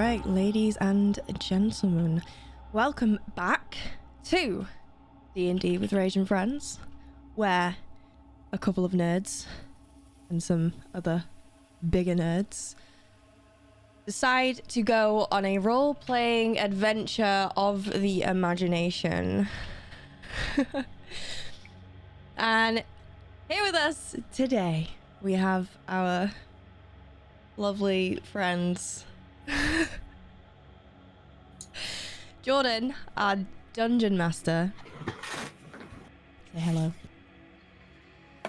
right, ladies and gentlemen, welcome back to D&D with Rage and Friends, where a couple of nerds and some other bigger nerds decide to go on a role-playing adventure of the imagination. And here with us today, we have our lovely friends. Jordan, our dungeon master. Say hello.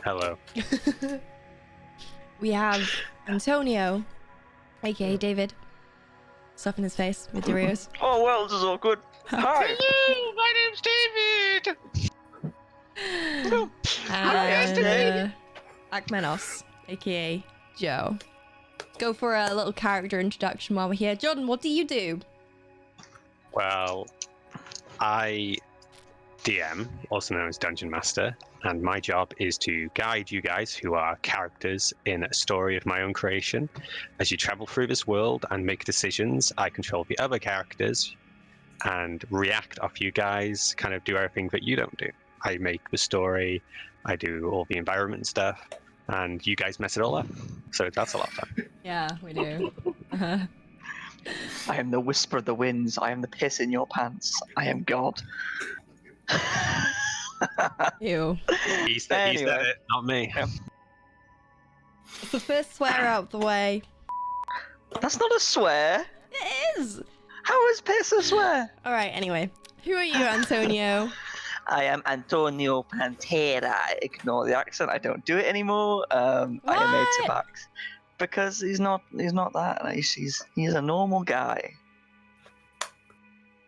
Hello. We have Antonio, aka David. Stuff in his face with Doritos. Oh well, this is awkward. Hi. Hello, my name's David. And Akmenos, aka Joe. Go for a little character introduction while we're here. Jordan, what do you do? Well, I DM, also known as Dungeon Master, and my job is to guide you guys, who are characters in a story of my own creation. As you travel through this world and make decisions, I control the other characters and react off you guys, kind of do everything that you don't do. I make the story, I do all the environment stuff, and you guys mess it all up. So that's a lot of fun. Yeah, we do. I am the whisper of the winds. I am the piss in your pants. I am God. Ew. He said it, not me. Yeah. It's the first swear out the way. That's not a swear. It is! How is piss a swear? Alright, anyway. Who are you, Antonio? I am Antonio Pantera. Ignore the accent. I don't do it anymore. I am a tabax because he's not that nice. He's a normal guy.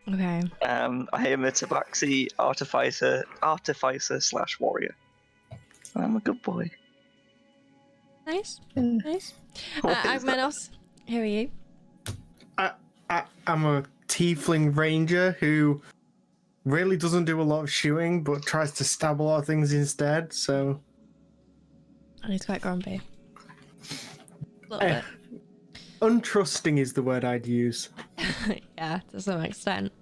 Okay. I am a tabaxi artificer / warrior. I'm a good boy. Nice. Yeah. Nice. Agmenos, who are you? I'm a tiefling ranger who really doesn't do a lot of shooting, but tries to stab a lot of things instead, so... And he's quite grumpy. A little bit. Untrusting is the word I'd use. Yeah, to some extent.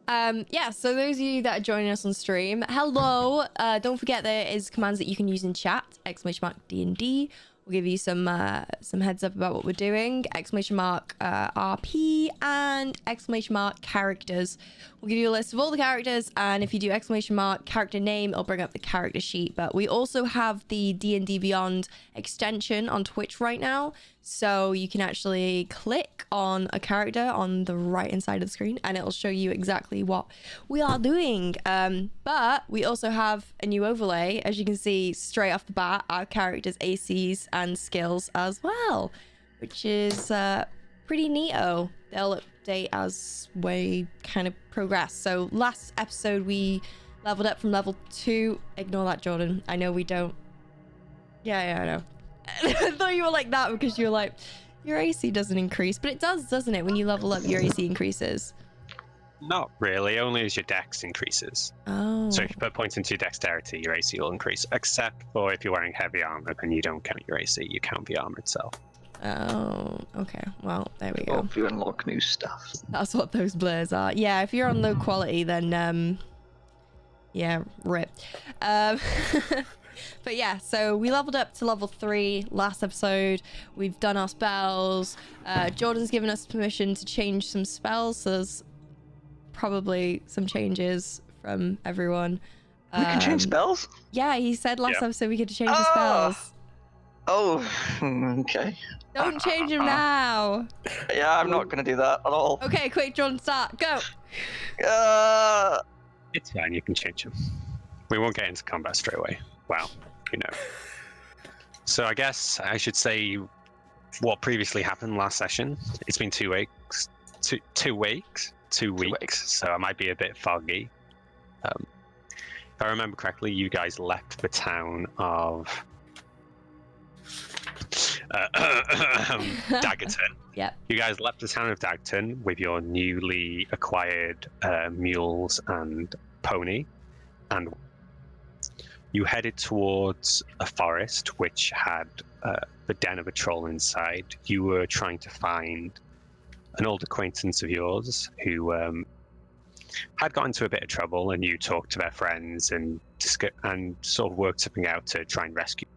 Yeah, so those of you that are joining us on stream, hello. Don't forget there is commands that you can use in chat, !DnD. We'll give you some heads up about what we're doing, !RP and !characters. We'll give you a list of all the characters, and if you do !character name, it'll bring up the character sheet. But we also have the D&D Beyond extension on Twitch right now, so you can actually click on a character on the right hand side of the screen and it'll show you exactly what we are doing. But we also have a new overlay, as you can see straight off the bat, our characters' ACs and skills as well, which is pretty neato. They'll update as we kind of progress. So last episode we leveled up from level 2. Ignore that, Jordan. I know we don't. Yeah, I know. I thought you were like that because you were like, your AC doesn't increase, but it does, doesn't it? When you level up, your AC increases. Not really, only as your dex increases. Oh. So if you put points into your dexterity, your AC will increase, except for if you're wearing heavy armor, then you don't count your AC, you count the armor itself. Oh, okay. Well, there we go. Hope you unlock new stuff. That's what those blurs are. Yeah, if you're on low quality, then, yeah, rip. But yeah, so we leveled up to level 3 last episode. We've done our spells. Jordan's given us permission to change some spells, so there's probably some changes from everyone. We can change spells? Yeah, he said last episode we could change the spells. Oh, okay. Don't change them now. Yeah, I'm not going to do that at all. Okay, quick, Jordan, start. Go. It's fine, you can change them. We won't get into combat straight away. Well, you know. So I guess I should say what previously happened last session. It's been 2 weeks. 2 weeks. 2 weeks. So I might be a bit foggy. If I remember correctly, you guys left the town of Daggerton. Yep. You guys left the town of Daggerton with your newly acquired mules and pony, and you headed towards a forest which had the den of a troll inside. You were trying to find an old acquaintance of yours who had got into a bit of trouble, and you talked to their friends and sort of worked something out to try and rescue.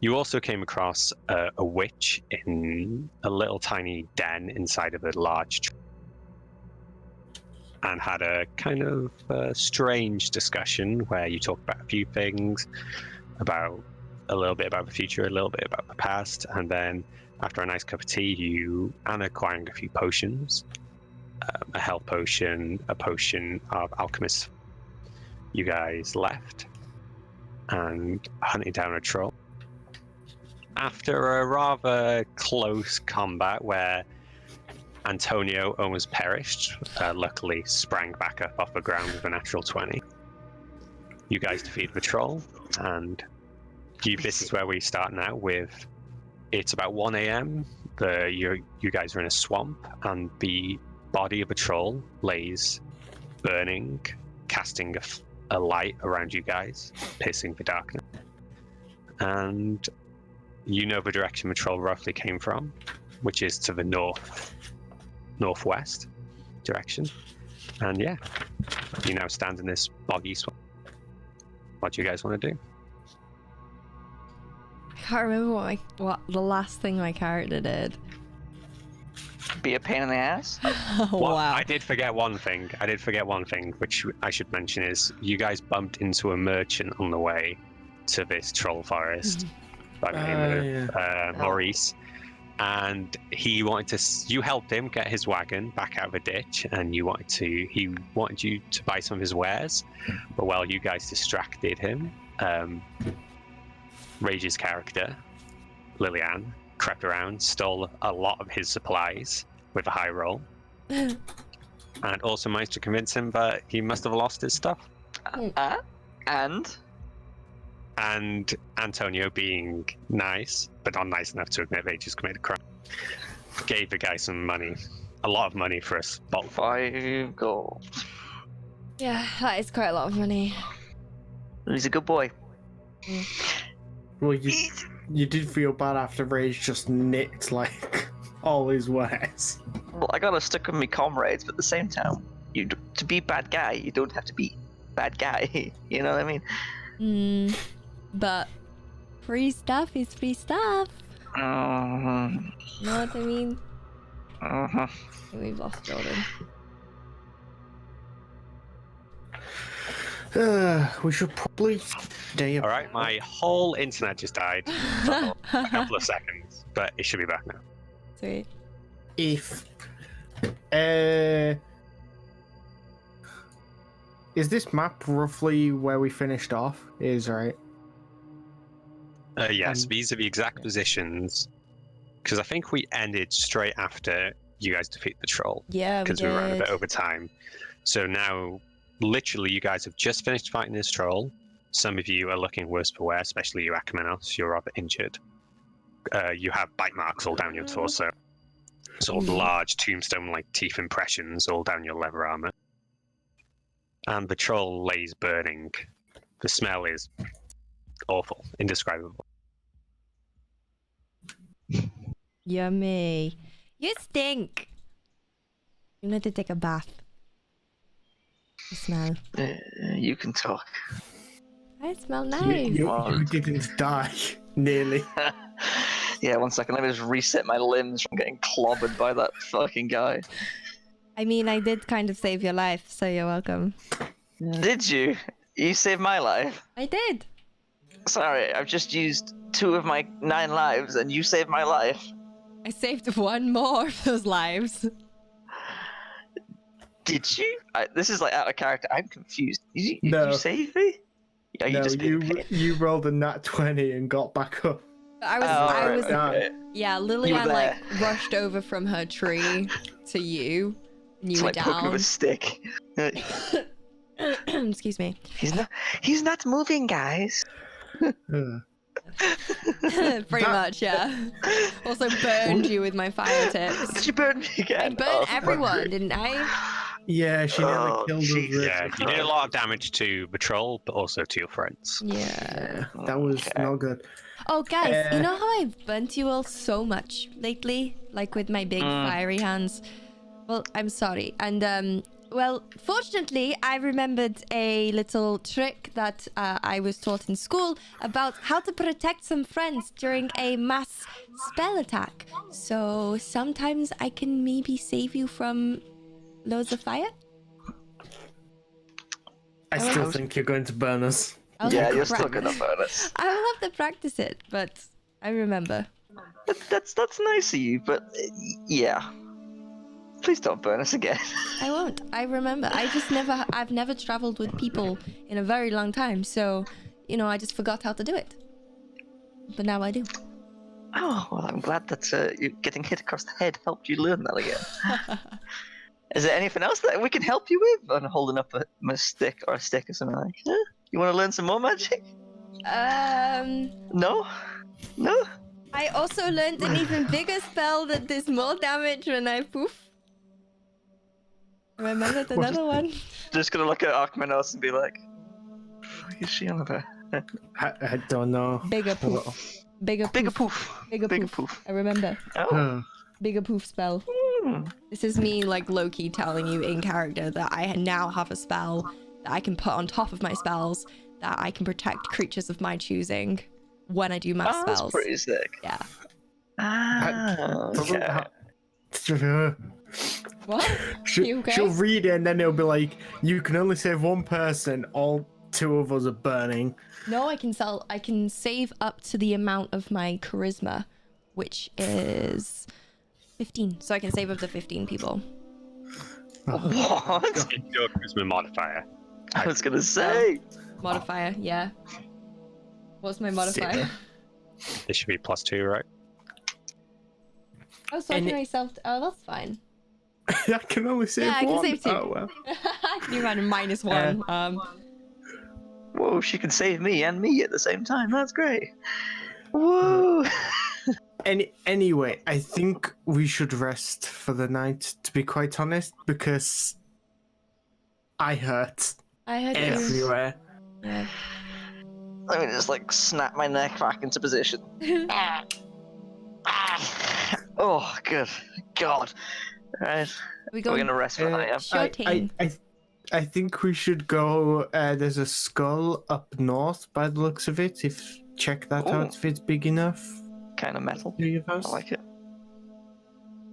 You also came across a witch in a little tiny den inside of a large tree, and had a kind of strange discussion where you talked about a few things, about a little bit about the future, a little bit about the past, and then after a nice cup of tea, and acquiring a few potions, a health potion, a potion of alchemist, you guys left and hunted down a troll. After a rather close combat where Antonio almost perished, luckily sprang back up off the ground with a natural 20. You guys defeat the troll, and this is where we start now with, it's about 1 a.m. You guys are in a swamp, and the body of a troll lays burning, casting a light around you guys, piercing the darkness. And you know the direction the troll roughly came from, which is to the northwest direction. And yeah, you now stand in this boggy swamp. What do you guys want to do? I can't remember what the last thing my character did. Be a pain in the ass. Well, Wow. I did forget one thing, which I should mention is you guys bumped into a merchant on the way to this troll forest by the name of Maurice. And he you helped him get his wagon back out of the ditch, and he wanted you to buy some of his wares. But while you guys distracted him, Rage's character, Lillian, crept around, stole a lot of his supplies with a high roll, and also managed to convince him that he must have lost his stuff. And Antonio, being nice, but not nice enough to admit they just committed a crime, gave the guy some money, a lot of money for a bottle. 5 gold. Yeah, that is quite a lot of money. He's a good boy. Well, you did feel bad after Rage just nicked like all his wares. Well, I gotta stick with my comrades, but at the same time, to be bad guy, you don't have to be bad guy. You know what I mean? But free stuff is free stuff. You know what I mean? We've lost Jordan. We should probably stay up. All right, my whole internet just died for a couple of seconds, but it should be back now. Sweet. If is this map roughly where we finished off? Is right. Yes, these are the exact positions, because I think we ended straight after you guys defeat the troll. Yeah, because we ran a bit over time. So now, literally, you guys have just finished fighting this troll. Some of you are looking worse for wear, especially you, Akamenos. You're rather injured. You have bite marks all down your torso. Sort of large tombstone-like teeth impressions all down your leather armor. And the troll lays burning. The smell is awful, indescribable. Yummy. You stink. You need to take a bath. You smell. You can talk. I smell nice. You didn't die, nearly. Yeah, 1 second. Let me just reset my limbs from getting clobbered by that fucking guy. I mean, I did kind of save your life, so you're welcome. Did you? You saved my life. I did. Sorry, I've just used 2 of my 9 lives, and you saved my life. I saved 1 more of those lives. Did you? This is like out of character. I'm confused. Did No. you save me? Oh, No, just being a pain. you rolled a nat 20 and got back up. I was, okay. yeah, You Lillian were like there. rushed over from her tree to you, and you It's were like poking down. with a stick. Excuse me. He's not moving, guys. Pretty much, yeah. Also burned you with my fire tips. Did you burn me I again? burnt everyone, didn't I? Yeah, she nearly killed us. Jesus. Yeah, you did a lot of damage to the troll, but also to your friends. Yeah. That was Okay. not good. Oh, guys, you know how I've burnt you all so much lately? Like with my big fiery hands? Well, I'm sorry. And, well, fortunately, I remembered a little trick that I was taught in school about how to protect some friends during a mass spell attack. So sometimes I can maybe save you from loads of fire? I still think you're going to burn us. Yeah, you're still gonna burn us. I will have to practice it, but I remember. That's nice of you, but yeah. Please don't burn us again. I won't. I remember. I've never traveled with people in a very long time, so, you know, I just forgot how to do it. But now I do. Oh, well, I'm glad that you getting hit across the head helped you learn that again. Is there anything else that we can help you with? I'm holding up a stick or something like. Huh? You want to learn some more magic? No? No? I also learned an even bigger spell that does more damage when I poof. I remembered another one. Just gonna look at Archmanos and be like, what is she on about? I don't know. Bigger poof. Bigger poof. Bigger poof. Bigger poof. I remember. Oh. Bigger poof spell. This is me, like, low-key telling you in character that I now have a spell that I can put on top of my spells that I can protect creatures of my choosing when I do mass spells. That's pretty sick. Yeah. Okay. What? You okay? She'll read it and then it'll be like, you can only save one person, all two of us are burning. No, I can save up to the amount of my charisma, which is 15. So I can save up to 15 people. What? It's your charisma modifier. I was gonna say. Modifier, yeah. What's my modifier? This should be +2, right? Oh, so I can myself. Oh, that's fine. I can only save one. Yeah, I can save 2. Oh, well. Can you imagine -1? Whoa, she can save me and me at the same time. That's great. Whoa. Anyway, I think we should rest for the night, to be quite honest, because I hurt everywhere. Yeah. Let me just like snap my neck back into position. Oh, good God. Right. We're gonna rest for the night. Yeah? Sure thing. I think we should go. There's a skull up north by the looks of it. Check that out if it's big enough. Kind of metal. I like it.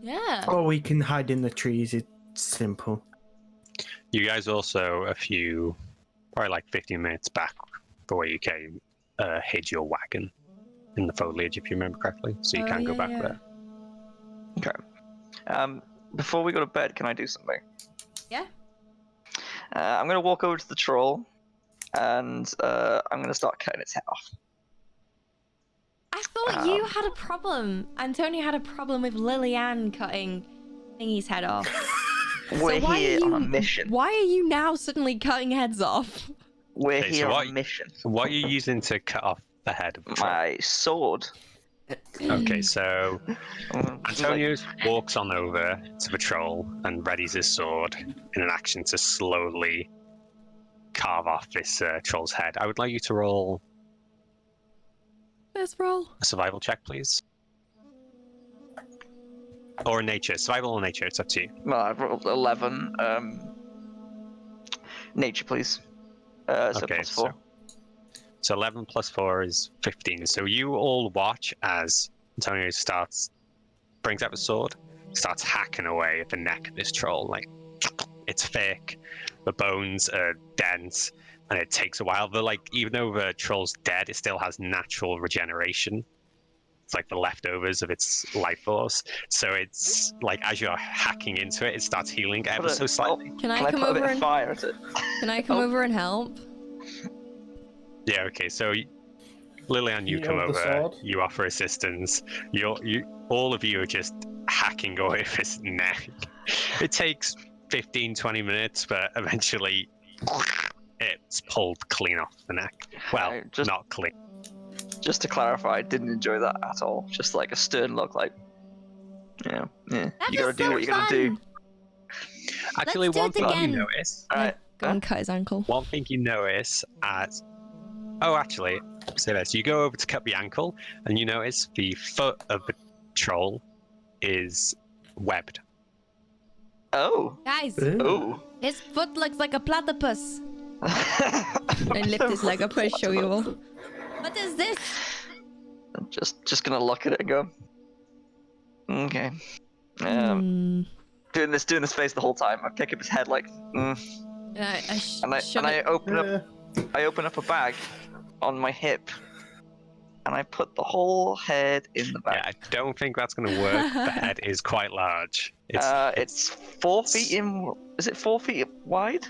Yeah. Or we can hide in the trees. It's simple. You guys also, probably like 15 minutes back from where you came, hid your wagon in the foliage, if you remember correctly. So you can go back there. Okay. Before we go to bed, can I do something? Yeah. I'm gonna walk over to the troll, and I'm gonna start cutting its head off. I thought you had a problem. Antonio had a problem with Lillian cutting Thingy's head off. We're here on a mission. Why are you now suddenly cutting heads off? We're here on a mission. So what are you using to cut off the head of the troll? My sword. Okay, so Antonio walks on over to the troll and readies his sword in an action to slowly carve off this troll's head. I would like you to roll Let's roll. a survival check, please. Or a nature. Survival or nature, it's up to you. Well, I've rolled 11. Nature, please. So Okay, +4. So 11 plus 4 is 15. So you all watch as Antonio brings out the sword, starts hacking away at the neck of this troll. Like, it's thick, the bones are dense, and it takes a while. But like, even though the troll's dead, it still has natural regeneration. It's like the leftovers of its life force. So it's like, as you're hacking into it, it starts healing ever so slightly. Can I come over and fire at it? Can I come over and help? Yeah, okay, so Lillian, you come over, you offer assistance, all of you are just hacking away with his neck. It takes 15-20 minutes, but eventually it's pulled clean off the neck. Well, not clean. Just to clarify, I didn't enjoy that at all. Just like a stern look, like, yeah. You gotta do what you gotta do. Actually, one thing you notice. Alright. Go and cut his ankle. One thing you notice as... Oh, actually, say this. You go over to cut the ankle, and you notice the foot of the troll is webbed. Oh. Guys, Oh. his foot looks like a platypus. And lift his leg up and show you all. What is this? I'm just gonna look at it and go. Okay. Doing this face the whole time. I kick up his head like. And I open up a bag on my hip, and I put the whole head in the bag. Yeah, I don't think that's going to work. The head is quite large. It's 4 feet in. Is it 4 feet wide?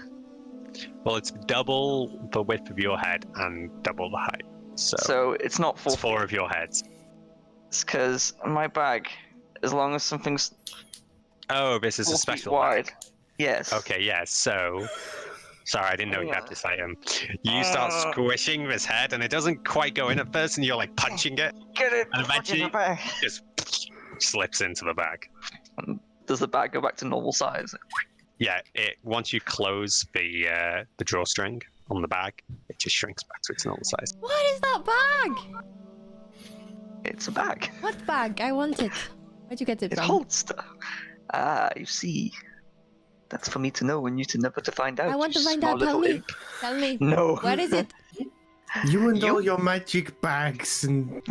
Well, it's double the width of your head and double the height. So it's not 4 It's 4 of your heads. It's because my bag, as long as something's Oh, this is 4 a feet special wide. bag. Yes. Okay, yeah, so... Sorry, I didn't know you had this item. You start squishing this head, and it doesn't quite go in at first, and you're like punching it, Get it. and eventually in the bag. it just slips into the bag. Does the bag go back to normal size? Yeah, once you close the drawstring on the bag, it just shrinks back to its normal size. What is that bag? It's a bag. What bag? I want it. Where'd you get it It from? holds stuff. Ah, you see. That's for me to know and you to never to find out. I want to you find small out. Tell little me. imp. Tell me. No. Where is it? You and all your magic bags and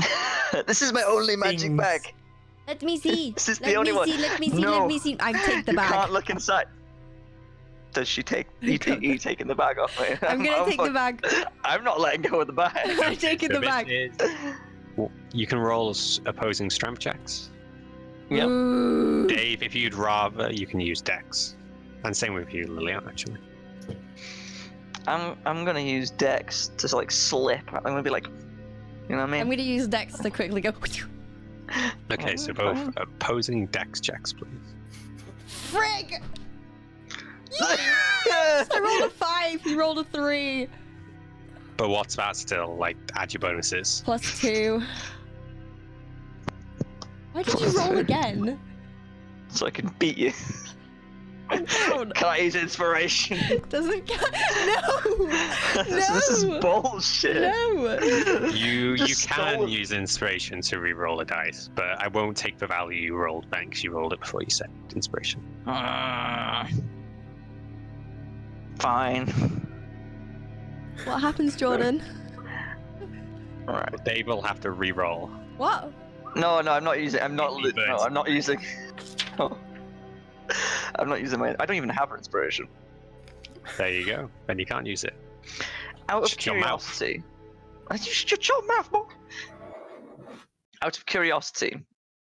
This is my only magic things. bag. Let me see. This is Let the only me one. see. Let me see. No. Let me see. I take the You bag. can't look inside. Does she take? You taking the bag off me? I'm gonna take the bag. I'm not letting go of the bag. I'm taking the this bag. Well, you can roll opposing strength checks. Yeah. Ooh. Dave, if you'd rather, you can use Dex. And same with you, Lilian, actually. I'm gonna use Dex to like slip. I'm gonna be like, you know what I mean? I'm gonna use Dex to quickly go. Okay, so both opposing Dex checks, please. Frig! Yes! I rolled a 5. He rolled a 3. But what's that still? Like, add your bonuses. +2. Why did you roll again? So I can beat you. Don't. Can I use inspiration? Doesn't count. No! This is No! bullshit. You No! Just can stolen. use inspiration to re-roll a dice, but I won't take the value you rolled back because you rolled it before you set inspiration. Fine. What happens, Jordan? Alright. But Dave will have to re-roll. What? No, I'm not using. I'm not. Maybe No, birds. I'm not using. No. I'm not using my. I don't even have an inspiration. There you go. Then you can't use it. Out of Shut your mouth. curiosity. Shut your mouth, boy. Out of curiosity,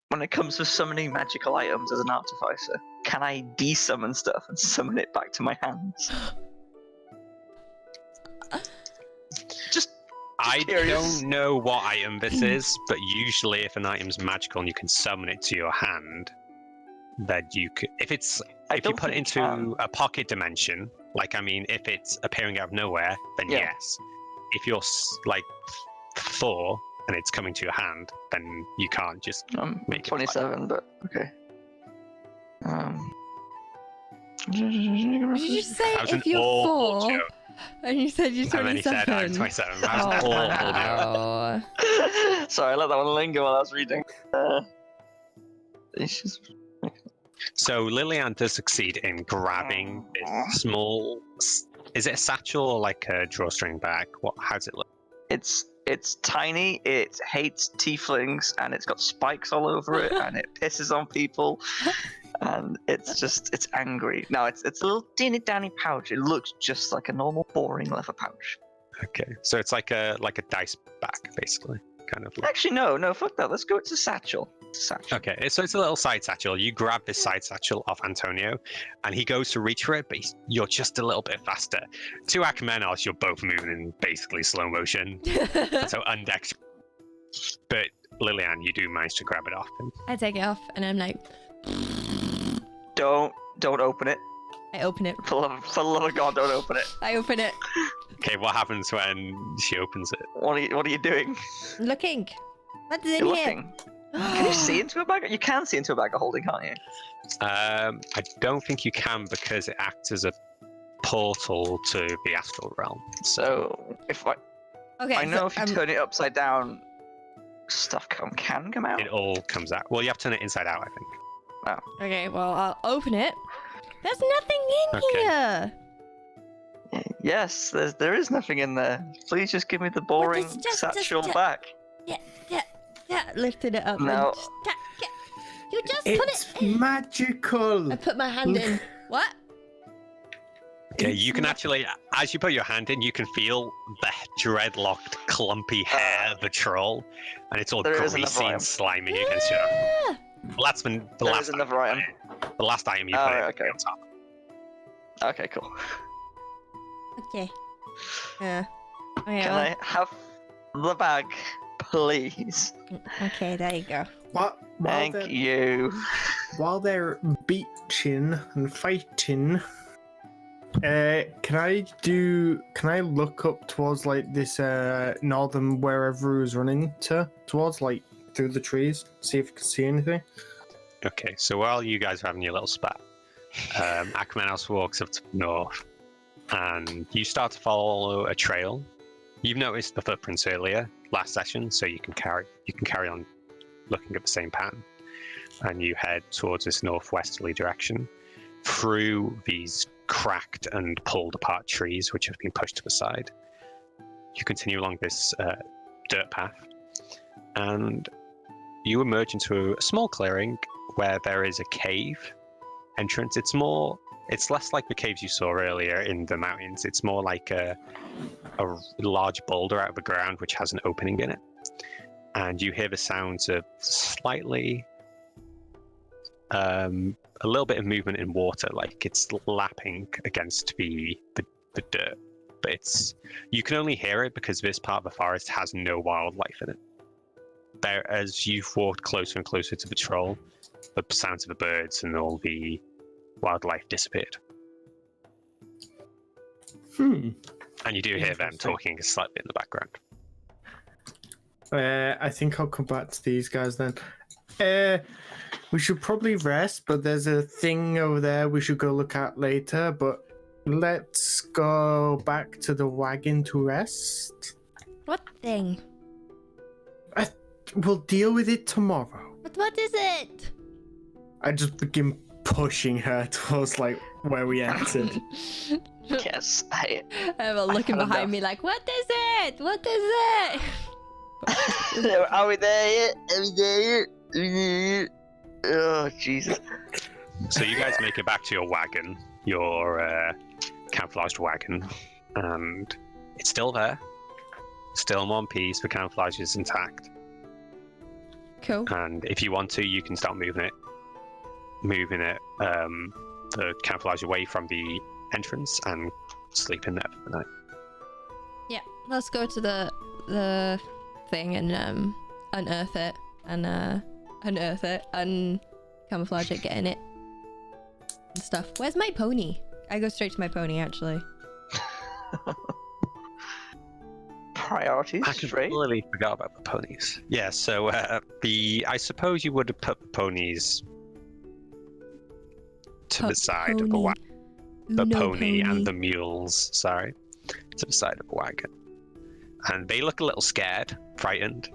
when it comes to summoning magical items as an artificer, can I de-summon stuff and summon it back to my hands? Just I curious. don't know what item this is, but usually if an item's magical and you can summon it to your hand, that you could. If you put it into a pocket dimension, like I mean, if it's appearing out of nowhere, then Yeah. yes. If you're like 4 and it's coming to your hand, then you can't just make it 27, but okay. Did you just say That was an if you're awful 4 joke. and you said you're And then he said I'm 27? 27. That was an awful joke. Oh. Sorry, I let that one linger while I was reading. It's just... So Lilian does succeed in grabbing this small. Is it a satchel or like a drawstring bag? How does it look? It's tiny, it hates tieflings, and it's got spikes all over it, and it pisses on people, and it's angry. No, it's a little teeny tiny pouch. It looks just like a normal boring leather pouch. Okay, so it's like a dice bag, basically, kind of. Actually, no, fuck that. Let's go. It's a satchel. It's a satchel. Okay, so it's a little side satchel. You grab this side satchel off Antonio, and he goes to reach for it, but you're just a little bit faster. 2 Achaemenos, you're both moving in basically slow motion, so undecked. But Lilian, you do manage to grab it off. I take it off and I'm like, Don't open it. I open it. For the love of God, don't open it. I open it. Okay, what happens when she opens it? What are you doing? Looking. What's in You're here? looking. Can you see into a bag? You can see into a bag of holding, can't you? I don't think you can because it acts as a portal to the astral realm. So So if I Okay. I know so, if you turn it upside down, stuff can come out. It all comes out. Well, you have to turn it inside out, I think. Okay, well, I'll open it. There's nothing in Okay. here. Yes, there is nothing in there. Please just give me the boring satchel back. Yeah, lifted it up. No. You just put It's it in. magical. I put my hand in. What? Okay, you can actually, as you put your hand in, you can feel the dreadlocked, clumpy hair of the troll, and it's all There is greasy another and slimy against you. Ah! Well, that's been the There last is another item. The last item you put Alright, it okay. on top. Okay, cool. Okay. Yeah. Okay, Can I have the bag, please? Okay, there you go. Thank you. While they're beaching and fighting, can I look up towards like this northern wherever he was running towards, like through the trees, see if I can see anything? Okay, so while you guys are having your little spat, Akmenos walks up to the north, and you start to follow a trail. You've noticed the footprints earlier last session, so you can carry on looking at the same pattern, and you head towards this northwesterly direction through these cracked and pulled apart trees which have been pushed to the side. You continue along this dirt path, and you emerge into a small clearing where there is a cave entrance. It's less like the caves you saw earlier in the mountains. It's more like a large boulder out of the ground which has an opening in it. And you hear the sounds of slightly, a little bit of movement in water, like it's lapping against the dirt. But you can only hear it because this part of the forest has no wildlife in it. There, as you've walked closer and closer to the troll, the sounds of the birds and all the wildlife disappeared. And you do hear them talking slightly in the background. I think I'll come back to these guys then. We should probably rest, but there's a thing over there we should go look at later, but let's go back to the wagon to rest. What thing? We'll deal with it tomorrow. But what is it? I just begin pushing her towards like where we entered. Yes, I have a looking had behind enough. me like, what is it? What is it? Are we there yet? Are we there yet? Are we there yet? Oh, Jesus. So you guys make it back to your wagon, your camouflaged wagon, and it's still there. Still in one piece, the camouflage is intact. Cool. And if you want to, you can start moving it, the camouflage away from the entrance and sleep in there for the night. Yeah, let's go to the thing and unearth it and camouflage it, get in it and stuff. Where's my pony? I go straight to my pony actually. Priorities, I straight. completely forgot about the ponies. Yeah, so I suppose you would have put the ponies to the side of the wagon. The pony and the mules, sorry, to the side of the wagon. And they look a little scared, frightened.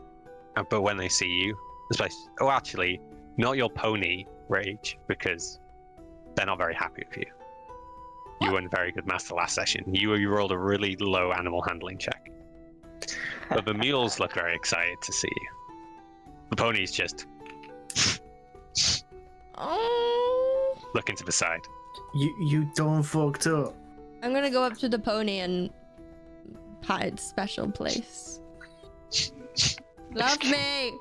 But when they see you, especially, actually, not your pony, Rage, because they're not very happy with you. You weren't a very good master last session. You rolled a really low animal handling check. But the mules look very excited to see you. The pony's just looking to the side. You done fucked up. I'm gonna go up to the pony and pat its special place. Love me!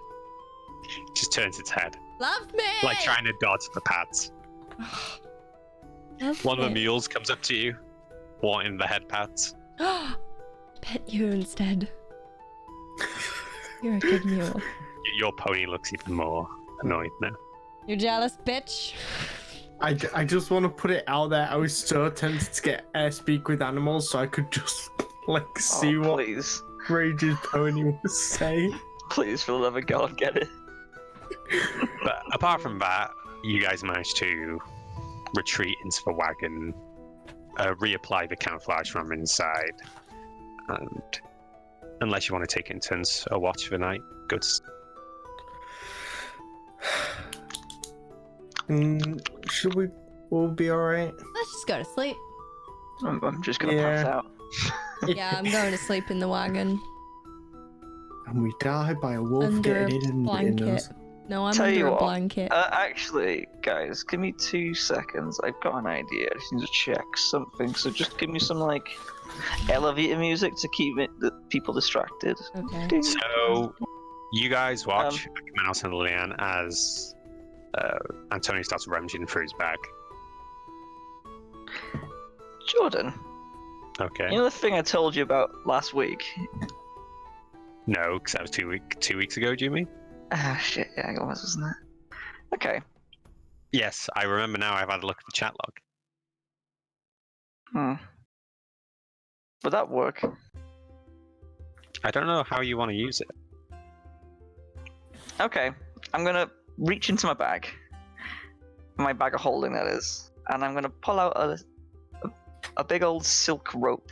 Just turns its head, Love me! like trying to dodge the pads. Love One of the me. mules comes up to you, wanting the head pats. Pet you instead. You're a good mule. Your pony looks even more annoyed now. You jealous bitch? I just want to put it out there. I was so tempted to get speak with animals so I could just like see what Please. Rage's pony was saying. Please, for the love of God, get it. But apart from that, you guys managed to retreat into the wagon, reapply the camouflage from inside, and Unless you want to take it in turns a watch for the night. Go to Should we all be alright? Let's just go to sleep. I'm just gonna pass out. Yeah, I'm going to sleep in the wagon. And we die by a wolf Under getting a in and getting blanket. us. No, I'm Tell you under a what, blanket. Actually, guys, give me 2 seconds. I've got an idea. I just need to check something. So just give me some like elevator music to keep the people distracted. Okay. Ding. So, you guys watch Mouse and Lillian as Antonio starts rummaging through his bag. Jordan, Okay. you know the thing I told you about last week? No, because that was 2 weeks ago, do you mean? Ah, shit, yeah, it was, wasn't it? Okay. Yes, I remember now. I've had a look at the chat log. Would that work? I don't know how you want to use it. Okay, I'm gonna reach into my bag of holding, that is, and I'm gonna pull out a big old silk rope.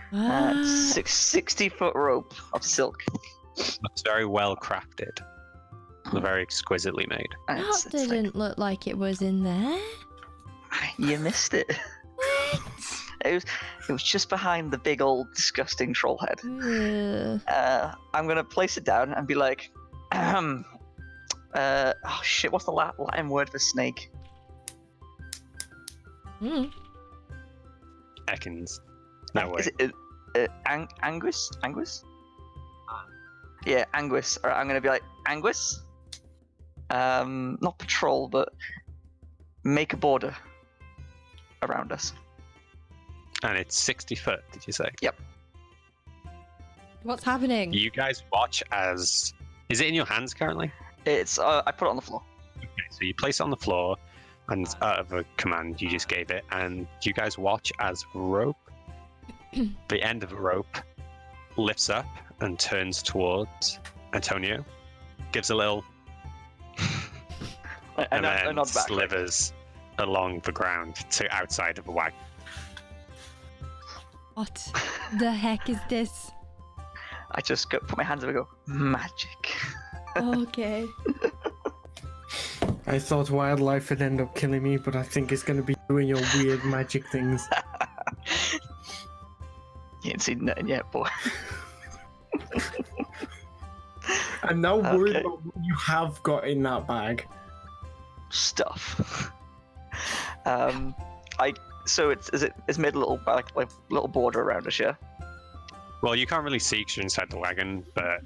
What? 60-foot rope of silk. It's very well crafted. Very exquisitely made. And That it's like- didn't look like it was in there. You missed it. What? It was just behind the big old disgusting troll head. Ugh. I'm gonna place it down and be like, oh shit, what's the Latin word for snake? Mm. Ekans. No way. Is it anguis? Anguis? Yeah, anguis. Alright, I'm gonna be like, anguis? Not patrol, but make a border around us. And it's 60 foot, did you say? Yep. What's happening? You guys watch as... Is it in your hands currently? It's I put it on the floor. Okay, so you place it on the floor, and out of a command you just gave it, and you guys watch as rope, the end of the rope, lifts up and turns towards Antonio, gives a little, and then nod back. slithers along the ground to outside of the wagon. What the heck is this? I just put my hands up and go, magic. Okay. I thought wildlife would end up killing me, but I think it's going to be doing your weird magic things. You ain't seen nothing yet, boy. I'm now worried Okay. about what you have got in that bag. Stuff. So it's made a little like little border around us, yeah. Well, you can't really see 'cause you're inside the wagon, but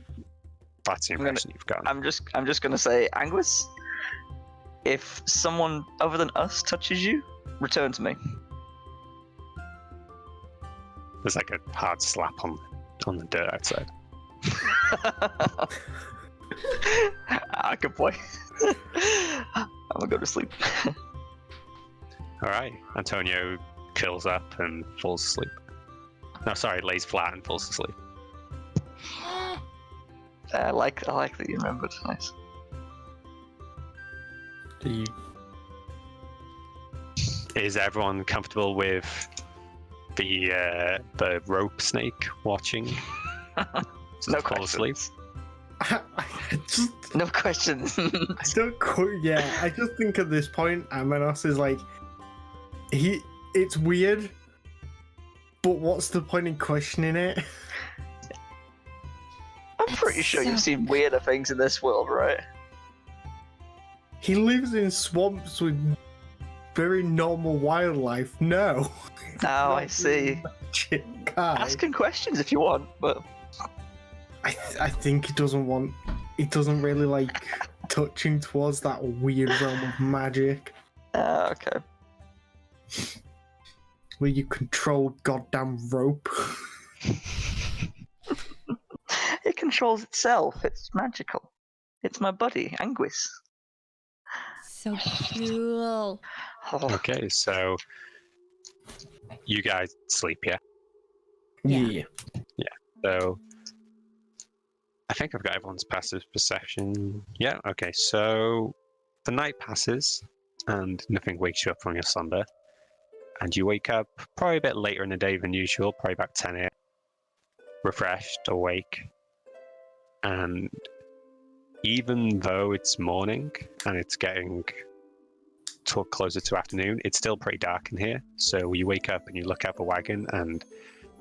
that's the I'm gonna- impression you've got. I'm just gonna say, Anguis, if someone other than us touches you, return to me. There's like a hard slap on the dirt outside. Good boy. I'm gonna go to sleep. All right, Antonio curls up and falls asleep. No, sorry, lays flat and falls asleep. I like that you remembered. Nice. Do you? Is everyone comfortable with the rope snake watching? No fall asleep? questions. I just, No questions. I don't quite, yeah, I just think at this point, Amanos is like, it's weird, but what's the point in questioning it? I'm pretty sure you've seen weirder things in this world, right? He lives in swamps with very normal wildlife. No. Oh, I see. Shit, guy. Asking questions if you want, but I think he doesn't really like touching towards that weird realm of magic okay. where you control goddamn rope. It controls itself. It's magical. It's my buddy, Anguis. So cool. Oh, Okay, so you guys sleep, yeah? Yeah. So I think I've got everyone's passive perception. Yeah, okay, so the night passes and nothing wakes you up from your slumber. And you wake up probably a bit later in the day than usual, probably about 10 a.m. refreshed, awake, and even though it's morning and it's getting closer to afternoon, it's still pretty dark in here. So you wake up and you look out the wagon, and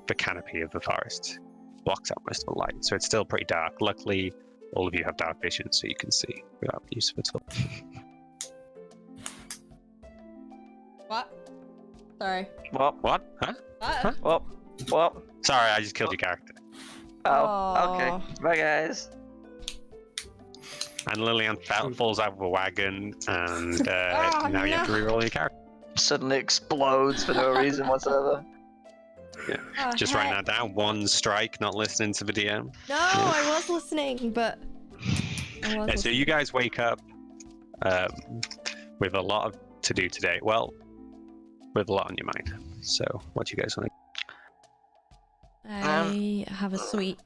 the canopy of the forest blocks out most of the light. So it's still pretty dark. Luckily, all of you have dark vision, so you can see without use of a tool. What? Sorry. What? Huh? What? What? Sorry, I just killed your character. Oh, okay. Bye, guys. And Lillian falls out of the wagon, and now you have to reroll your character. Suddenly explodes for no reason whatsoever. Oh, Just writing that down. 1 strike, not listening to the DM. No, I was listening, but... So you guys wake up with a lot to do today. Well, with a lot on your mind. So, what do you guys want to I have a sweet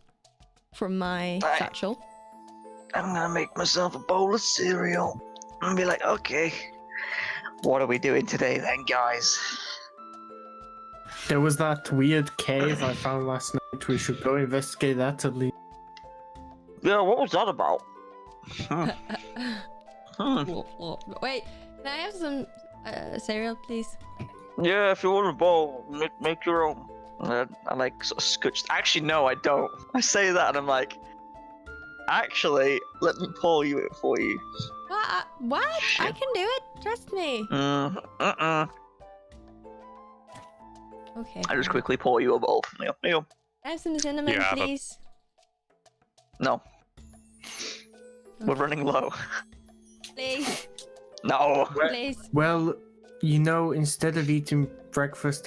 from my satchel. I'm gonna make myself a bowl of cereal and be like, okay, what are we doing today then, guys? There was that weird cave I found last night. We should go investigate that at least. Yeah, what was that about? Wait, can I have some cereal, please? Yeah, if you want a bowl, make your own. I like sort of scooch. Actually, no, I don't. I say that and I'm like, actually, let me pour you it for you. What? Shit. I can do it. Trust me. Okay. I just quickly pour you a bowl. Here you go. Can I have some cinnamon, Yeah, but- please? No, we're running low. Please, No. please. Well, instead of eating breakfast,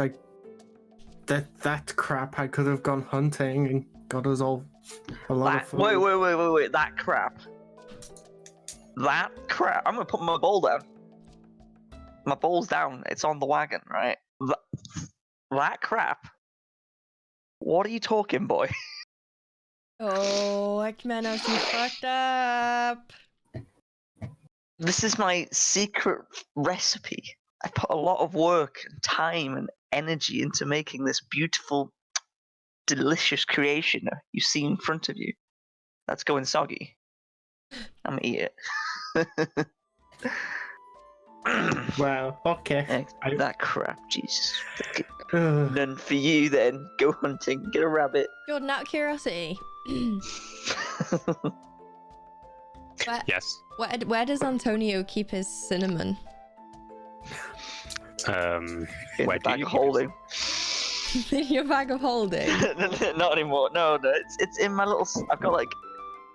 that crap, I could have gone hunting and got us all a lot of food. Wait, that crap. That crap. I'm gonna put my bowl down. My bowl's down. It's on the wagon, right? That crap. What are you talking, boy? Oh, Ekmenos, you fucked up. This is my secret recipe. I put a lot of work and time and energy into making this beautiful, delicious creation you see in front of you. That's going soggy. I'm gonna eat it. Well, okay. That crap, Jesus. None for you then. Go hunting, get a rabbit. Jordan, out of curiosity. Yes. Where does Antonio keep his cinnamon? In Where the do bag you of keep holding. In your bag of holding? Not anymore. No, it's in my little.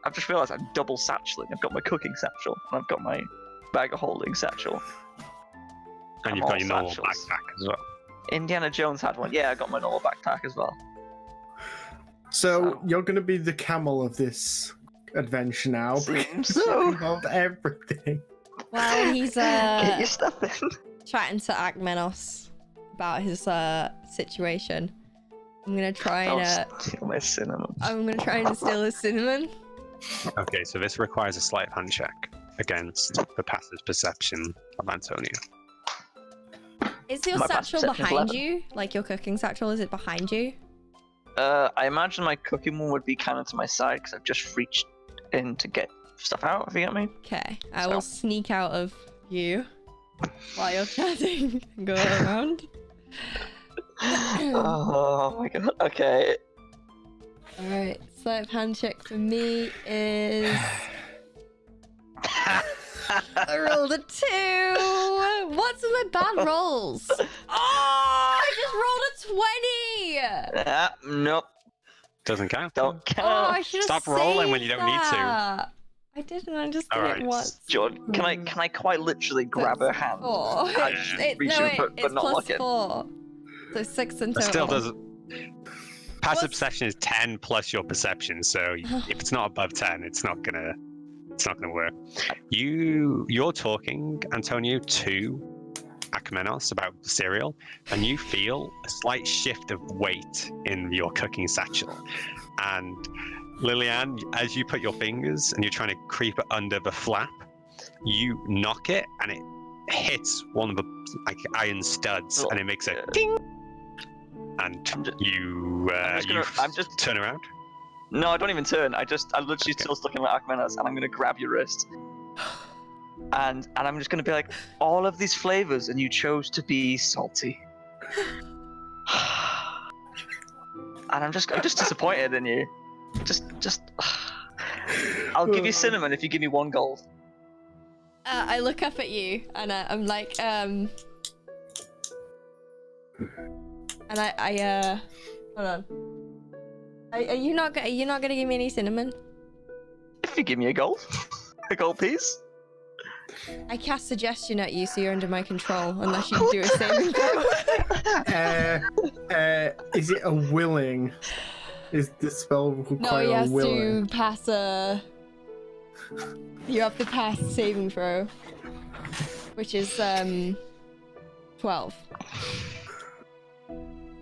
I've just realised I'm double satcheling. I've got my cooking satchel and I've got my bag of holding satchel. And you've got your normal backpack as well. Indiana Jones had one. Yeah, I got my normal backpack as well. So you're gonna be the camel of this adventure now. Seems You so. involved everything. Well, he's Get your stuff in. chatting to Akmenos about his situation. I'm gonna try and Steal my cinnamon. I'm gonna try and steal his cinnamon. Okay, so this requires a sleight of hand check against the passive perception of Antonio. Is your My satchel passive perception's behind 11. you? Like your cooking satchel, is it behind you? I imagine my cooking one would be kind of to my side because I've just reached in to get stuff out. If you get me. Okay, I will sneak out of you while you're chatting and go around. Oh my god. Okay. Alright, sleight of hand check for me is... I rolled a 2! What's with my bad rolls? Oh, I just rolled a 20! Nope. Doesn't count. Don't count. Oh, I should have Stop rolling when you don't need to. I didn't, I just did Alright. it once. Jordan, can I quite literally grab her hand? 4. And reach in, but It's not plus look in? 4. So 6 in It total. still doesn't. Passive What's- perception is 10 plus your perception, so if it's not above 10, it's not gonna work. You're talking, Antonio, to Akmenos about the cereal, and you feel a slight shift of weight in your cooking satchel. And Lillian, as you put your fingers and you're trying to creep it under the flap, you knock it and it hits one of the iron studs, and it makes a ding. And I'm ju- you I'm just- turn around. No, I don't even turn. I literally still stuck in my Archmenas, and I'm gonna grab your wrist. And I'm just gonna be like, all of these flavors, and you chose to be salty. And I'm just disappointed in you. Just. I'll give you cinnamon if you give me 1 gold. I look up at you and I'm like, and I hold on. Are you not gonna give me any cinnamon? If you give me a gold piece. I cast suggestion at you, so you're under my control, unless you do a saving throw. Is it a willing? Is the spell require No, he has willing? to pass a. You have to pass a saving throw, which is 12.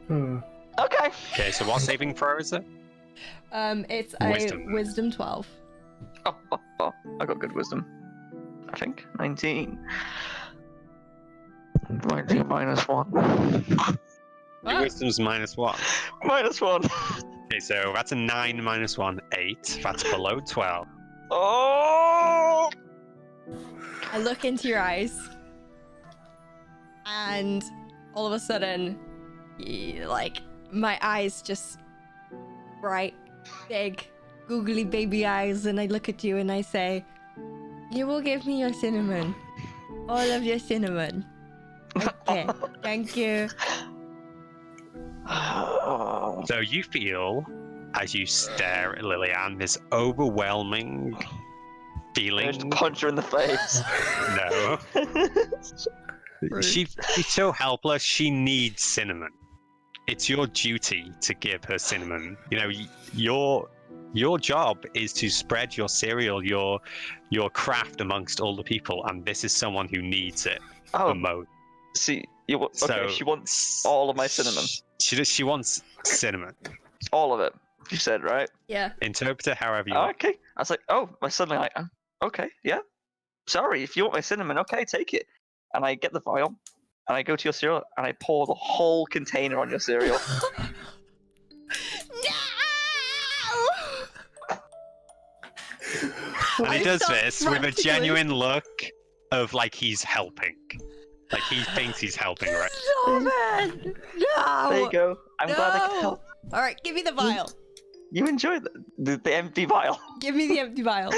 Okay. Okay, so what saving throw is it? It's Wisdom. a wisdom 12. Oh, I got good wisdom. I think 19. 19 minus 1. Your wisdom's -1. Minus 1. Okay, so that's a 9 minus 1, 8. That's below 12. Oh! I look into your eyes, and all of a sudden, like, my eyes just bright, big, googly baby eyes, and I look at you and I say, "You will give me your cinnamon. All of your cinnamon." Okay, thank you. So you feel, as you stare at Lillian, this overwhelming feeling. I just punch her in the face. No. She's so helpless, she needs cinnamon. It's your duty to give her cinnamon. You know, your job is to spread your cereal, your craft amongst all the people, and this is someone who needs it the most. See, okay, So, she wants all of my cinnamon. She wants cinnamon. All of it. You said, right? Yeah. Interpret it however you Oh, want. okay. I was like, oh, I suddenly like, okay, yeah. Sorry, if you want my cinnamon, okay, take it. And I get the vial, and I go to your cereal, and I pour the whole container on your cereal. No! And he does start this with a frantically. genuine look of like he's helping. Like he thinks he's helping, right? Stop it! No! There you go. I'm glad I could No! help. All right, give me the vial. You enjoy the empty vial. Give me the empty vial.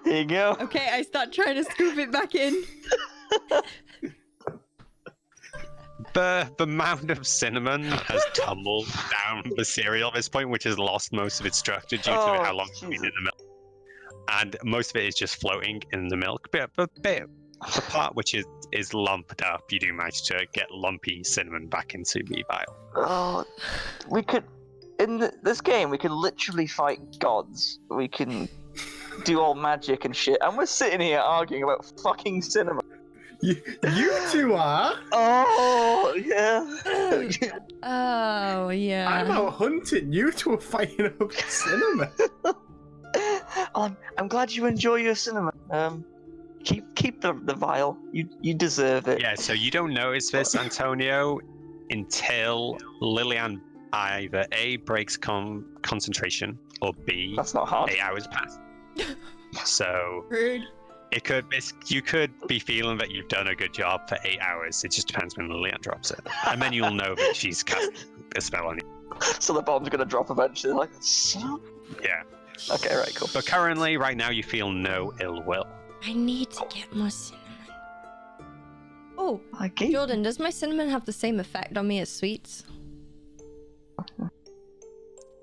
There you go. Okay, I start trying to scoop it back in. The amount of cinnamon has tumbled down the cereal at this point, which has lost most of its structure due to how long it's been in the milk. And most of it is just floating in the milk. But the part which is lumped up, you do manage to get lumpy cinnamon back into the vial. Oh, we could in this game we can literally fight gods. We can do all magic and shit, and we're sitting here arguing about fucking cinnamon. You two are. Oh yeah. Oh, yeah. I'm out hunting. You two are fighting over cinnamon. I'm glad you enjoy your cinnamon. Keep the vial. You deserve it. Yeah, so you don't notice this, Antonio, until Lillian either A, breaks concentration, or B, That's not hard. 8 hours pass. So Rude. you could be feeling that you've done a good job for 8 hours. It just depends when Lillian drops it. And then you'll know that she's casting a spell on you. So the bomb's gonna drop eventually. Like, son. Yeah. Okay, right, cool. But currently, right now, you feel no ill will. I need to get more cinnamon. Oh, I gave Jordan, does my cinnamon have the same effect on me as sweets?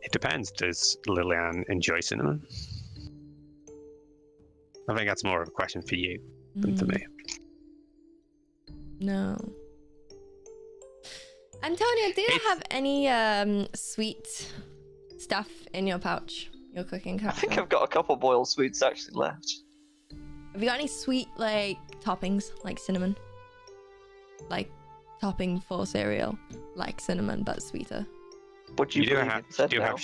It depends. Does Lillian enjoy cinnamon? I think that's more of a question for you than for me. No. Antonio, do you have any sweet stuff in your pouch? Your cooking I pouch? think I've got a couple boiled sweets actually left. Have you got any sweet, like, toppings, like cinnamon? Like, topping for cereal, like cinnamon, but sweeter. But you, You do believe have. it said You, no. have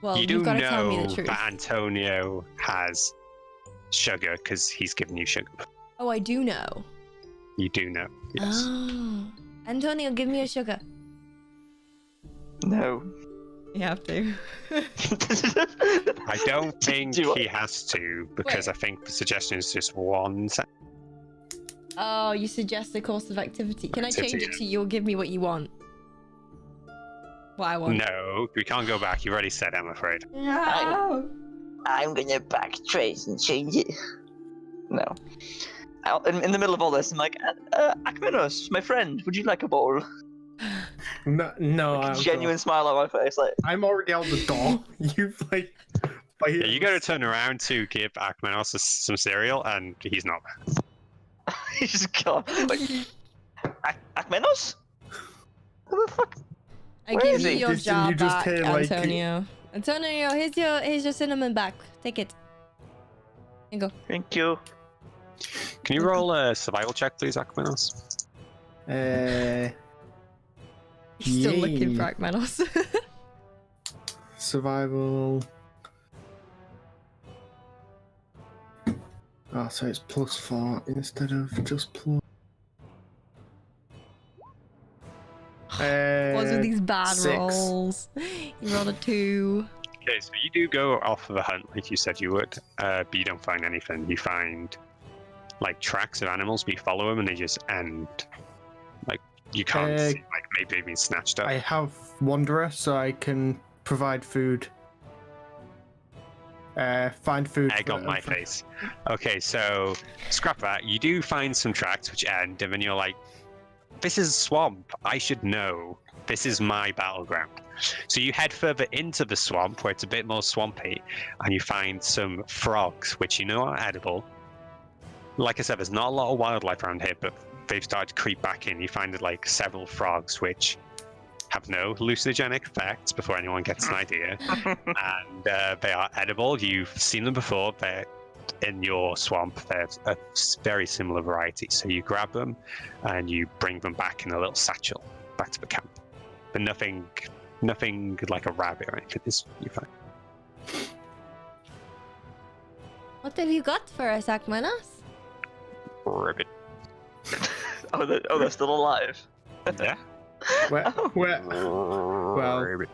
Well, you do you've got to know tell me the truth. that Antonio has sugar because he's given you sugar. Oh, I do know. You do know. Yes. Oh. Antonio, give me a sugar. No. You have to. I don't think Do he has to, because I think the suggestion is just one sentence. Oh, you suggest the course of activity. Can I change Activity, it to you'll give me what you want? What I want. No, we can't go back. You've already said, I'm afraid. No. I'm gonna backtrace and change it. No. In the middle of all this, I'm like, Akmenos, my friend, would you like a bowl? No, Like a genuine smile on my face, like. I'm already out the door. You've like. Yeah, you gotta turn around to give Akmenos some cereal, and he's not there. He's just gone. Like, Akmenos? Who the fuck? I Where give is you he? your Just- job you just back, hear, like, Antonio. Antonio, here's your cinnamon back. Take it. Here you go. Thank you. Can you roll a survival check, please, Akmenos? He's still looking Yay. for Akmenos. Survival. Oh, so it's +4 instead of just plus. What's with these bad 6. rolls? You rolled a 2. Okay, so you do go off of a hunt, like you said you would, but you don't find anything. You find, like, tracks of animals, but you follow them, and they just end. Like, you can't see, like, maybe they've been snatched up. I have Wanderer, so I can provide food. Find food. Egg on my face. Okay, so scrap that. You do find some tracks which end, and then you're like, this is a swamp. I should know. This is my battleground. So you head further into the swamp where it's a bit more swampy, and you find some frogs, which you know are edible. Like I said, there's not a lot of wildlife around here, but they've started to creep back in. You find like several frogs which have no hallucinogenic effects before anyone gets an idea, and they are edible. You've seen them before. They're in your swamp. They're a very similar variety. So you grab them and you bring them back in a little satchel back to the camp. But nothing like a rabbit or anything is you find. What have you got for us, Akmenos? Rabbit. They're still alive. Yeah. Where? Well, Rabbit.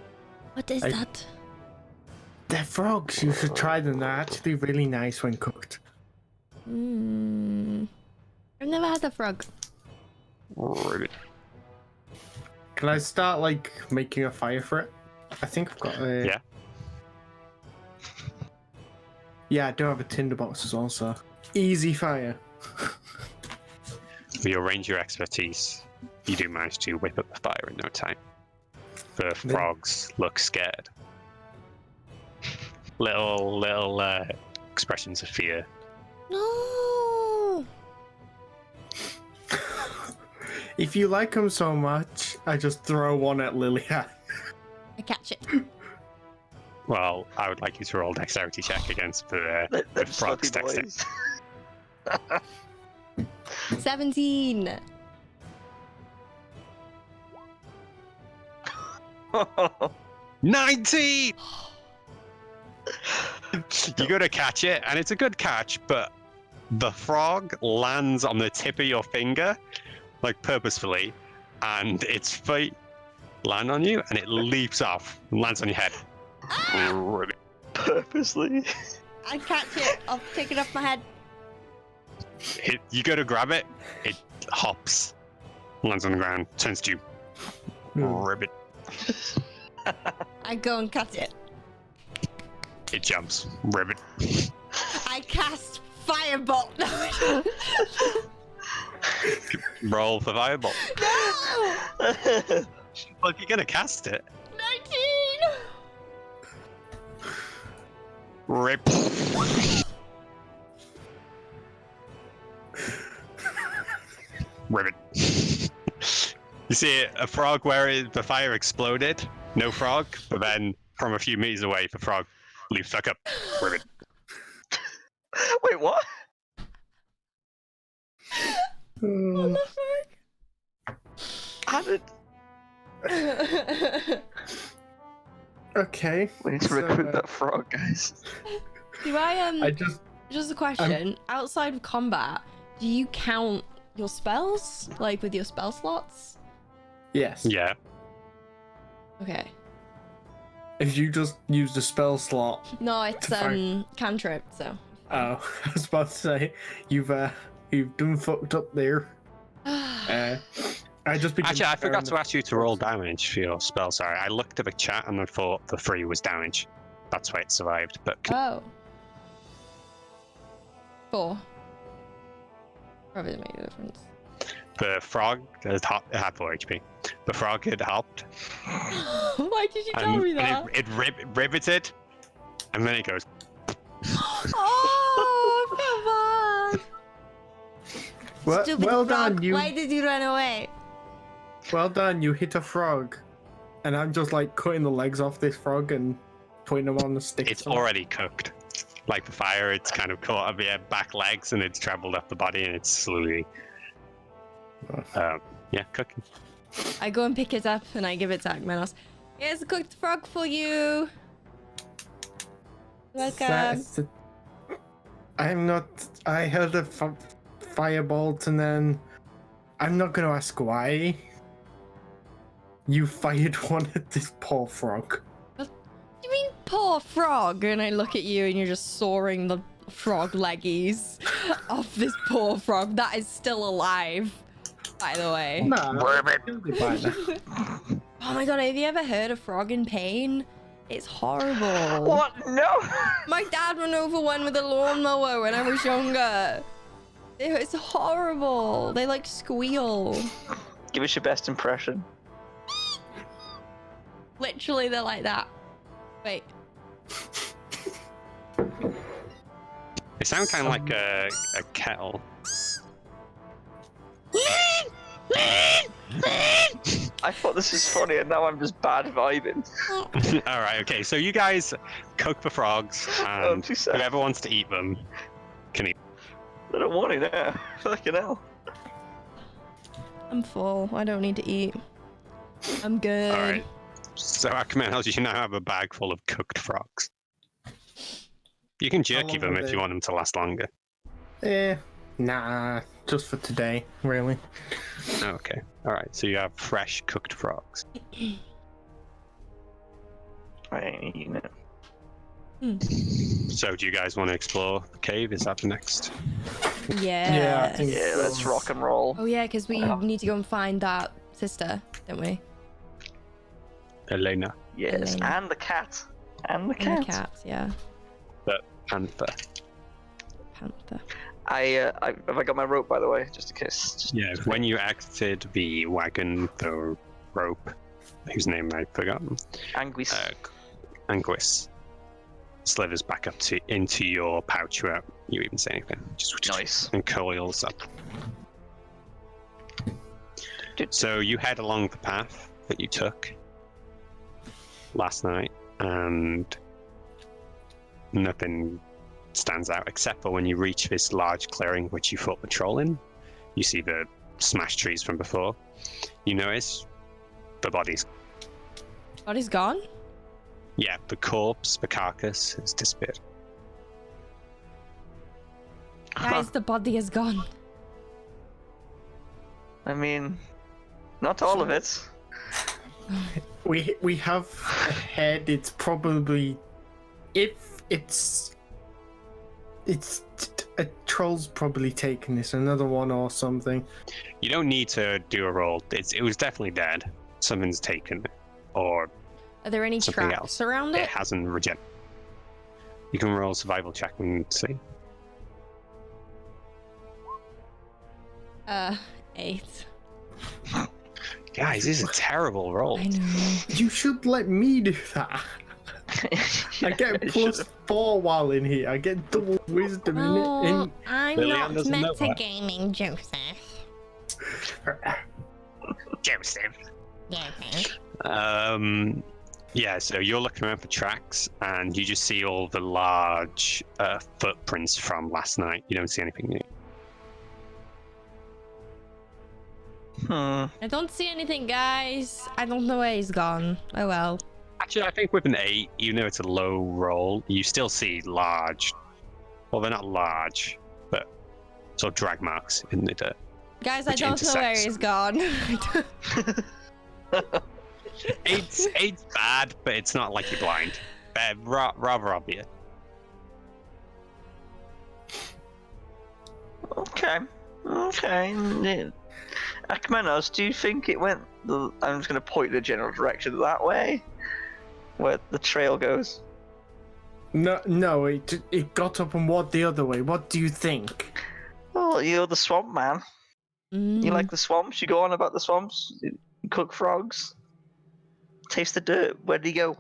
What is that? they're frogs. You should try them. They're actually really nice when cooked. I've never had a frog. Rabbit. Can I start like making a fire for it? I think I've got a. Yeah. Yeah, I do have a tinderbox as well, so easy fire. With your ranger expertise, you do manage to whip up the fire in no time. The frogs look scared. Little expressions of fear. No. If you like them so much, I just throw one at Lilia. I catch it. Well, I would like you to roll a dexterity check against the They're frog's sloppy dexterity. boys. 17. Oh, 19! You go to catch it, and it's a good catch, but the frog lands on the tip of your finger, like purposefully, and its feet land on you, and it leaps off and lands on your head. purposely. I catch it. I'll take it off my head. You go to grab it, it hops, lands on the ground, turns to you. Ribbit. I go and cut it. It jumps. Ribbit. I cast firebolt. Roll for fireball. No! Well, if you're gonna cast it, 19. rip. Ribbit. You see a frog where the fire exploded. No frog, but then from a few meters away, the frog leaps back up. Ribbit. Wait, what? What the How did... fuck? Okay. We need to so, recruit that frog, guys. Do I just a question. Outside of combat, do you count your spells? Like with your spell slots? yes. Yeah. Okay. if you just used a spell slot. No, it's To find- cantrip, so. Oh, I was about to say you've done fucked up there. I just became Actually, I forgot to ask you to roll damage for your spell. Sorry, I looked at the chat and I thought the 3 was damage. That's why it survived. But Oh. 4. Probably doesn't make a difference. the frog had 4 HP. The frog had helped. Why did you tell me that? It riveted, and then it goes. Oh, I feel bad. Stupid well frog. done, you. Why did you run away? Well done, you hit a frog, and I'm just like cutting the legs off this frog and putting them on the stick. It's already cooked. Like the fire, it's kind of caught up the back legs and it's traveled up the body and it's slowly, cooking. I go and pick it up and I give it to Agmenos. Here's a cooked frog for you. Welcome. I'm not. I heard a firebolt, and then I'm not going to ask why. You fired one at this poor frog. What do you mean, poor frog? And I look at you and you're just sawing the frog leggies off this poor frog that is still alive, by the way. Nah, Oh my god, have you ever heard a frog in pain? It's horrible. What? No. My dad ran over one with a lawnmower when I was younger. It's horrible. They like squeal. Give us your best impression. Literally, they're like that. Wait. They sound kind of like a kettle. I thought this was funny, and now I'm just bad vibing. All right, okay. So you guys cook the frogs, and too sad. whoever wants to eat them can eat. I don't want it now. Fucking hell. I'm full. I don't need to eat. I'm good. All right. So Akamenos, you now have a bag full of cooked frogs. You can jerky long them are if they? you want them to last longer. Nah, just for today, really. Okay. All right. So you have fresh cooked frogs. I ain't eating it. So do you guys want to explore the cave? Is that the next? Yeah. I think Yeah, let's rock and roll. Oh yeah, because we need to go and find that sister, don't we? Elena, Yes, Elena. and the cat. And the And cat. the cat, yeah. Panther. Panther. Have I got my rope, by the way, just in case? Yeah. When you exited the wagon, the rope, whose name I've forgotten, Anguis. Anguis, slithers back up into your pouch without you even say anything. Just Nice. and coils up. So you head along the path that you took last night, and nothing stands out except for when you reach this large clearing which you fought the troll in. You see the smashed trees from before. You notice the bodies. Body's gone? Yeah, the corpse, the carcass has disappeared. Guys, the body is gone. I mean, not all of it. We have a head. It's probably, if it's a troll's probably taken this, another one or something. You don't need to do a roll. It was definitely dead. Something's taken it, or Are there any Something tracks else. around it it? hasn't regenerated. You can roll a survival check and see. 8. Guys, this is a terrible roll. I know. You should let me do that. I get it plus 4 while in here. I get double wisdom in it. Oh, I'm Lillian not doesn't know that. metagaming, Joseph. Joseph. Yeah. Yeah, so you're looking around for tracks, and you just see all the large footprints from last night. You don't see anything new. Hmm. I don't see anything, guys. I don't know where he's gone. Oh well. Actually, I think with an 8, even though it's a low roll, you still see large. Well, they're not large, but sort of drag marks in the dirt. Guys, I Which don't know where intersects. he's gone. It's bad, but it's not like you're blind. Rather obvious. Okay. Akmenos, do you think it went? I'm just going to point in a general direction that way, where the trail goes. No, it got up and walked the other way. What do you think? Oh, you're the swamp man. You like the swamps? You go on about the swamps? You cook frogs? Taste the dirt? Where'd he go?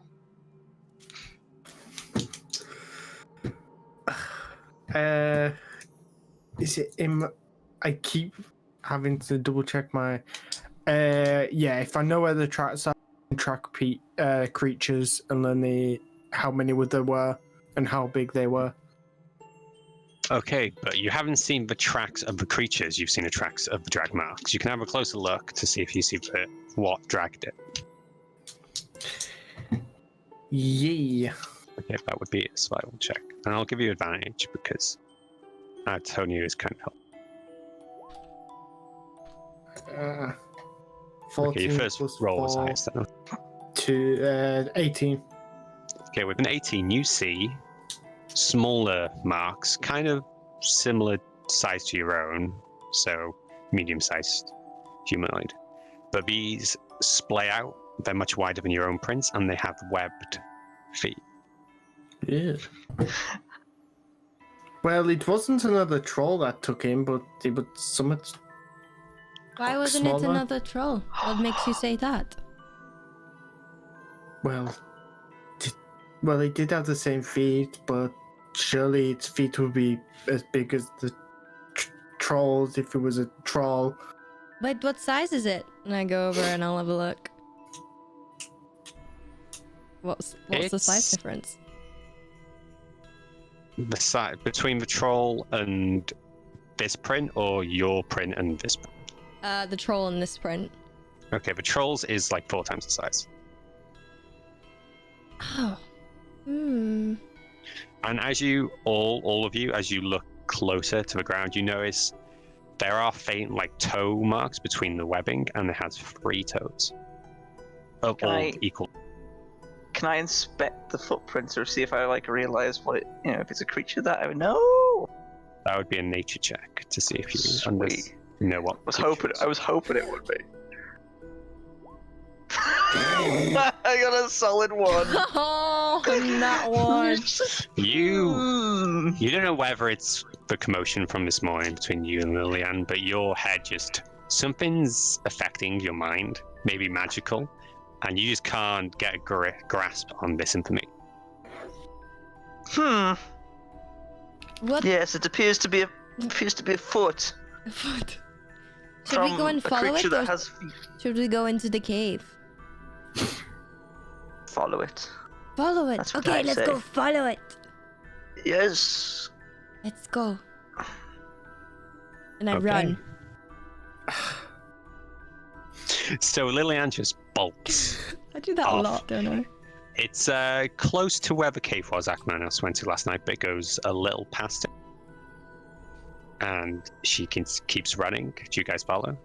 Is it I keep having to double check my. Yeah, if I know where the tracks are, I can track creatures and then how many there were and how big they were. Okay, but you haven't seen the tracks of the creatures. You've seen the tracks of the drag marks. You can have a closer look to see if you see what dragged it. Yeah. Okay, that would be a survival check, and I'll give you advantage because Antonio is kind of helpful. 14 Okay, your first plus roll was 4 highest then. to 18. Okay, with an 18, you see smaller marks, kind of similar size to your own, so medium-sized humanoid. But these splay out. They're much wider than your own prints, and they have webbed feet. Yeah. Well, it wasn't another troll that took him, but it was something. Why wasn't it smaller. another troll? What makes you say that? Well, it did have the same feet, but surely its feet would be as big as the trolls if it was a troll. But what size is it? And I go over and I'll have a look. What's the size difference? The size between the troll and this print, or your print and this print? The troll in this print. Okay, the troll's is like 4 times the size. Oh. Hmm. And as you all of you, as you look closer to the ground, you notice there are faint like toe marks between the webbing, and it has 3 toes of all equal. Can I inspect the footprints or see if I realize what it, if it's a creature that I would know? That would be a nature check to see if you Sweet. know what. I was hoping it would be. I got a solid 1. Oh, that one. You don't know whether it's the commotion from this morning between you and Lillian, but your head something's affecting your mind, maybe magical, and you just can't get a grasp on this information. What? Yes, it appears to be a foot. What? Should we go and follow it, or should we go into the cave? Follow it. Follow it. That's what Okay, I'd let's say. go follow it. Yes. Let's go. And I Okay. run. So Lillian just bolts. I do that a lot, don't I? It's close to where the cave was Akmanos went to last night, but it goes a little past it. And she keeps running. Do you guys follow?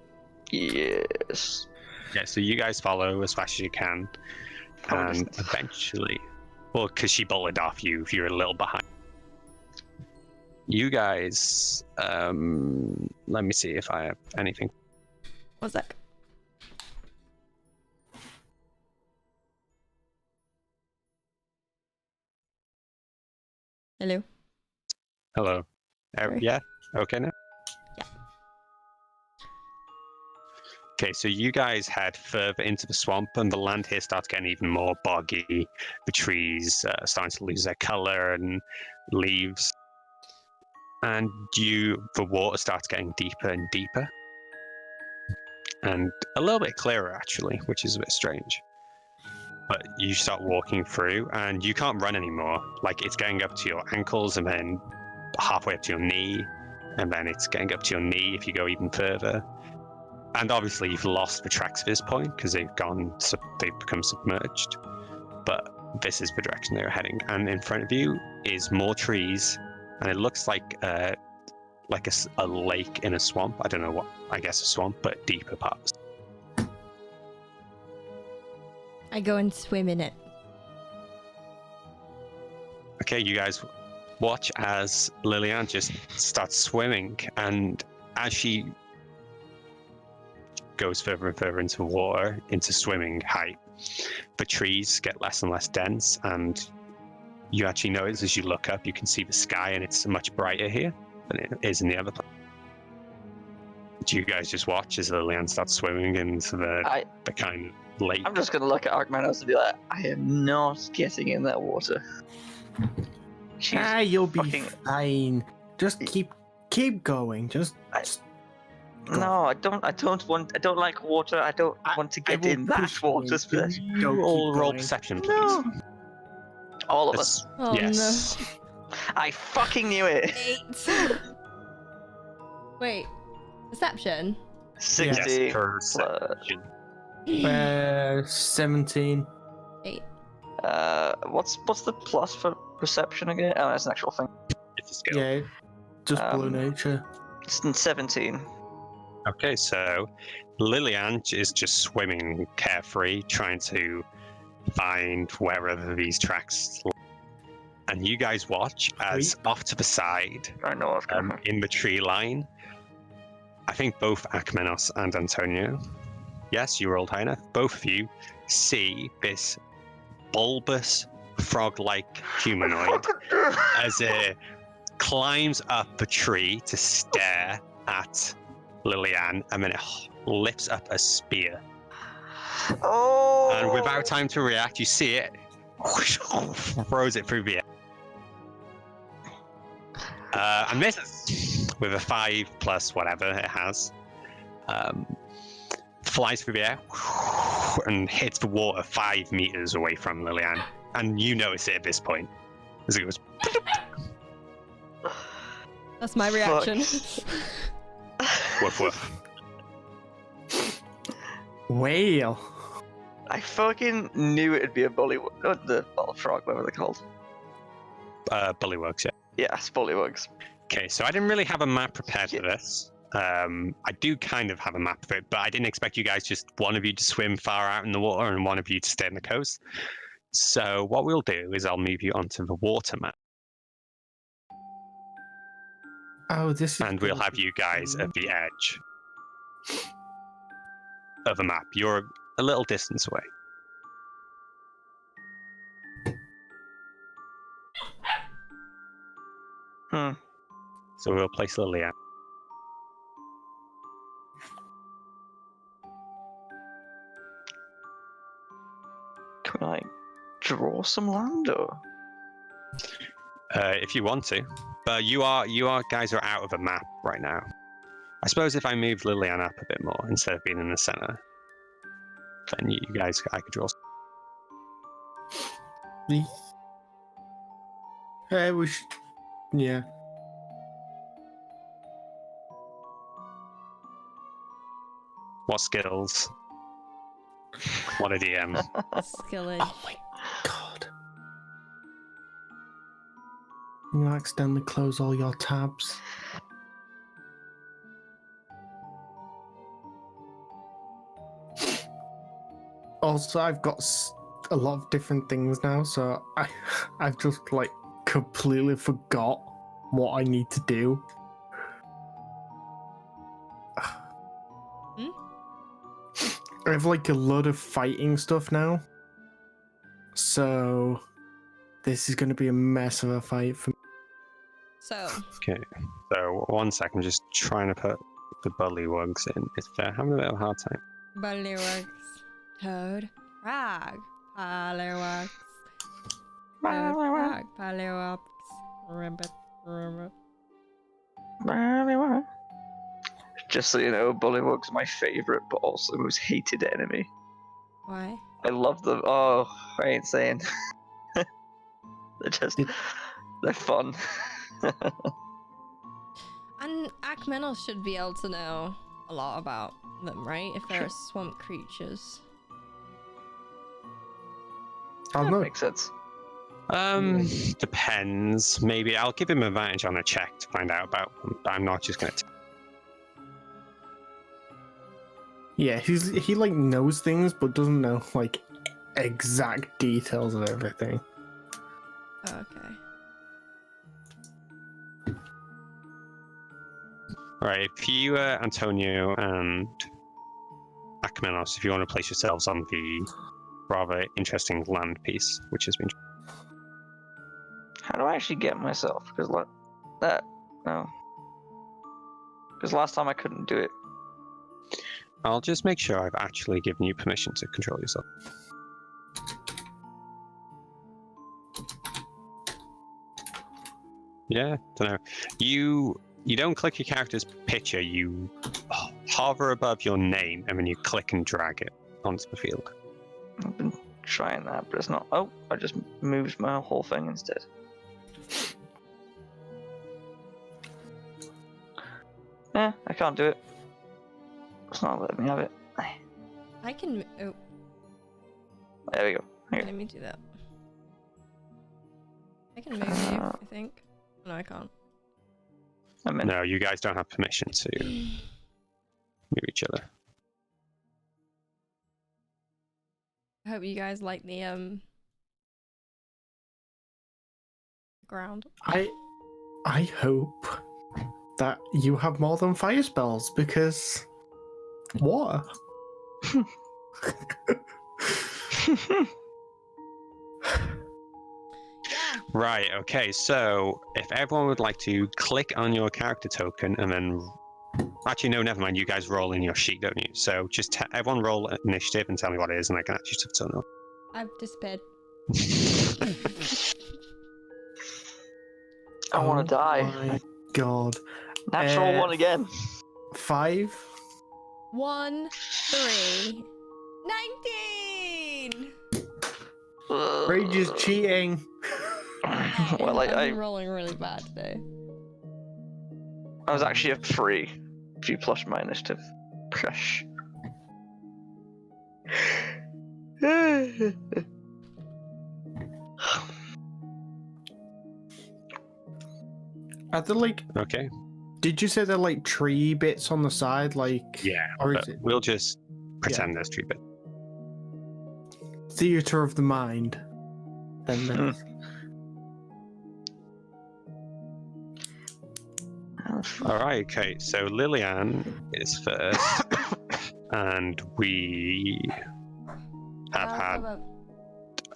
Yes. Yeah, so you guys follow as fast as you can. And eventually, well, because she bolted off you, if you're a little behind. You guys, let me see if I have anything. 1 sec. Hello. Hello. Sorry. Yeah? Okay now? Yeah. Okay, so you guys head further into the swamp, and the land here starts getting even more boggy. The trees starting to lose their color and leaves. And the water starts getting deeper and deeper. And a little bit clearer, actually, which is a bit strange. But you start walking through, and you can't run anymore. Like, it's getting up to your ankles, and then halfway up to your knee, and then it's getting up to your knee if you go even further. And obviously, you've lost the tracks at this point, because they've become submerged. But this is the direction they were heading. And in front of you is more trees, and it looks like a lake in a swamp. I don't know what, I guess a swamp, but deeper parts. I go and swim in it. Okay, you guys watch as Lillian just starts swimming, and as she goes further and further into water, into swimming height, the trees get less and less dense, and you actually notice as you look up, you can see the sky, and it's much brighter here than it is in the other place. Do you guys just watch as Lillian starts swimming into the kind of lake? I'm just gonna look at Arkmanos and be like, I am not getting in that water. She's you'll be fucking- fine. Just keep going. Just go. No, I don't like water. I don't want to get will in that push you. water. Just You don't all keep roll going. perception, please. No. All of us. Oh Yes. I fucking knew it. no. 8. Wait. Perception? 60 Yes, plus. perception. 17. 8. What's the plus for perception again? Oh, that's an actual thing. It's a skill. Yeah, just below Um, nature. It's in 17. Okay, so Lillian is just swimming carefree, trying to find wherever these tracks lie. And you guys watch as off to the side, I know what's coming. in the tree line, I think both Akmenos and Antonio, yes, you rolled high enough, both of you see this bulbous frog-like humanoid as it climbs up the tree to stare at Lillian, and then it lifts up a spear. Oh! And without time to react, you see it throws it through the air. And misses with a 5 plus whatever it has. Flies through the air and hits the water 5 meters away from Lillian. And you notice it at this point as it goes. That's my reaction. Woof woof. Whale. I fucking knew it'd be a bullywug. The frog, whatever they're called. Bullywugs, yeah. Yes, bullywugs. Okay, so I didn't really have a map prepared for this. I do kind of have a map for it, but I didn't expect you guys, just one of you to swim far out in the water and one of you to stay on the coast. So what we'll do is I'll move you onto the water map, Oh, this is. and we'll have you guys at the edge of the map. You're a little distance away. So we'll place Lillian. Can I draw some land or? If you want to, but you guys are out of a map right now. I suppose if I move Lillian up a bit more instead of being in the center, then you guys, I could draw. We should. Yeah. What skills? What a DM. Skillage. Oh my god. You accidentally close all your tabs. Also, I've got a lot of different things now, so I've just like completely forgot what I need to do. I have like a lot of fighting stuff now, so this is going to be a mess of a fight for me. So, Okay, so 1 second, just trying to put the bullywugs in. If they're having a bit of a hard time. Bullywugs. Toad. Frog. Bullywugs. Toad. Frog. Bullywugs. Ribbit. Ribbit. Just so you know, bullywug's my favorite, but also most hated enemy. Why? I love them. Oh, I ain't saying. They're fun. And Akmenos should be able to know a lot about them, right? If they're swamp creatures. I don't That know. makes sense. Depends. Maybe I'll give him advantage on a check to find out about them, but I'm not just going to. Yeah, he like knows things, but doesn't know like exact details of everything. Okay. Right, if you, Antonio and Akmenos, if you want to place yourselves on the rather interesting land piece, which has been. How do I actually get myself? Because like that, no. Because last time I couldn't do it. I'll just make sure I've actually given you permission to control yourself. Yeah, don't know. You don't click your character's picture. You hover above your name, and then you click and drag it onto the field. I've been trying that, but it's not. Oh, I just moved my whole thing instead. Yeah, I can't do it. It's not letting me have it. I can. Oh, There we go. let me do that. I can move you, I think. No, I can't. I'm in. No, you guys don't have permission to move each other. I hope you guys like the ground. I hope that you have more than fire spells because what? Right, okay, so if everyone would like to click on your character token and then. Actually, no, never mind. You guys roll in your sheet, don't you? So just everyone roll initiative and tell me what it is, and I can actually turn it on. I've disappeared. I want to die. My God. Natural one again. 5. 1, 3, 19. Rage is cheating. Well, I've I been rolling really bad today. was actually a 3. 3 plus my initiative. Crush. Are there like? Okay. Did you say they're like tree bits on the side, like? Yeah, Or is but it we'll just pretend there's three bits. theater of the mind? Then there's. All right, okay. So Lillian is first, and we have had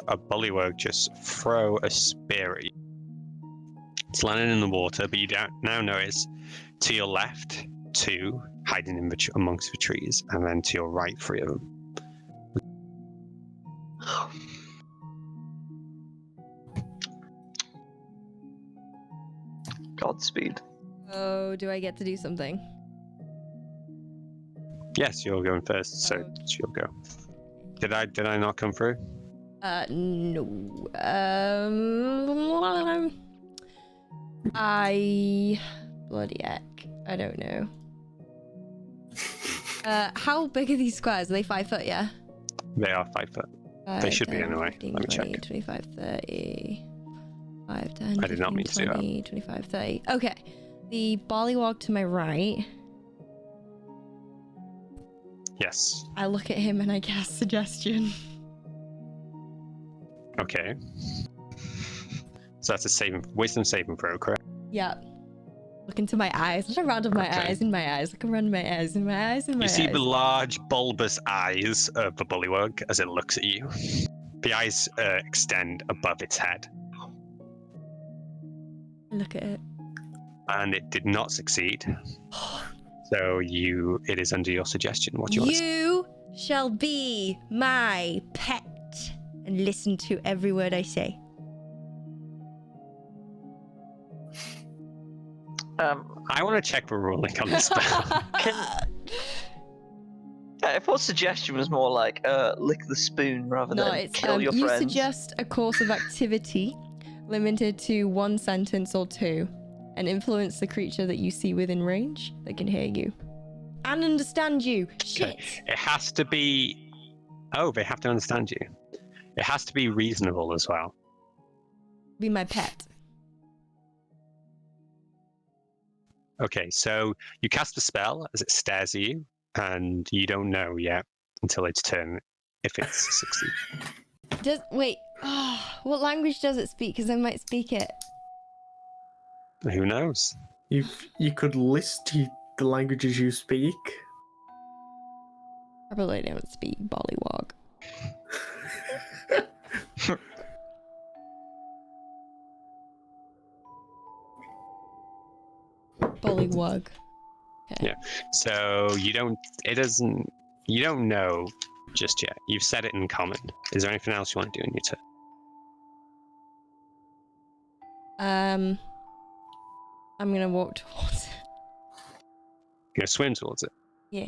a Bullywug just throw a spear at you. It's landing in the water, but you now notice to your left 2 hiding in amongst the trees, and then to your right 3 of them. Godspeed. Oh, do I get to do something? Yes, you're going first, so Okay. you'll go. Did I not come through? No. Bloody heck. I don't know. How big are these squares? Are they 5 foot, yeah? They are 5 foot. 5, They should be 10, anyway. 15, Let me 20, check. 25, 30. 5, 10, I did not mean to do that. 20, 25, 30. Okay. The Bullywug to my right. Yes. I look at him and I cast suggestion. Okay. So that's a wisdom saving throw, correct? Yep. Look into my eyes. Look around of my Okay. eyes, in my eyes. Look around my eyes, in my eyes, in my You eyes. see the large bulbous eyes of the Bullywug as it looks at you. The eyes extend above its head. Look at it. And it did not succeed. So it is under your suggestion. What do you want to say? You shall be my pet and listen to every word I say. I want to check the ruling on this spell. I thought suggestion was more like lick the spoon rather No, than it's kill your you friends. suggest a course of activity limited to 1 sentence or 2 and influence the creature that you see within range that can hear you and understand you. Shit. It has to be... Oh, they have to understand you. It has to be reasonable as well. Be my pet. Okay, so you cast a spell as it stares at you, and you don't know yet until its turn if it's succeed. Wait. What language does it speak? Because I might speak it. Who knows? You could list the languages you speak. Probably don't speak Bullywug. Bullywug. Okay. Yeah. So you don't know just yet. You've said it in common. Is there anything else you want to do in your turn? I'm gonna walk towards it. You're gonna swim towards it. Yeah.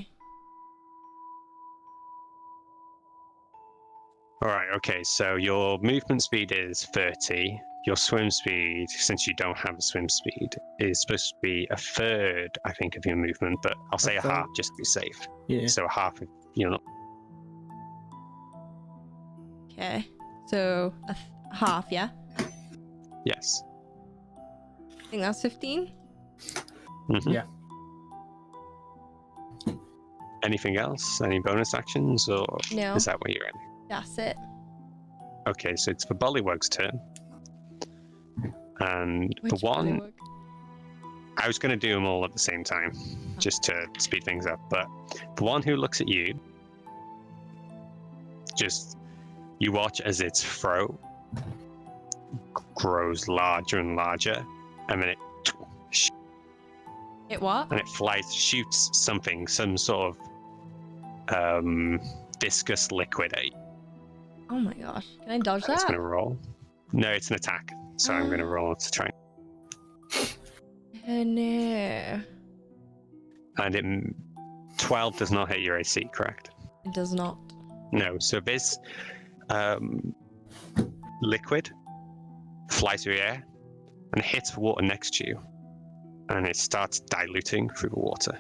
Alright, okay, so your movement speed is 30. Your swim speed, since you don't have a swim speed, is supposed to be a third, I think, of your movement, but I'll say a half just to be safe. Yeah. So a half of you're not. Okay. So half, yeah? Yes. I think that's 15. Mhm. Yeah. Anything else? Any bonus actions, or No. is that what you're in? That's it. Okay, so it's for Bullywug's turn. And Which the one, Bullywug? I was going to do them all at the same time, just to speed things up, but the one who looks at you, just, you watch as its throat grows larger and larger, and then It what? it shoots something, some sort of viscous liquid at you. Oh my gosh. Can I dodge It's that? going to roll. No, it's an attack, so I'm going to roll to try. Oh no. And 12 does not hit your AC, correct? It does not. No, so this liquid flies through the air and hits the water next to you, and it starts diluting through the water.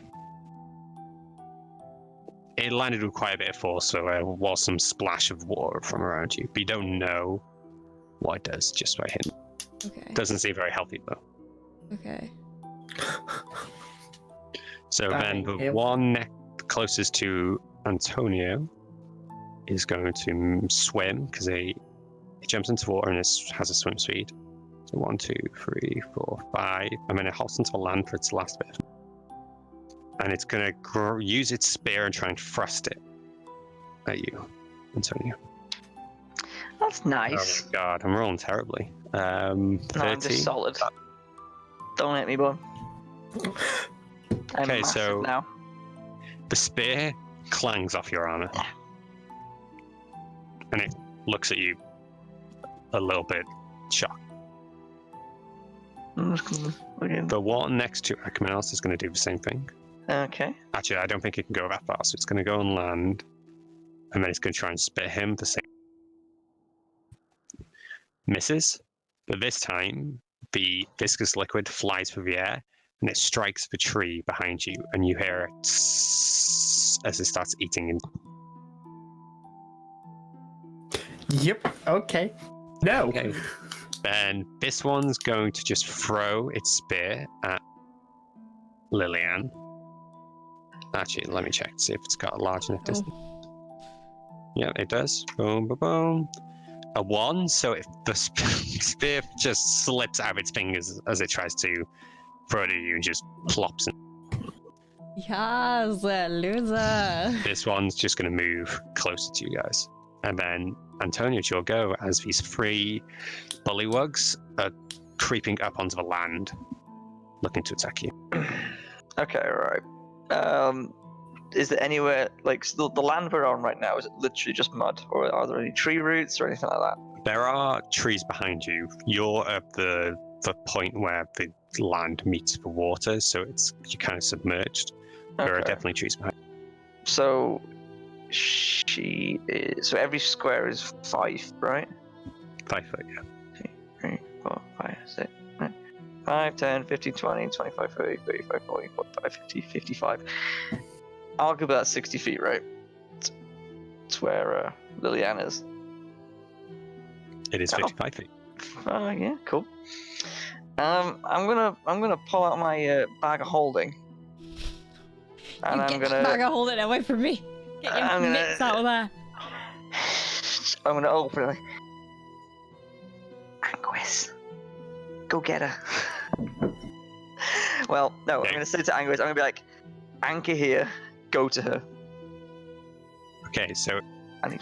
It landed with quite a bit of force, so there was some splash of water from around you, but you don't know what it does just by hitting. Okay. Doesn't seem very healthy though. Okay. So That then ain't the healthy. one closest to Antonio is going to swim, because it jumps into water and it has a swim speed. So 1, 2, 3, 4, 5. And then it hops into land for its last bit. And it's going to use its spear and try and thrust it at you, Antonio. That's nice. Oh my god, I'm rolling terribly. 30. No, I'm just solid. Don't hit me, bud. I'm Okay, massive so- now. The spear clangs off your armor. And it looks at you a little bit shocked. The one next to Akmanos is going to do the same thing. Okay. Actually, I don't think it can go that far, so it's going to go and land, and then it's going to try and spit him the same. Misses, but this time the viscous liquid flies through the air and it strikes the tree behind you, and you hear it as it starts eating in. Yep. Okay. No. Okay. Then this one's going to just throw its spear at Lillian. Actually, let me check to see if it's got a large enough distance. Yeah, it does. Boom, boom, boom. A 1, so if the spear just slips out of its fingers as it tries to throw it at you and just plops. Yes, loser. This one's just going to move closer to you guys. And then, Antonio, it's your go as these 3 bullywugs are creeping up onto the land, looking to attack you. Okay, right. Is there anywhere, like, so the land we're on right now, is it literally just mud? Or are there any tree roots or anything like that? There are trees behind you. You're at the point where the land meets the water, so you're kind of submerged. There are Okay. definitely trees behind. So, she is. So every square is 5, right? 5 foot, yeah. 2, 3, 4, 5, 6, 9, 5, 10, 15, 20, 25, 30, 35, 40, 45, 50, 55. I'll give that 60 feet, right? It's where Liliana is. It is Oh. 55 feet. Yeah, cool. I'm gonna pull out my bag of holding, and You I'm get gonna that bag of holding away from me. Get your I'm gonna- mitts out of there. I'm gonna open it. Go get her. Well, no, I'm going to say to Anchor, I'm going to be like, Anchor here, go to her. Okay, so I need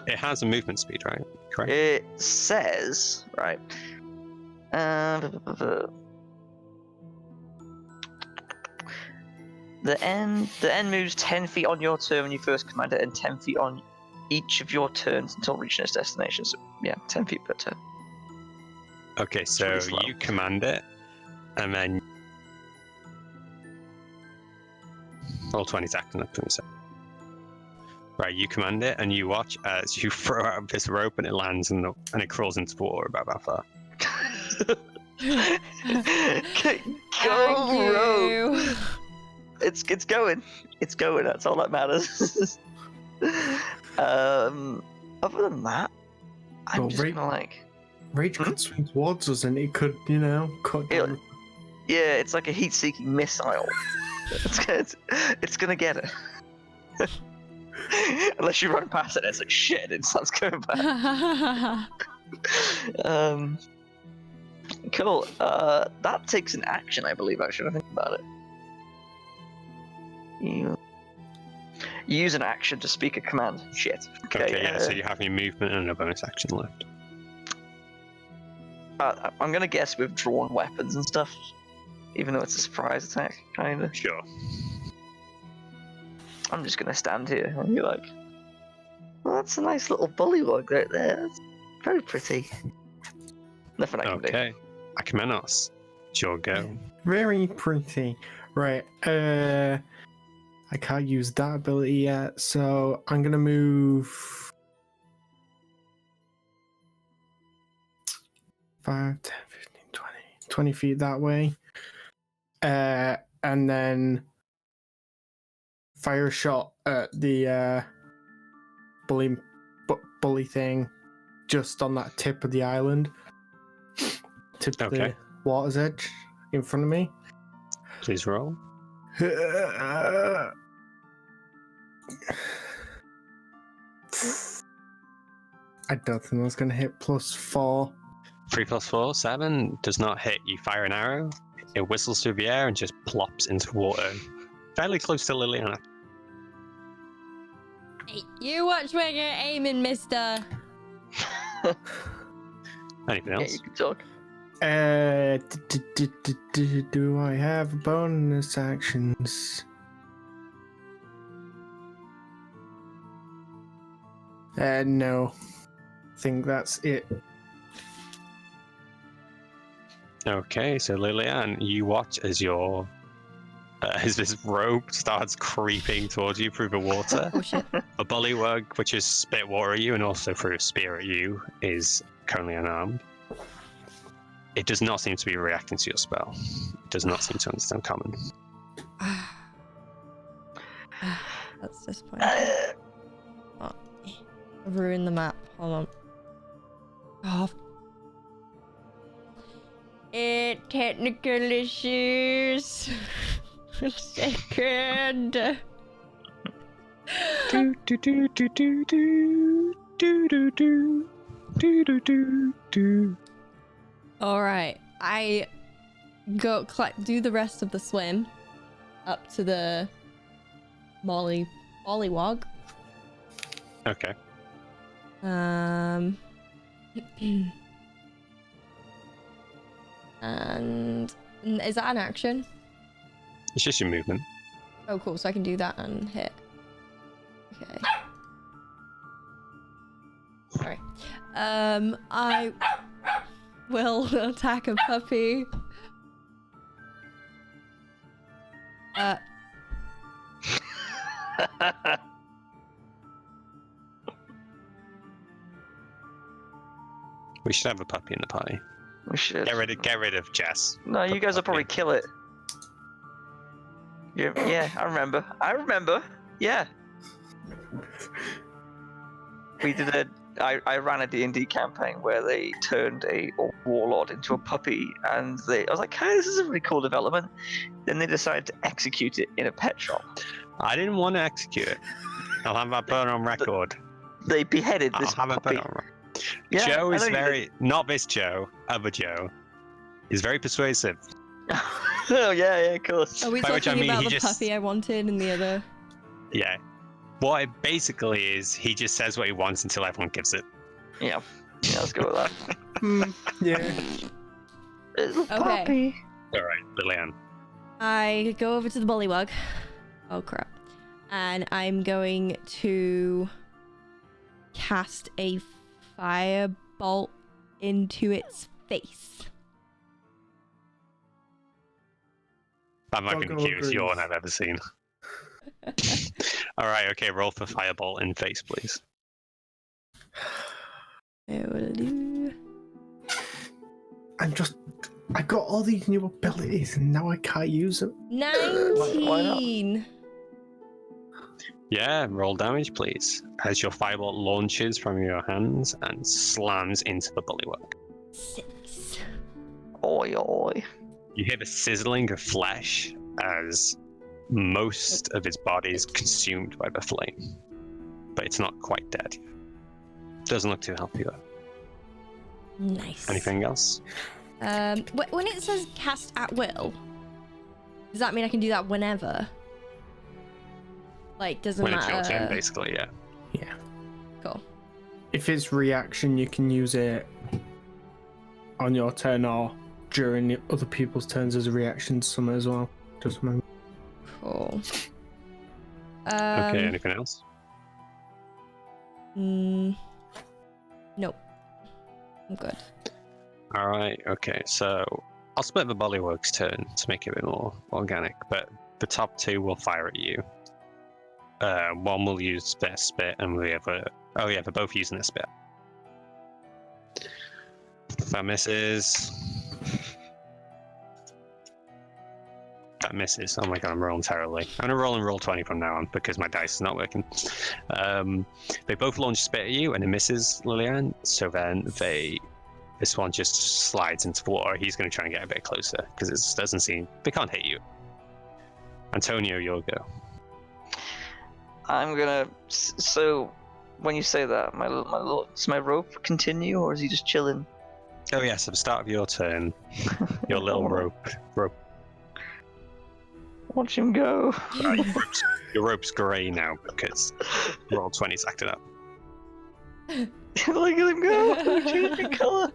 it has a movement speed, right? Correct. It says, right. The end moves 10 feet on your turn when you first command it, and 10 feet on each of your turns until reaching its destination. So, yeah, 10 feet per turn. Okay, so really slow. you command it, and then roll 20 seconds. Not 20 seconds. Right, you command it, and you watch as you throw out this rope, and it lands, and it crawls into the water about that far. Go, rope! It's going. It's going. That's all that matters. Other than that, I'm just gonna like. Rage could swing towards us, and it could, cut down. Yeah, it's like a heat-seeking missile. It's gonna get it. Unless you run past it, it's like shit. It starts going back. Cool. That takes an action, I believe. Actually, I think about it. You use an action to speak a command. Shit. Okay, yeah. So you have your movement and a bonus action left. I'm gonna guess with drawn weapons and stuff, even though it's a surprise attack, kinda. Sure. I'm just gonna stand here and be like, well, that's a nice little bullywug right there. That's very pretty. Nothing I can do. Okay. Achemenos, it's your go. Very pretty. Right. I can't use that ability yet, so I'm gonna move 5, 10, 15, 20 feet that way. And then fire a shot at the bully thing just on that tip of the island. Tip of the water's edge in front of me. Please roll. I don't think that's going to hit +4. 3 + 4, 7 does not hit. You fire an arrow, it whistles through the air and just plops into water, fairly close to Liliana. Hey, you watch where you're aiming, mister. Anything else? Yeah, you can talk. Do I have bonus actions? No. I think that's it. Okay, so Liliane, you watch as as this rope starts creeping towards you through the water. Oh shit. A bullywug, which is spit water at you and also through a spear at you, is currently unarmed. It does not seem to be reacting to your spell. It does not seem to understand common. That's disappointing. Oh, I've ruined the map. Hold on. Oh. Technical issues. A second. Do do do do do do do do do do do do. All right, I go do the rest of the swim up to the Bullywug. Okay. And is that an action? It's just your movement. Oh, cool. So I can do that and hit. Okay. Sorry. I will attack a puppy. We should have a puppy in the party. We should. Get rid of Jess. No, you guys will probably kill it. Yeah, I remember. Yeah. We did I ran a D&D campaign where they turned a warlord into a puppy, and I was like, hey, this is a really cool development. Then they decided to execute it in a pet shop. I didn't want to execute it. I'll have that put on record. They beheaded this I'll have it puppy. put on record. Yeah, Joe is I know not this Joe, other Joe. He's very persuasive. Oh yeah, of course. Are we By which I talking mean about he the just- puppy I wanted and the other? Yeah. What it basically is, he just says what he wants until everyone gives it. Yeah, let's go with that. Yeah. Little Okay. puppy. All right, Lillian. I go over to the Bullywug. Oh crap. And I'm going to cast a firebolt into its face. That might be the Doggo cutest yawn agrees. I've ever seen. All right, okay, roll for firebolt in face, please. I will do. I got all these new abilities and now I can't use them. 19. Yeah, roll damage, please. As your firebolt launches from your hands and slams into the Bullywug. 6. Oi, oi. You hear the sizzling of flesh as most of its body is consumed by the flame. But it's not quite dead. Doesn't look too healthy though. Nice. Anything else? When it says cast at will, does that mean I can do that whenever? Like, doesn't When it's matter. your turn, basically, yeah. Yeah. Cool. If it's reaction, you can use it on your turn or during the other people's turns as a reaction to some as well. Just remember. Cool. Okay, anything else? Nope. I'm good. All right, okay, so I'll split the Bullywug's turn to make it a bit more organic, but the top two will fire at you. One will use their spit, and the other... Oh yeah, they're both using their spit. That misses. That misses. Oh my god, I'm rolling terribly. I'm gonna roll and roll 20 from now on because my dice is not working. They both launch spit at you, and it misses Lillian. So then this one just slides into the water. He's gonna try and get a bit closer because it doesn't seem they can't hit you. Antonio, your go. I'm gonna. So, when you say that, does my rope continue, or is he just chilling? Oh yes, at the start of your turn, your little rope. Watch him go. Your rope's grey now because roll 20's acted up. Look at him go. Changing color.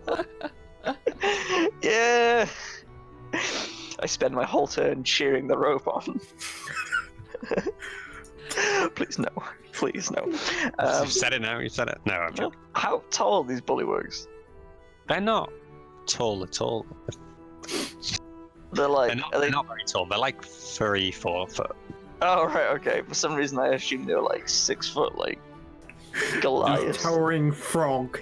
Yeah. I spend my whole turn cheering the rope on. Please no. Please no. You've said it now. You said it. No, I'm joking. How tall are these bullywugs? They're not tall at all. They're like. They're not very tall. They're like 3-4 foot. Oh right, okay. For some reason, I assumed they were like 6 foot, like Goliath. Towering frog.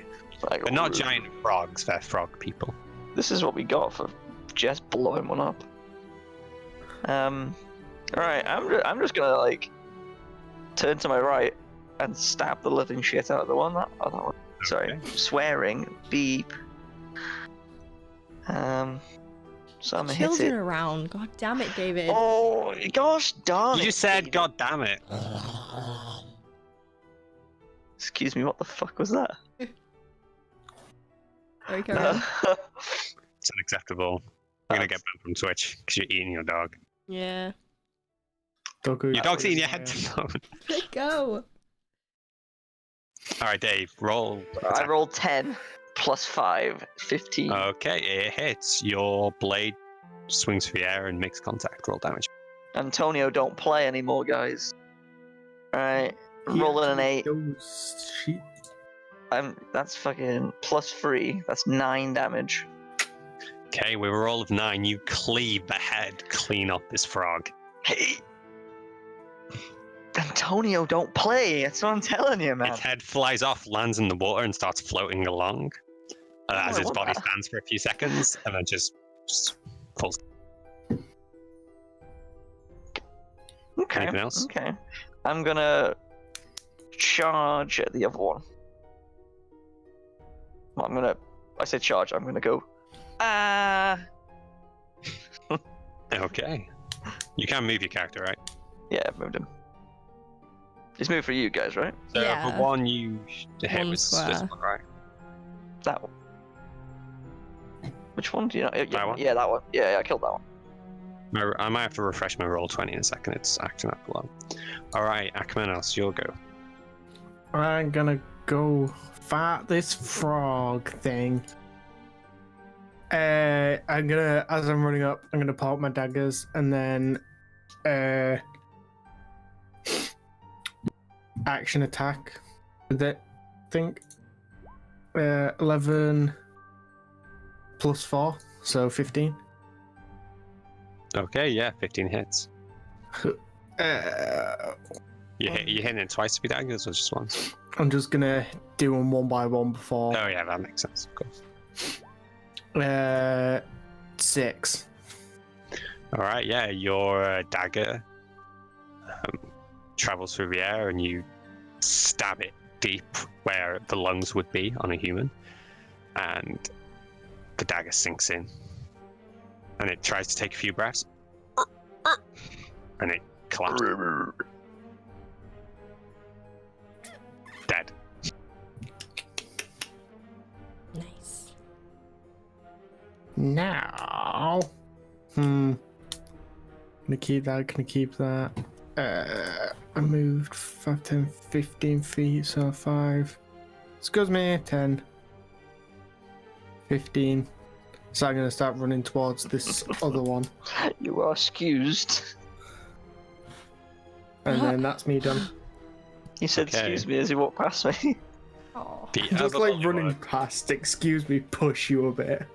Like, They're not giant frogs. They're frog people. This is what we got for just blowing one up. Alright, I'm just gonna like turn to my right and stab the living shit out of the one that one. Sorry, Okay. swearing. Beep. So I'm gonna hit Children it. around. God damn it, David. Oh gosh darn it! You said, David. "God damn it!" Excuse me, what the fuck was that? Sorry, carry on. It's unacceptable. You're gonna get banned from Twitch because you're eating your dog. Yeah. Your dog's eating your headphone. Let it go. All right, Dave, roll. I rolled 10 plus 5, 15. Okay, it hits. Your blade swings through the air and makes contact. Roll damage. Antonio, don't play anymore, guys. Alright, rolling an 8. That's fucking plus 3. That's 9 damage. Okay, with a roll of 9, you cleave the head clean off this frog. Hey! Antonio, don't play! That's what I'm telling you, man. Its head flies off, lands in the water, and starts floating along as I its want body that. stands for a few seconds, and then just falls. Okay. Anything else? Okay. I'm gonna charge at the other one. Well, I said charge, I'm gonna go. Okay. You can move your character, right? Yeah, I've moved him. He's moved for you guys, right? So Yeah. the one you hit One was square. this one, right? That one. Which one do you know? Yeah, That one? yeah, that one. Yeah, I killed that one. I might have to refresh my roll 20 in a second. It's acting up a lot. All right, Akmenos, you'll go. I'm gonna go fight this frog thing. I'm gonna, as I'm running up, I'm gonna pull out my daggers and then action attack with it. I think 11 plus 4, so 15. Okay, yeah, 15 hits. You hitting it twice with your daggers or just once? I'm just gonna do them one by one before. Oh yeah, that makes sense, of course. 6. All right, yeah, your dagger travels through the air and you stab it deep where the lungs would be on a human, and the dagger sinks in, and it tries to take a few breaths, and it collapses. Dead. Nice. Now, gonna keep that. Gonna keep that. I moved 5, 10, 15 feet, so 5. Excuse me, 10, 15. So I'm gonna start running towards this other one, You are excused. and then that's me done. He said, Okay. "Excuse me," as he walked past me. Oh. The Just other like Bullywug- running past. Excuse me, push you a bit.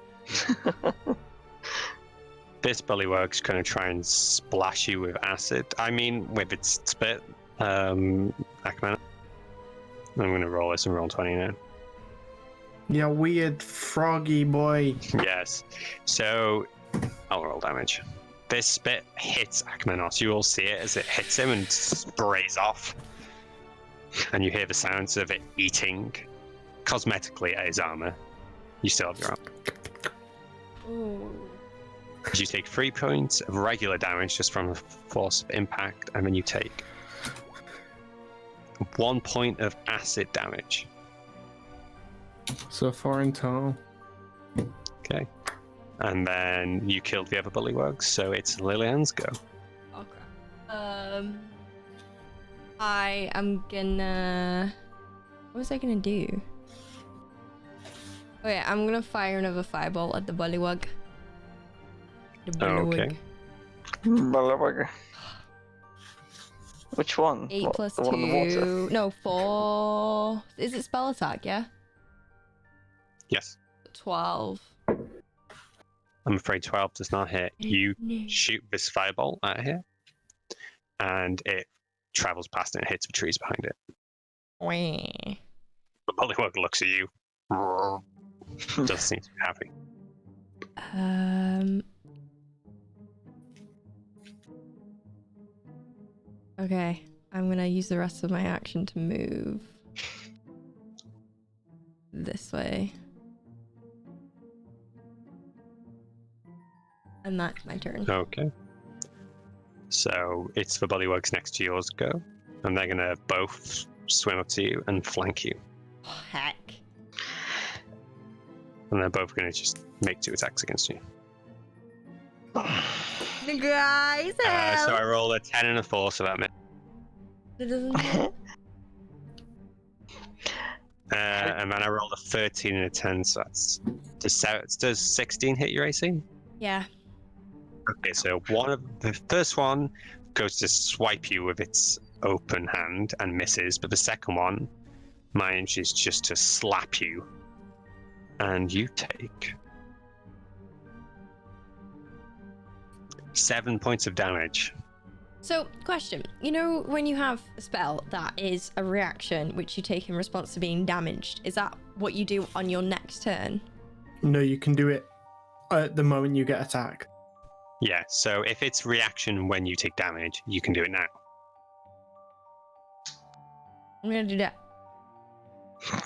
This Bullywug's going to try and splash you with acid. I mean, with its spit. Akman. I'm going to roll this and roll 20 now. You weird froggy boy. Yes. So, I'll roll damage. This spit hits Akmenos. You all see it as it hits him and sprays off. And you hear the sounds of it eating cosmetically at his armor. You still have your armor. Ooh. You take 3 points of regular damage just from the force of impact, and then you take 1 point of acid damage. So 4 in total. Okay. And then you killed the other Bullywugs, so it's Lillian's go. Okay. I am gonna. What was I gonna do? Oh yeah, I'm gonna fire another fireball at the Bullywug. The Bullywug. Okay. Which one? 8 What, plus the one in the water? 2. No, 4. Is it spell attack? Yeah. Yes. 12. I'm afraid 12 does not hit. You No. shoot this fireball at here, and it travels past it and hits the trees behind it. Wah. The Bullywug looks at you. Doesn't seem to be happy. Okay, I'm gonna use the rest of my action to move this way. And that's my turn. Okay. So it's the Bullywugs next to yours go, and they're gonna both swim up to you and flank you. Heck. And they're both gonna just make 2 attacks against you. The guys, So I roll a 10 and a 4, so that meant. It doesn't. And then I rolled a 13 and a 10, so that's. Does 16 hit your AC? Yeah. Okay, so the first one goes to swipe you with its open hand and misses, but the second one manages just to slap you, and you take 7 points of damage. So, question. You know when you have a spell that is a reaction which you take in response to being damaged, is that what you do on your next turn? No, you can do it at the moment you get attacked. Yeah, so if it's reaction when you take damage, you can do it now. I'm gonna do that.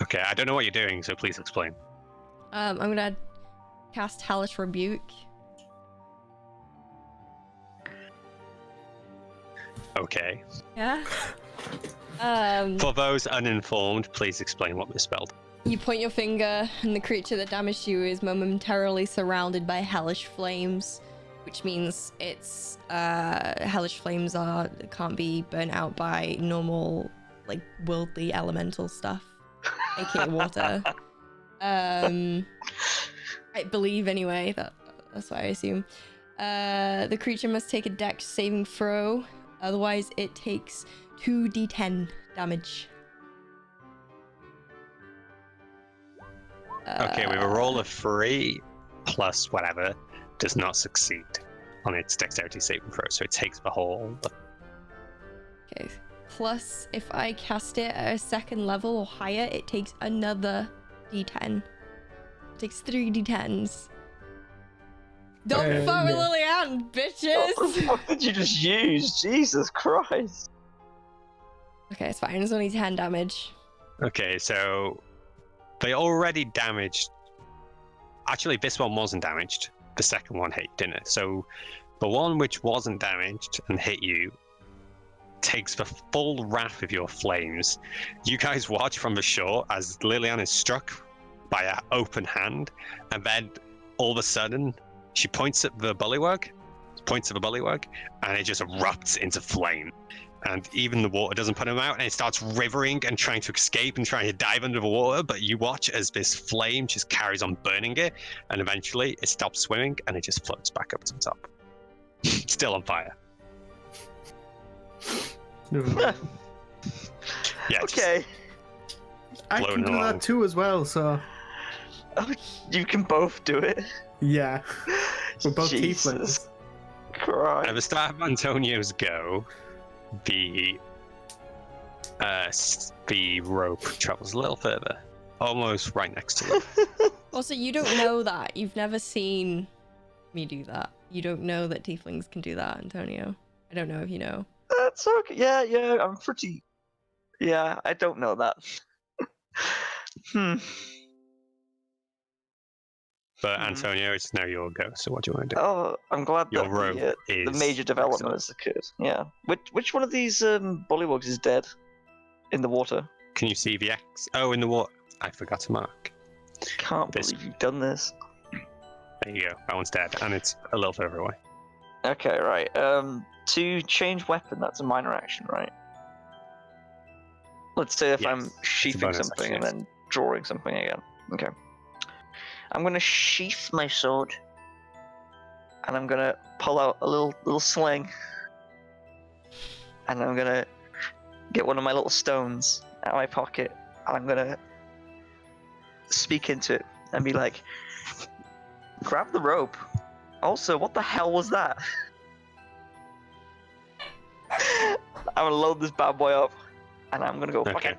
Okay, I don't know what you're doing, so please explain. I'm gonna cast Hellish Rebuke. Okay. Yeah. For those uninformed, please explain what this spell does. You point your finger, and the creature that damaged you is momentarily surrounded by hellish flames, which means its hellish flames can't be burnt out by normal, like, worldly elemental stuff, aka water. I believe anyway. That's what I assume. The creature must take a dex saving throw, otherwise it takes 2d10 damage. Okay, we have a roll of 3 plus whatever does not succeed on its dexterity saving throw, so it takes the whole. Okay. Plus, if I cast it at a second level or higher, it takes another d10. It takes 3 d10s. Don't fuck with Lillian, bitches! What the fuck did you just use? Jesus Christ. Okay, it's fine. It's only 10 damage. Okay, so they already damaged. Actually, this one wasn't damaged. The second one hit, didn't it? So the one which wasn't damaged and hit you takes the full wrath of your flames. You guys watch from the shore as Lillian is struck by an open hand, and then all of a sudden she points at the bullywug, and it just erupts into flame. And even the water doesn't put him out, and it starts rivering and trying to escape and trying to dive under the water. But you watch as this flame just carries on burning it, and eventually it stops swimming and it just floats back up to the top. Still on fire. Yeah. Okay. I can do that too as well, so. Oh, you can both do it. Yeah. We're both Jesus tieflings. Christ. At the start of Antonio's go, the rope travels a little further, almost right next to it. Also, you don't know that. You've never seen me do that. You don't know that tieflings can do that, Antonio. I don't know if you know. That's okay. Yeah, I'm pretty. Yeah, I don't know that. But Antonio, it's now your go. So what do you want to do? Oh, I'm glad Your that rope the is major development has occurred. Yeah. Which one of these bullywugs is dead in the water? Can you see the X? Oh, in the water. I forgot to mark. Can't This- believe you've done this. There you go. That one's dead, and it's a little further away. Okay, right. To change weapon, that's a minor action, right? Let's say if Yes, I'm sheathing bonus something action, and yes. then drawing something again. Okay. I'm gonna sheath my sword, and I'm gonna pull out a little sling, and I'm gonna get one of my little stones out of my pocket, and I'm gonna speak into it and be like, "Grab the rope." Also, what the hell was that? I'm gonna load this bad boy up, and I'm gonna go Okay. fucking.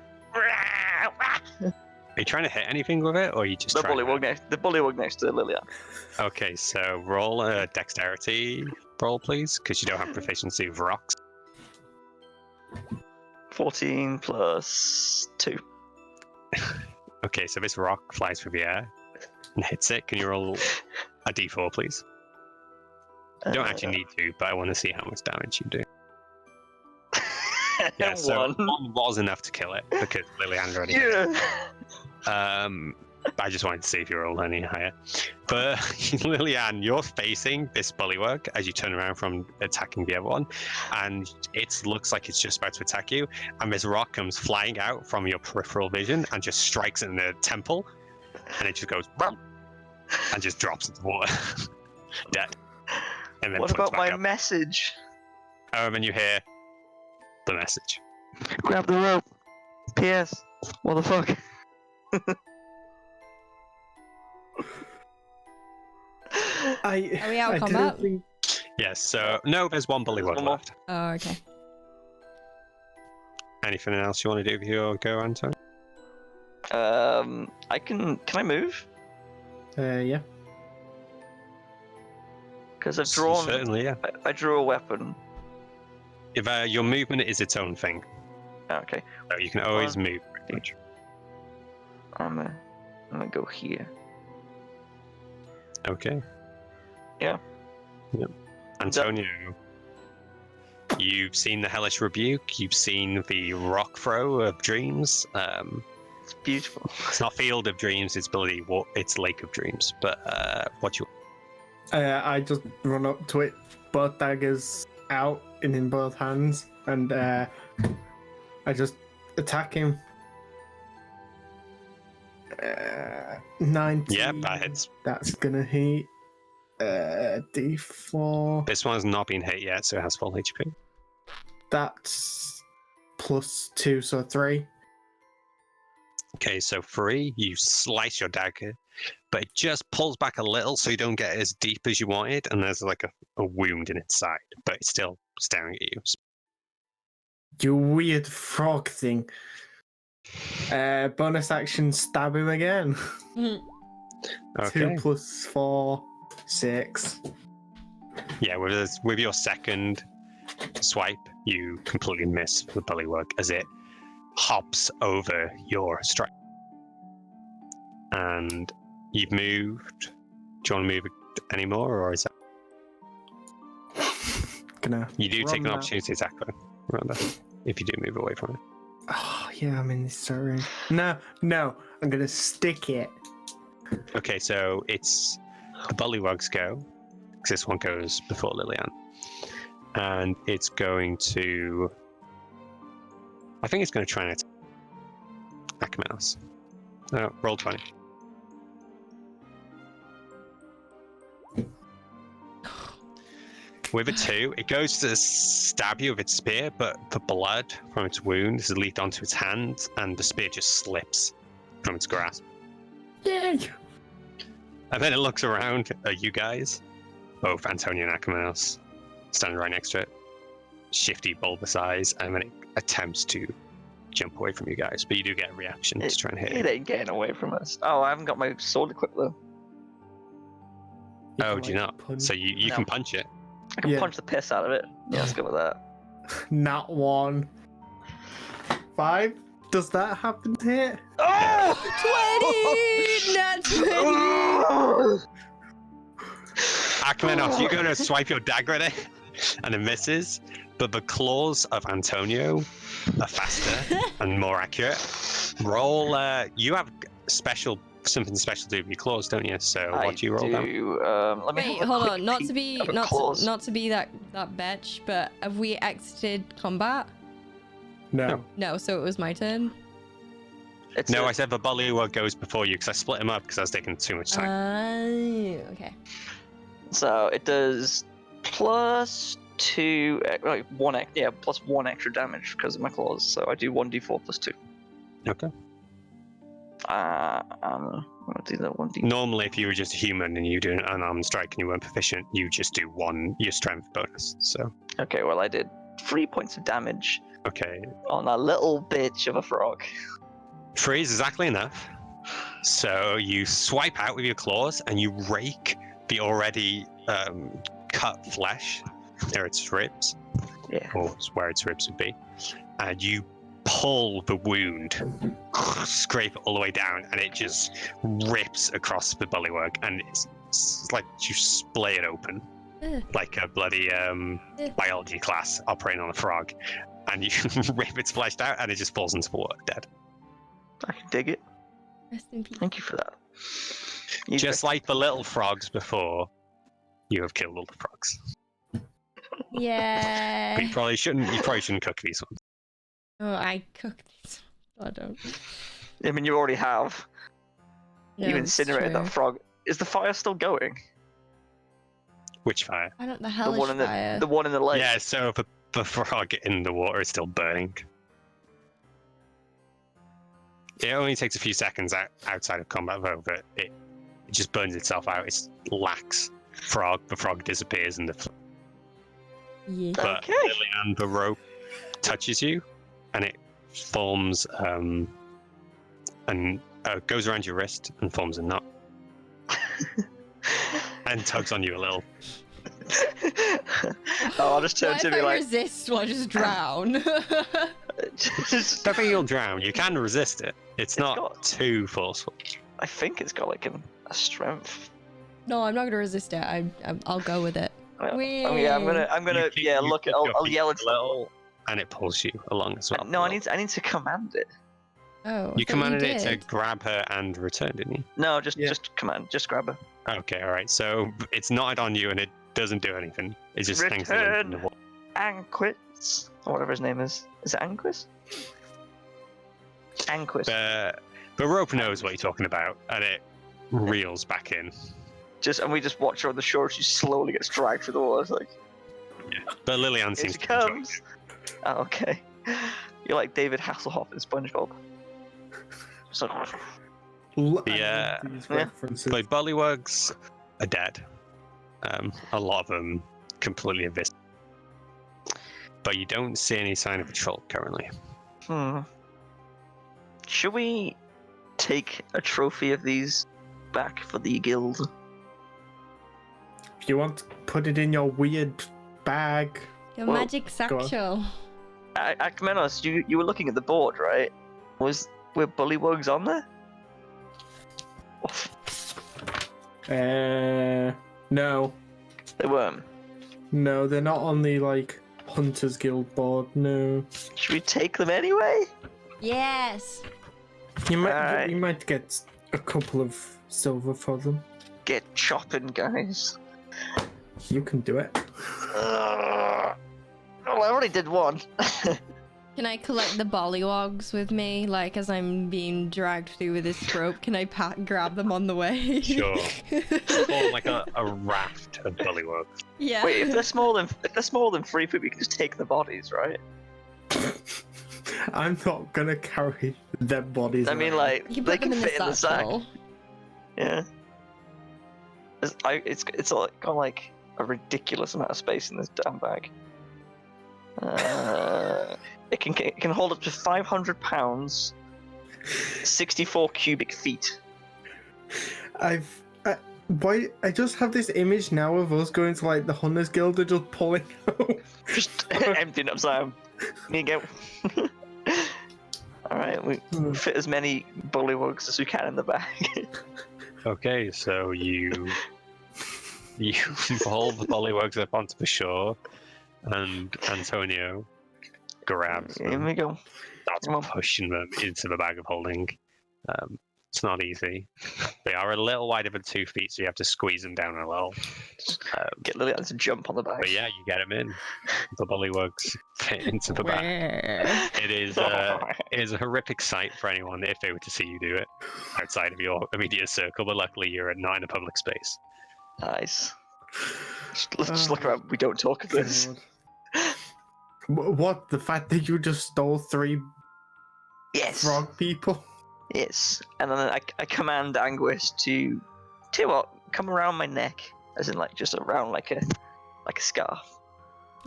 Are you trying to hit anything with it, or are you just The trying bullywug next to Lilia. Okay, so roll a dexterity roll, please, because you don't have proficiency with rocks. 14 plus 2. Okay, so this rock flies through the air and hits it. Can you roll a d4, please? You don't actually need to, but I want to see how much damage you do. Yeah, so One. one was enough to kill it because Lillian already hit it. Yeah. I just wanted to see if you rolled any higher. But Lillian, you're facing this bullywug as you turn around from attacking the other one, and it looks like it's just about to attack you. And this rock comes flying out from your peripheral vision and just strikes it in the temple, and it just goes "Brum," and just drops into the water, dead. And then What floats about back my up. message? Oh, and then you hear the message. Grab the rope. P.S. What the fuck? Are we out of I combat? don't think. Yes. So no, there's one bullywug one more. left. Oh, okay. Anything else you want to do with your go, Anton? I can I move? Yeah. Because I've drawn. Certainly, yeah. I drew a weapon. If your movement is its own thing, Oh, okay. so you can always move. Pretty much. I'm gonna go here. Okay. Yeah. Yep. Antonio, you've seen the hellish rebuke. You've seen the rock throw of dreams. It's beautiful. It's not Field of Dreams, it's it's Lake of Dreams. But what you I just run up to it, both daggers out and in both hands, and I just attack him. 19. Yeah, that hits. That's gonna hit. D4. This one's not been hit yet, so it has full HP. That's +2, so 3. Okay, so 3, you slice your dagger, but it just pulls back a little so you don't get as deep as you wanted, and there's like a wound in its side, but it's still staring at you. You weird frog thing. Bonus action, stab him again. Okay. 2 + 4, 6. Yeah, with your second swipe, you completely miss the Bullywug as it hops over your strike. And you've moved. Do you want to move anymore, or is that? You do take an opportunity attack, though. Remember, if you do move away from it. Oh, yeah, I'm in this zone. No, I'm gonna stick it. Okay, so it's the Bullywugs go, because this one goes before Lillian. And it's going to... I think it's going to try and attack Mouse. No, roll 20. With a 2, it goes to stab you with its spear, but the blood from its wound has leaked onto its hand, and the spear just slips from its grasp. Yay! And then it looks around at you guys, both Antonio and Akamanos, standing right next to it, shifty, bulbous eyes, and then it attempts to jump away from you guys, but you do get a reaction to try and hit It ain't getting away from us. Oh, I haven't got my sword equipped though. Oh, do you not? So you can punch it. I can punch the piss out of it. Yeah, let's go with that. Not 1. 5. Does that happen to hit? Oh! 20! Not 20! Akamanos, you're going to swipe your dagger at it, and it misses, but the claws of Antonio are faster and more accurate. Roll, you have something special to do with your claws, don't you? So what do you roll down? Let me Wait, have a hold quick on. Not peek to be at the not claws. to be that bitch, but have we exited combat? No. No, so it was my turn. No, I said the Bullywug goes before you because I split him up because I was taking too much time. Okay. So it does +2, like +1 extra damage because of my claws. So I do 1d4 +2. Okay. I'm gonna do that 1d. Normally, if you were just a human and you do an unarmed strike and you weren't proficient, you just do your strength bonus. So. Okay, well I did 3 points of damage Okay. on a little bitch of a frog. 3 is exactly enough. So you swipe out with your claws and you rake the already cut flesh near its ribs, Yeah. or where its ribs would be, and you pull the wound, scrape it all the way down, and it just rips across the Bullywug, and it's like you splay it open, like a bloody biology class operating on a frog, and you rip its flesh out, and it just falls into the water dead. I can dig it. Rest in peace. Thank you for that. Just like the little frogs before, you have killed all the frogs. Yeah. But you probably shouldn't cook these ones. Oh, I cooked these. I don't. I mean, you already have. No, You it's incinerated true. that frog. Is the fire still going? Which fire? I don't. The The hellish one in fire. the one in the lake. Yeah, so the frog in the water is still burning. It only takes a few seconds outside of combat, though, but it just burns itself out. It's lax frog. The frog disappears, and Yeah. but Okay. Lillian, the rope touches you, and it forms and goes around your wrist and forms a knot, and tugs on you a little. Oh, I'll just turn What to if be I like, resist? Will I just drown? just, Don't think you'll drown. You can resist it. It's not got- too forceful. I think it's got like a strength. No, I'm not gonna resist it. I'll go with it. Well, Whee! I'm gonna You look. kick your I'll feet yell a at little, and it pulls you along as well. No, I need to command it. Oh, You I thought commanded it to did. grab her and return, didn't you? No, just Yeah. just grab her. Okay, all right. So it's knotted on you and it doesn't do anything. It just hangs limp in the Return. wall. Anquis, or whatever his name is. Is it Anquis? Anquis. But Rope knows what you're talking about, and it reels back in. And we just watch her on the shore. She slowly gets dragged through the water. It's like, But Lillian here seems she to enjoy comes. it. Oh, okay. You're like David Hasselhoff in SpongeBob. So, Yeah. These Yeah. references. But Bullywugs are dead. A lot of them completely eviscerated. But you don't see any sign of a troll currently. Should we take a trophy of these back for the guild? If you want to put it in your weird bag. Your Well, magic satchel. Akmenos, you were looking at the board, right? Were Bullywugs on there? No. They weren't. No, they're not on the, like, Hunters Guild board, no. Should we take them anyway? Yes. You Alright. might get a couple of silver for them. Get chopping, guys. You can do it. Well, I already did one. Can I collect the Bullywugs with me? Like, as I'm being dragged through with this rope, can I grab them on the way? Sure. Form like a raft of Bullywugs. Yeah. Wait, if they're smaller than 3 feet, we can just take the bodies, right? I'm not gonna carry their bodies. I mean, around. like, You can they put them can in the fit in the sack. satchel. Yeah. It's got like a ridiculous amount of space in this damn bag. It can hold up to 500 pounds, 64 cubic feet. I just have this image now of us going to like the Hunters Guild and just pulling out. Just emptying up Sam. Here you go. Alright, we fit as many Bullywugs as we can in the bag. Okay, so you haul the Bullywugs up onto the shore, and Antonio grabs Here them, we go. starts Come on. pushing them into the bag of holding. It's not easy. They are a little wider than 2 feet, so you have to squeeze them down a little. Get Lillian to jump on the bag. But yeah, you get them in. The Bullywugs fit into the bag. Where? It is a horrific sight for anyone if they were to see you do it outside of your immediate circle, but luckily you're not in a public space. Nice. Let's just look around. We don't talk of this. God. What? The fact that you just stole 3 Yes. frog people? Yes. And then I command Anguish to tell you what, come around my neck, as in like just around like a scarf.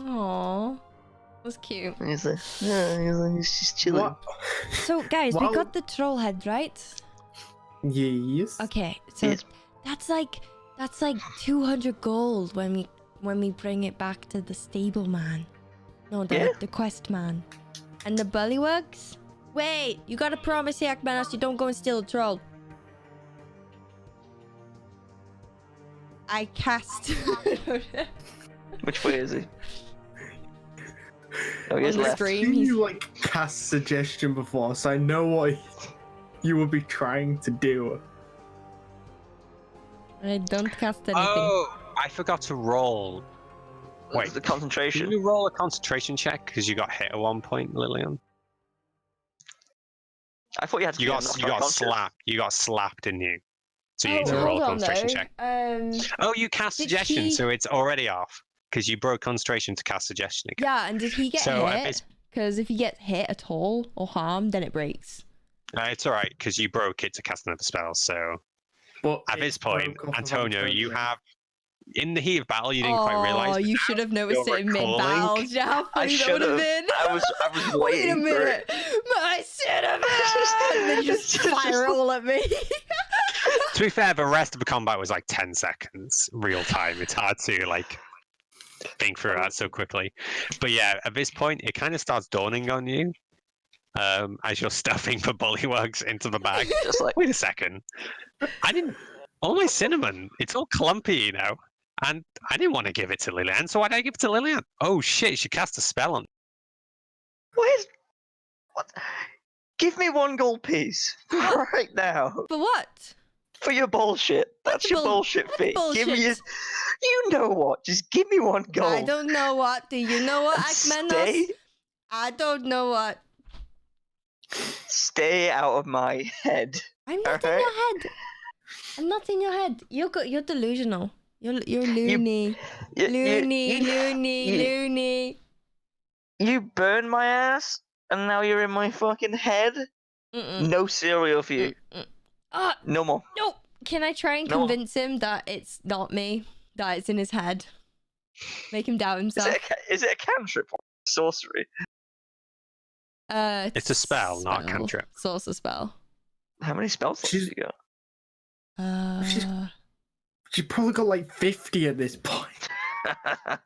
Aww. That's cute. And he's like, yeah, he's just chilling. What? So, guys, we Wow. got the troll head, right? Yes. Okay, so Yes. that's like 200 gold when we bring it back to the stable man. No, the quest man. And the Bullywugs? Wait, you gotta promise here, Akmenos, you don't go and steal a troll. I cast. Which way is he? Oh, he On is the left. screen. Seen you like cast suggestion before, so I know what you would be trying to do. I don't cast anything. Oh, I forgot to roll. Wait, The Can concentration. you roll a concentration check because you got hit at one point, Lillian? I thought you had to You be got unconscious. slapped. You got slapped, didn't you? So you need to Oh, roll a hold on, concentration though. check. Oh, you cast Did suggestion, he- so it's already off because you broke concentration to cast suggestion again. Yeah, and did he get So, hit? Because if he gets hit at all or harmed, then it breaks. It's all right because you broke it to cast another spell. So But at this point, broke off of Antonio, you Antonio. have in the heat of battle, you didn't quite realize. Oh, but you now should have noticed you're it in mid-battle. recalling. How funny that would have should've. been. I was Wait a waiting for minute, it. my cinnamon! And then you just spiral at me. To be fair, the rest of the combat was like 10 seconds real time. It's hard to like think through that so quickly. But yeah, at this point, it kind of starts dawning on you as you're stuffing the Bullywugs into the bag. Just like, Wait a second. All my cinnamon, it's all clumpy, you know. And I didn't want to give it to Lillian, so why did I give it to Lillian? Oh shit, she cast a spell on. what? Give me 1 gold piece right now For what? for your bullshit. That's your bullshit fee. Give me Bullshit. you know what? Just give me 1 gold. I don't know what. Do you know what, and Akmenos? I don't know what. Stay out of my head. I'm not in Alright? your head. I'm not in your head. You're delusional. You're loony. Loony. You burned my ass, and now you're in my fucking head. No cereal for you. No more. No. Can I try and No. convince him that it's not me? That it's in his head? Make him doubt himself. Is it a cantrip or sorcery? It's a spell, not a cantrip. Sorcerer spell. How many spell slots have you got? She probably got like 50 at this point.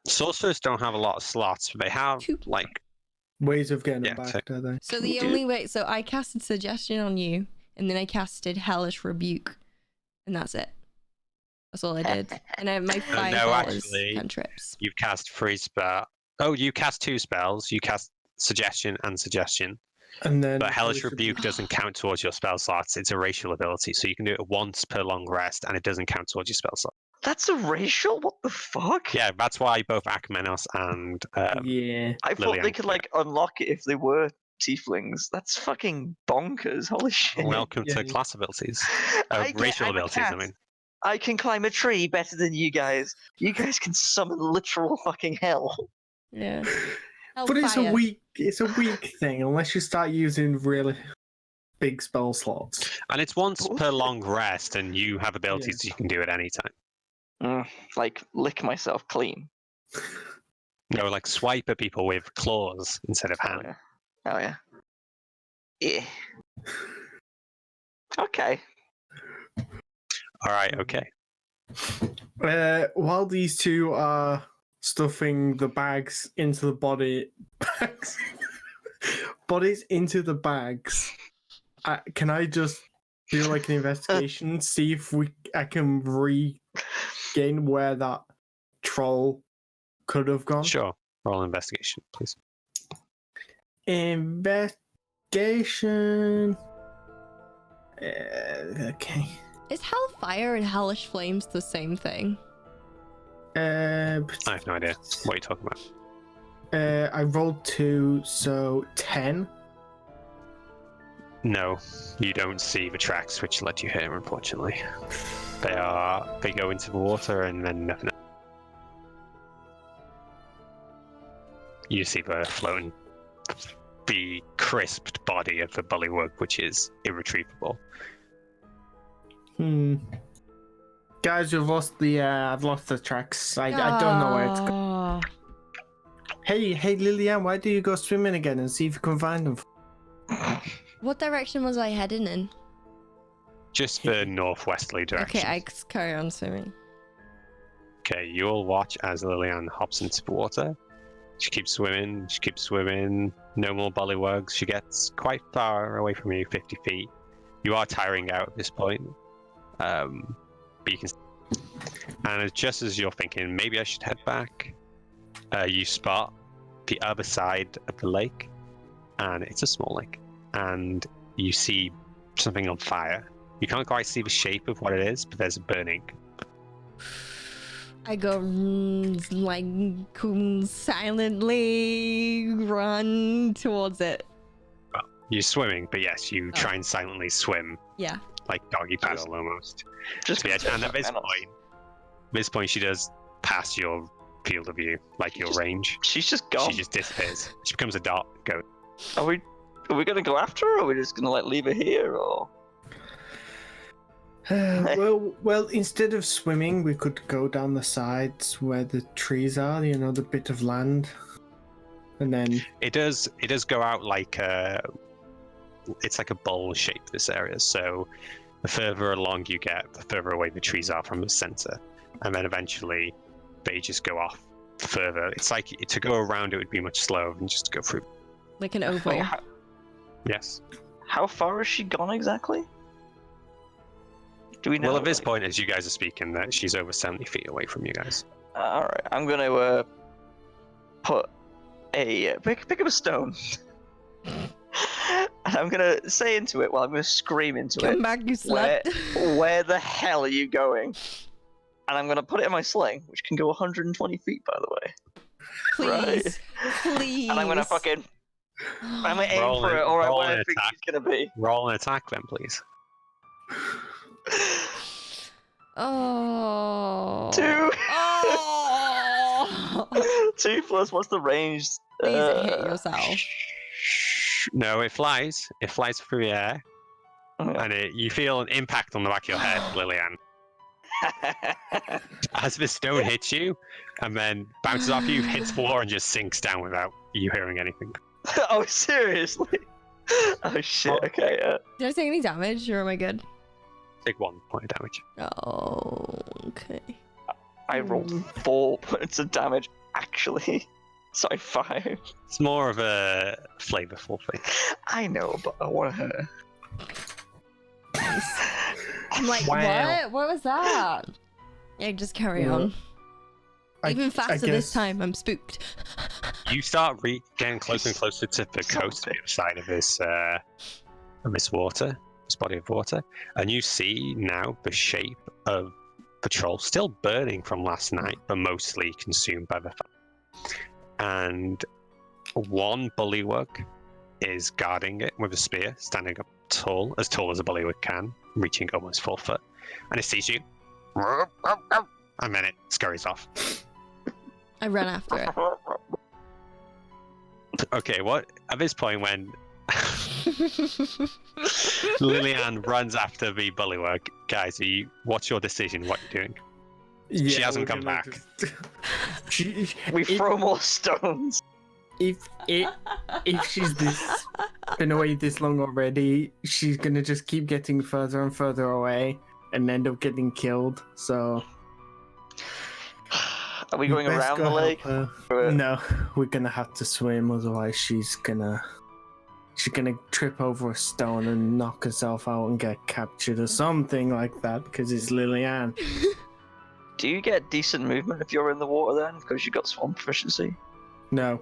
Sorcerers don't have a lot of slots, but they have like Ways of getting Yeah, them so- back, don't they? So the only way, so I casted Suggestion on you, and then I casted Hellish Rebuke, and that's it. That's all I did. And I, my fireball is actually, cantrips. you've cast 3 spells. Oh, you cast 2 spells. You cast Suggestion and Suggestion. And then But Hellish Rebuke doesn't count towards your spell slots. It's a racial ability, so you can do it once per long rest, and it doesn't count towards your spell slot. That's a racial? What the fuck? Yeah, that's why both Akmenos and Yeah. I thought they Lillian. could like unlock it if they were tieflings. That's fucking bonkers. Holy shit. welcome Yeah, to yeah. class abilities. I'm Racial a abilities, cat. I mean. I can climb a tree better than you guys. You guys can summon literal fucking hell. Yeah. But it's a Hellfire. weak thing unless you start using really big spell slots. And it's once per long rest, and you have abilities you can do at any time. Like lick myself clean. No, like swipe at people with claws instead of Oh hand. yeah. Oh yeah. Yeah. Okay. All right, okay. While these two are stuffing the bags into the bodies into the bags, can I just do like an investigation, see if I can regain where that troll could have gone? Sure. Roll an investigation, please. Investigation. Okay. Is Hellfire and Hellish Flames the same thing? I have no idea what you're talking about. I rolled 2, so 10. No, you don't see the tracks which led you here, unfortunately. They go into the water and then nothing else. You see the floating, the crisped body of the Bullywug, which is irretrievable. Guys, I've lost the tracks. I don't know where it's going. Ah. Hey, Lillian, why do you go swimming again and see if you can find them? What direction was I heading in? Just the northwesterly direction. Okay, I carry on swimming. Okay, you all watch as Lillian hops into the water. She keeps swimming, no more bullywugs. She gets quite far away from you, 50 feet. You are tiring out at this point. But you can... And just as you're thinking, maybe I should head back, you spot the other side of the lake, and it's a small lake, and you see something on fire. You can't quite see the shape of what it is, but there's a burning. I go like silently run towards it. You're swimming, but yes, you try and silently swim, Yeah. like doggy paddle almost. Just To the edge. And at this point, she does pass your field of view, like your range. She's just gone. She just disappears. She becomes a dot. Go. Are we gonna go after her, or are we just gonna like leave her here, or? Well, instead of swimming, we could go down the sides where the trees are. You know, the bit of land, and then It does go out like it's like a bowl shape, this area. So the further along you get, the further away the trees are from the center, and then eventually they just go off further. It's like to go around it would be much slower than just to go through. Like an oval. Wait, Yes. how far has she gone exactly? Do we know? Well, at this point, as you guys are speaking, that she's over 70 feet away from you guys. All right, I'm gonna put a pick up a stone, and I'm gonna say into it. Well, I'm gonna scream into Come it. back, you slut. Where the hell are you going? And I'm gonna put it in my sling, which can go 120 feet, by the way. Please. Right. Please. And I'm gonna fucking. I'm gonna aim Roll for an- it. All right, roll where an I think attack. she's gonna be. Roll an attack then, please. Oh. 2. Oh. 2 plus. What's the range? Please hit yourself. No, it flies. It flies through the air, and you feel an impact on the back of your head, Lillian. As the stone hits you, and then bounces off you, hits the floor, and just sinks down without you hearing anything. Oh, seriously? Oh shit. Okay. Did I take any damage or am I good? Take 1 point of damage. Oh, okay. I rolled 4 points of damage. Actually, sorry, 5. It's more of a flavorful thing. I know, but I want her. I'm like, Wow. what was that? Yeah, just carry Yeah. on. Even faster this guess- time, I'm spooked. You start getting closer and closer to the coast, the other side of this water, this body of water, and you see now the shape of the troll, still burning from last night, but mostly consumed by the fire. And one bullywug is guarding it with a spear, standing up tall as a bullywug can, reaching almost 4 foot, and it sees you, and then it scurries off. I run after it. Okay, what at this point when Lillian runs after the bullywug, guys, what's your decision? What you're doing? Yeah, She hasn't we're come gonna back. just- We if- throw more stones. If she's been away this long already, she's gonna just keep getting further and further away and end up getting killed. So Are we you going best around go the help lake? her. Or- No, we're gonna have to swim, otherwise she's gonna trip over a stone and knock herself out and get captured or something like that because it's Lillian. Do you get decent movement if you're in the water then? Because you got swan proficiency? No,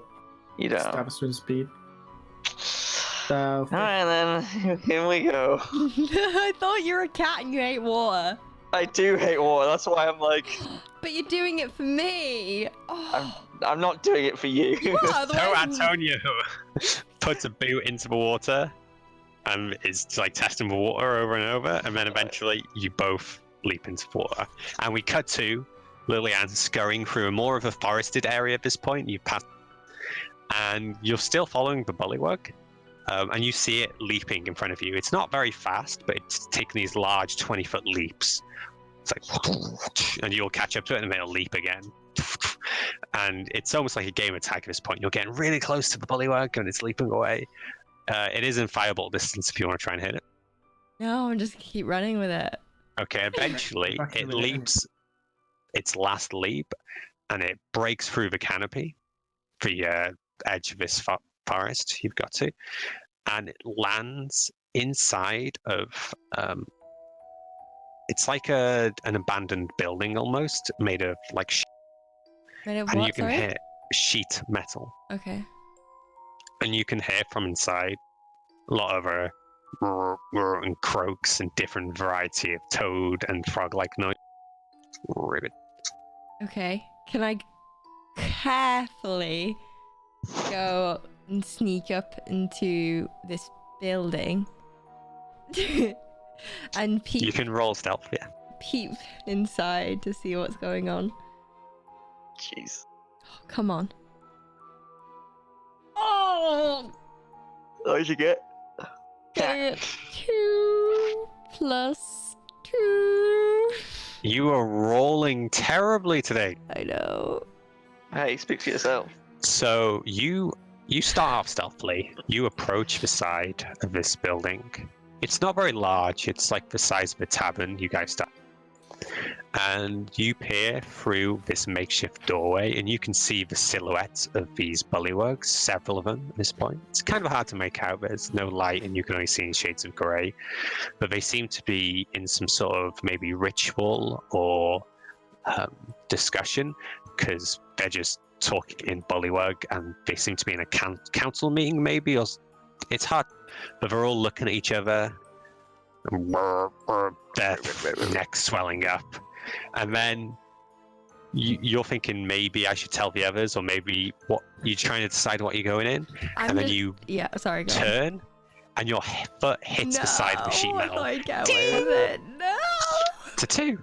You don't. stab swim speed. So Alright then, here we go. I thought you were a cat and you ate water. I do hate water, that's why I'm like, But you're doing it for me. Oh. I'm not doing it for you. You are, So otherwise- Antonio puts a boot into the water and is like testing the water over and over, and then eventually you both leap into water. And we cut to Lillian scurrying through more of a forested area at this point. You've passed, and you're still following the bullywug, and you see it leaping in front of you. It's not very fast, but it's taking these large 20-foot leaps. It's like, and you'll catch up to it, and then it'll leap again. And it's almost like a game attack at this point. You're getting really close to the bullywug, and it's leaping away. It is in fireball distance if you want to try and hit it. No, I'm just keep running with it. Okay, eventually Back it in the leaps its last leap, and it breaks through the canopy, the edge of this forest you've got to, and it lands inside of it's like an abandoned building almost, made of like Made of and what, you can sorry? hear sheet metal, Okay. and you can hear from inside a lot of and croaks and different variety of toad and frog-like noise. Ribbit. Okay. Can I carefully go and sneak up into this building and You can roll stealth, yeah. peep inside to see what's going on? Jeez. Oh, come on. Oh! What did you get? Get 2 plus 2. You are rolling terribly today. I know. Hey, speak for yourself. So you start off stealthily. You approach the side of this building. It's not very large. It's like the size of a tavern. You guys start. And you peer through this makeshift doorway, and you can see the silhouettes of these bullywugs, several of them at this point. It's kind of hard to make out. There's no light, and you can only see in shades of grey. But they seem to be in some sort of maybe ritual or discussion, because they're just talking in bullywug, and they seem to be in a council meeting, maybe, or it's hard. but they're all looking at each other. Their necks swelling up, and then you're thinking maybe I should tell the others, or maybe what you're trying to decide what you're going in, and then you sorry, go on. turn, and your foot hits the side of the sheet I metal. thought I'd get away with it. No. To 2,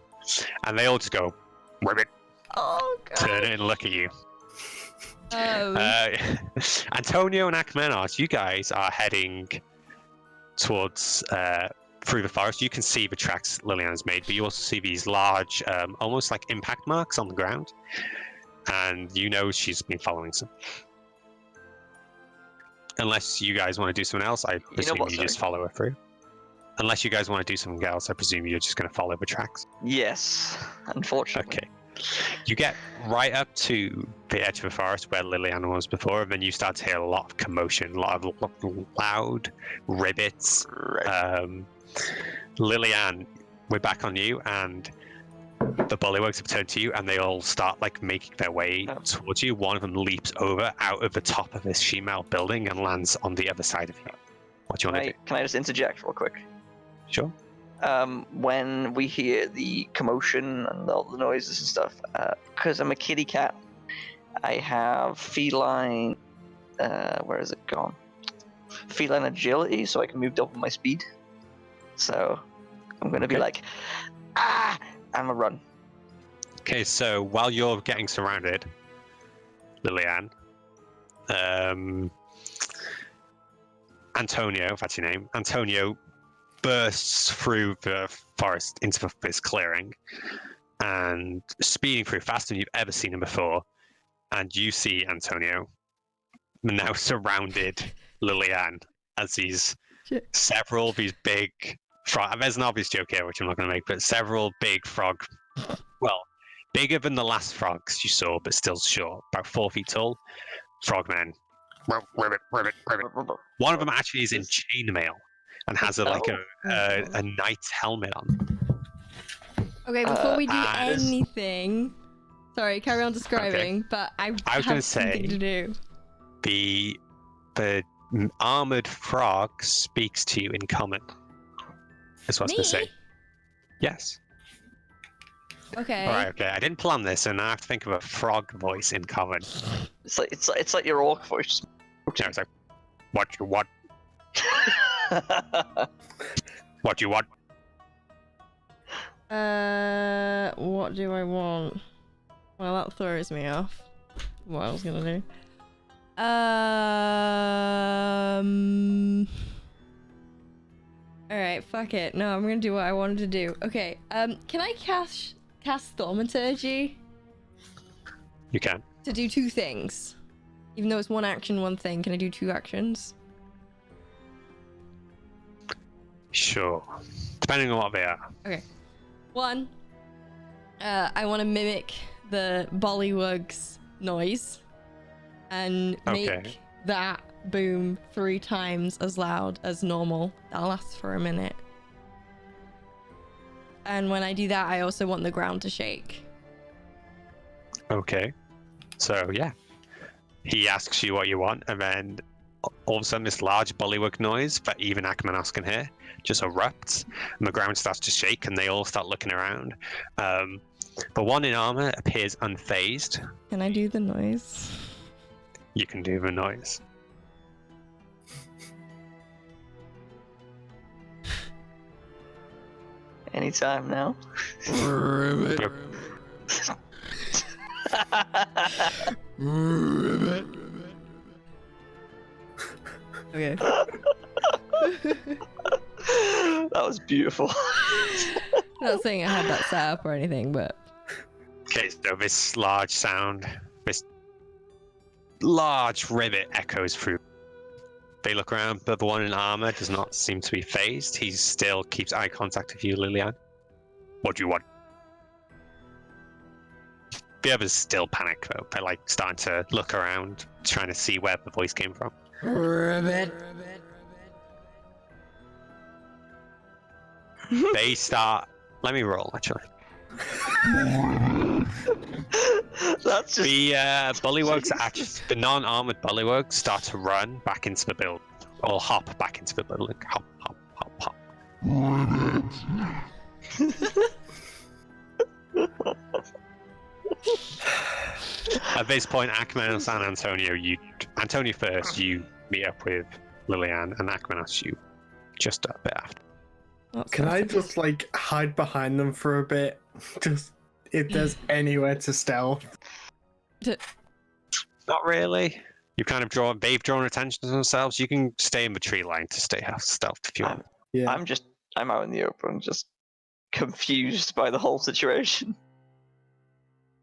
and they all just go, ribbit, Oh god. turn it and look at you. Oh. Antonio and Akmenos, you guys are heading towards through the forest. You can see the tracks Liliana's made, but you also see these large, almost like impact marks on the ground, and you know she's been following some. Unless you guys want to do something else, I presume you just follow her through. Unless you guys want to do something else, I presume you're just going to follow the tracks. Yes, unfortunately. Okay. You get right up to the edge of the forest where Liliana was before, and then you start to hear a lot of commotion, a lot of loud ribbits. Right. Liliane, we're back on you, and the Bullywugs have turned to you, and they all start like making their way towards you. One of them leaps over out of the top of this sheet metal building and lands on the other side of you. What do you want to do? Can I just interject real quick? Sure. When we hear the commotion and all the noises and stuff, because I'm a kitty cat, I have feline. Where is it gone? Feline agility, so I can move double my speed. So I'm going to be like, I'm a run. Okay, so while you're getting surrounded, Liliane, Antonio, if that's your name, Antonio bursts through the forest into this clearing and speeding through faster than you've ever seen him before. And you see Antonio now surrounded Liliane as these several of these big there's an obvious joke here which I'm not going to make, but several big frog, well, bigger than the last frogs you saw, but still short, about 4 feet tall, frogmen. Ribbit. One of them actually is in chainmail and has a knight's helmet on. Okay, before we do anything, sorry, carry on describing, but I was going to say to do. The armored frog speaks to you in common. That's what I was going to say. Yes. Okay. All right. Okay. I didn't plan this, and I have to think of a frog voice in common. It's like your orc voice. Yeah, it's like, what you want? What you want? What do I want? Well, that throws me off. What I was gonna do? All right, fuck it. No, I'm gonna do what I wanted to do. Okay. Can I cast thaumaturgy? You can. To do 2 things, even though it's 1 action, 1 thing. Can I do 2 actions? Sure. Depending on what they are. Okay. 1. I want to mimic the Bullywug's noise and make that boom 3 times as loud as normal. That'll last for a minute. And when I do that, I also want the ground to shake. Okay. So, yeah. He asks you what you want, and then all of a sudden this large Bullywug noise that even Akmenos can hear just erupts, and the ground starts to shake, and they all start looking around. The one in armor appears unfazed. Can I do the noise? You can do the noise. Anytime now. Yep. Okay. That was beautiful. Not saying I had that set up or anything, but... Okay, so this large sound, this large ribbit echoes through. They look around, but the one in armor does not seem to be phased. He still keeps eye contact with you, Liliane. What do you want? The others still panic, though. They're like starting to look around, trying to see where the voice came from. Ribbit. They start. Let me roll, actually. That's just... The Bullywugs, actually, the non-armored Bullywugs, start to run back into the build. I'll hop back into the building. Hop, hop, hop, hop. At this point, Akmanos and Antonio, Antonio first, you meet up with Lillian, and Akmanos, you just a bit after. Can I just like hide behind them for a bit? Just if there's anywhere to stealth. Not really. You kind of they've drawn attention to themselves. You can stay in the tree line to stay stealth if you want. Yeah. I'm out in the open, just confused by the whole situation.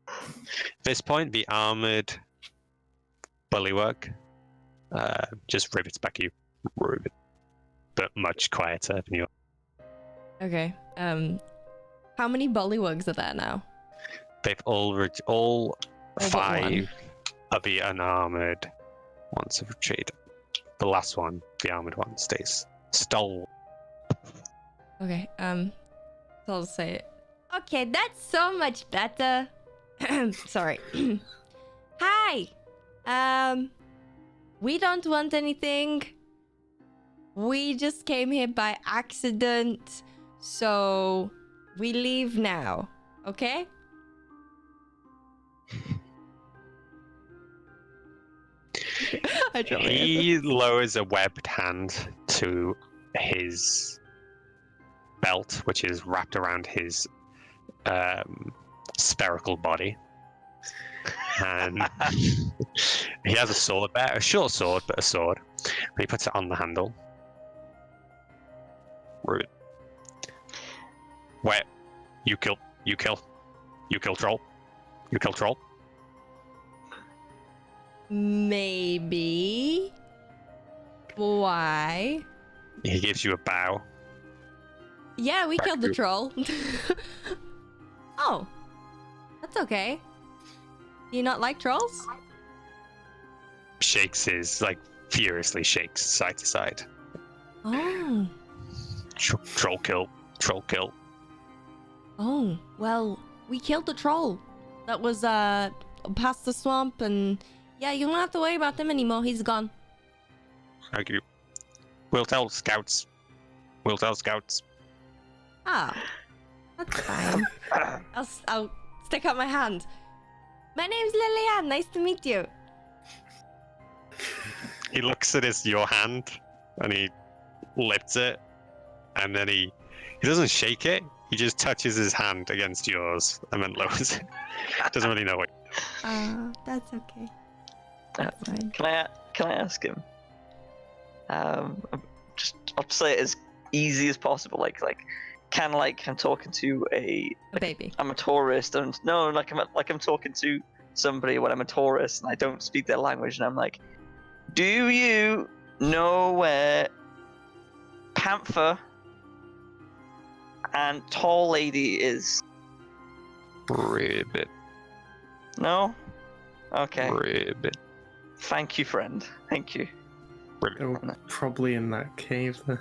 At this point, the armored Bullywug just rivets back at you, but much quieter than you. Okay. How many Bullywugs are there now? They've all five of the unarmored ones have retreated. The last one, the armored one, stays stole. Okay. So I'll say it. Okay, that's so much better. Sorry. Hi. We don't want anything. We just came here by accident, so we leave now. Okay? He lowers a webbed hand to his belt, which is wrapped around his spherical body, and he has a sword there, a short sword, but a sword. And he puts it on the handle. Rude. Where? You kill troll. You kill troll. Maybe. Why? He gives you a bow. Yeah, we killed the troll. Oh, that's okay. Do you not like trolls? Shakes furiously shakes side to side. Oh. Troll kill. Oh, well, we killed the troll. That was past the swamp, and yeah, you don't have to worry about him anymore. He's gone. Okay. We'll tell scouts. Ah, that's fine. I'll stick out my hand. My name's Lillian. Nice to meet you. He looks at your hand and he lifts it, and then he doesn't shake it. He just touches his hand against yours and then lowers it. Doesn't really know what. That's okay. That's fine. Can I ask him? I'll say it as easy as possible. I'm talking to a baby. I'm a tourist, and no, I'm talking to somebody when I'm a tourist and I don't speak their language, and I'm like, do you know where Panther and Tall Lady is? Ribbit. No? Okay. Ribbit. Thank you, friend. Thank you. Oh, probably in that cave there.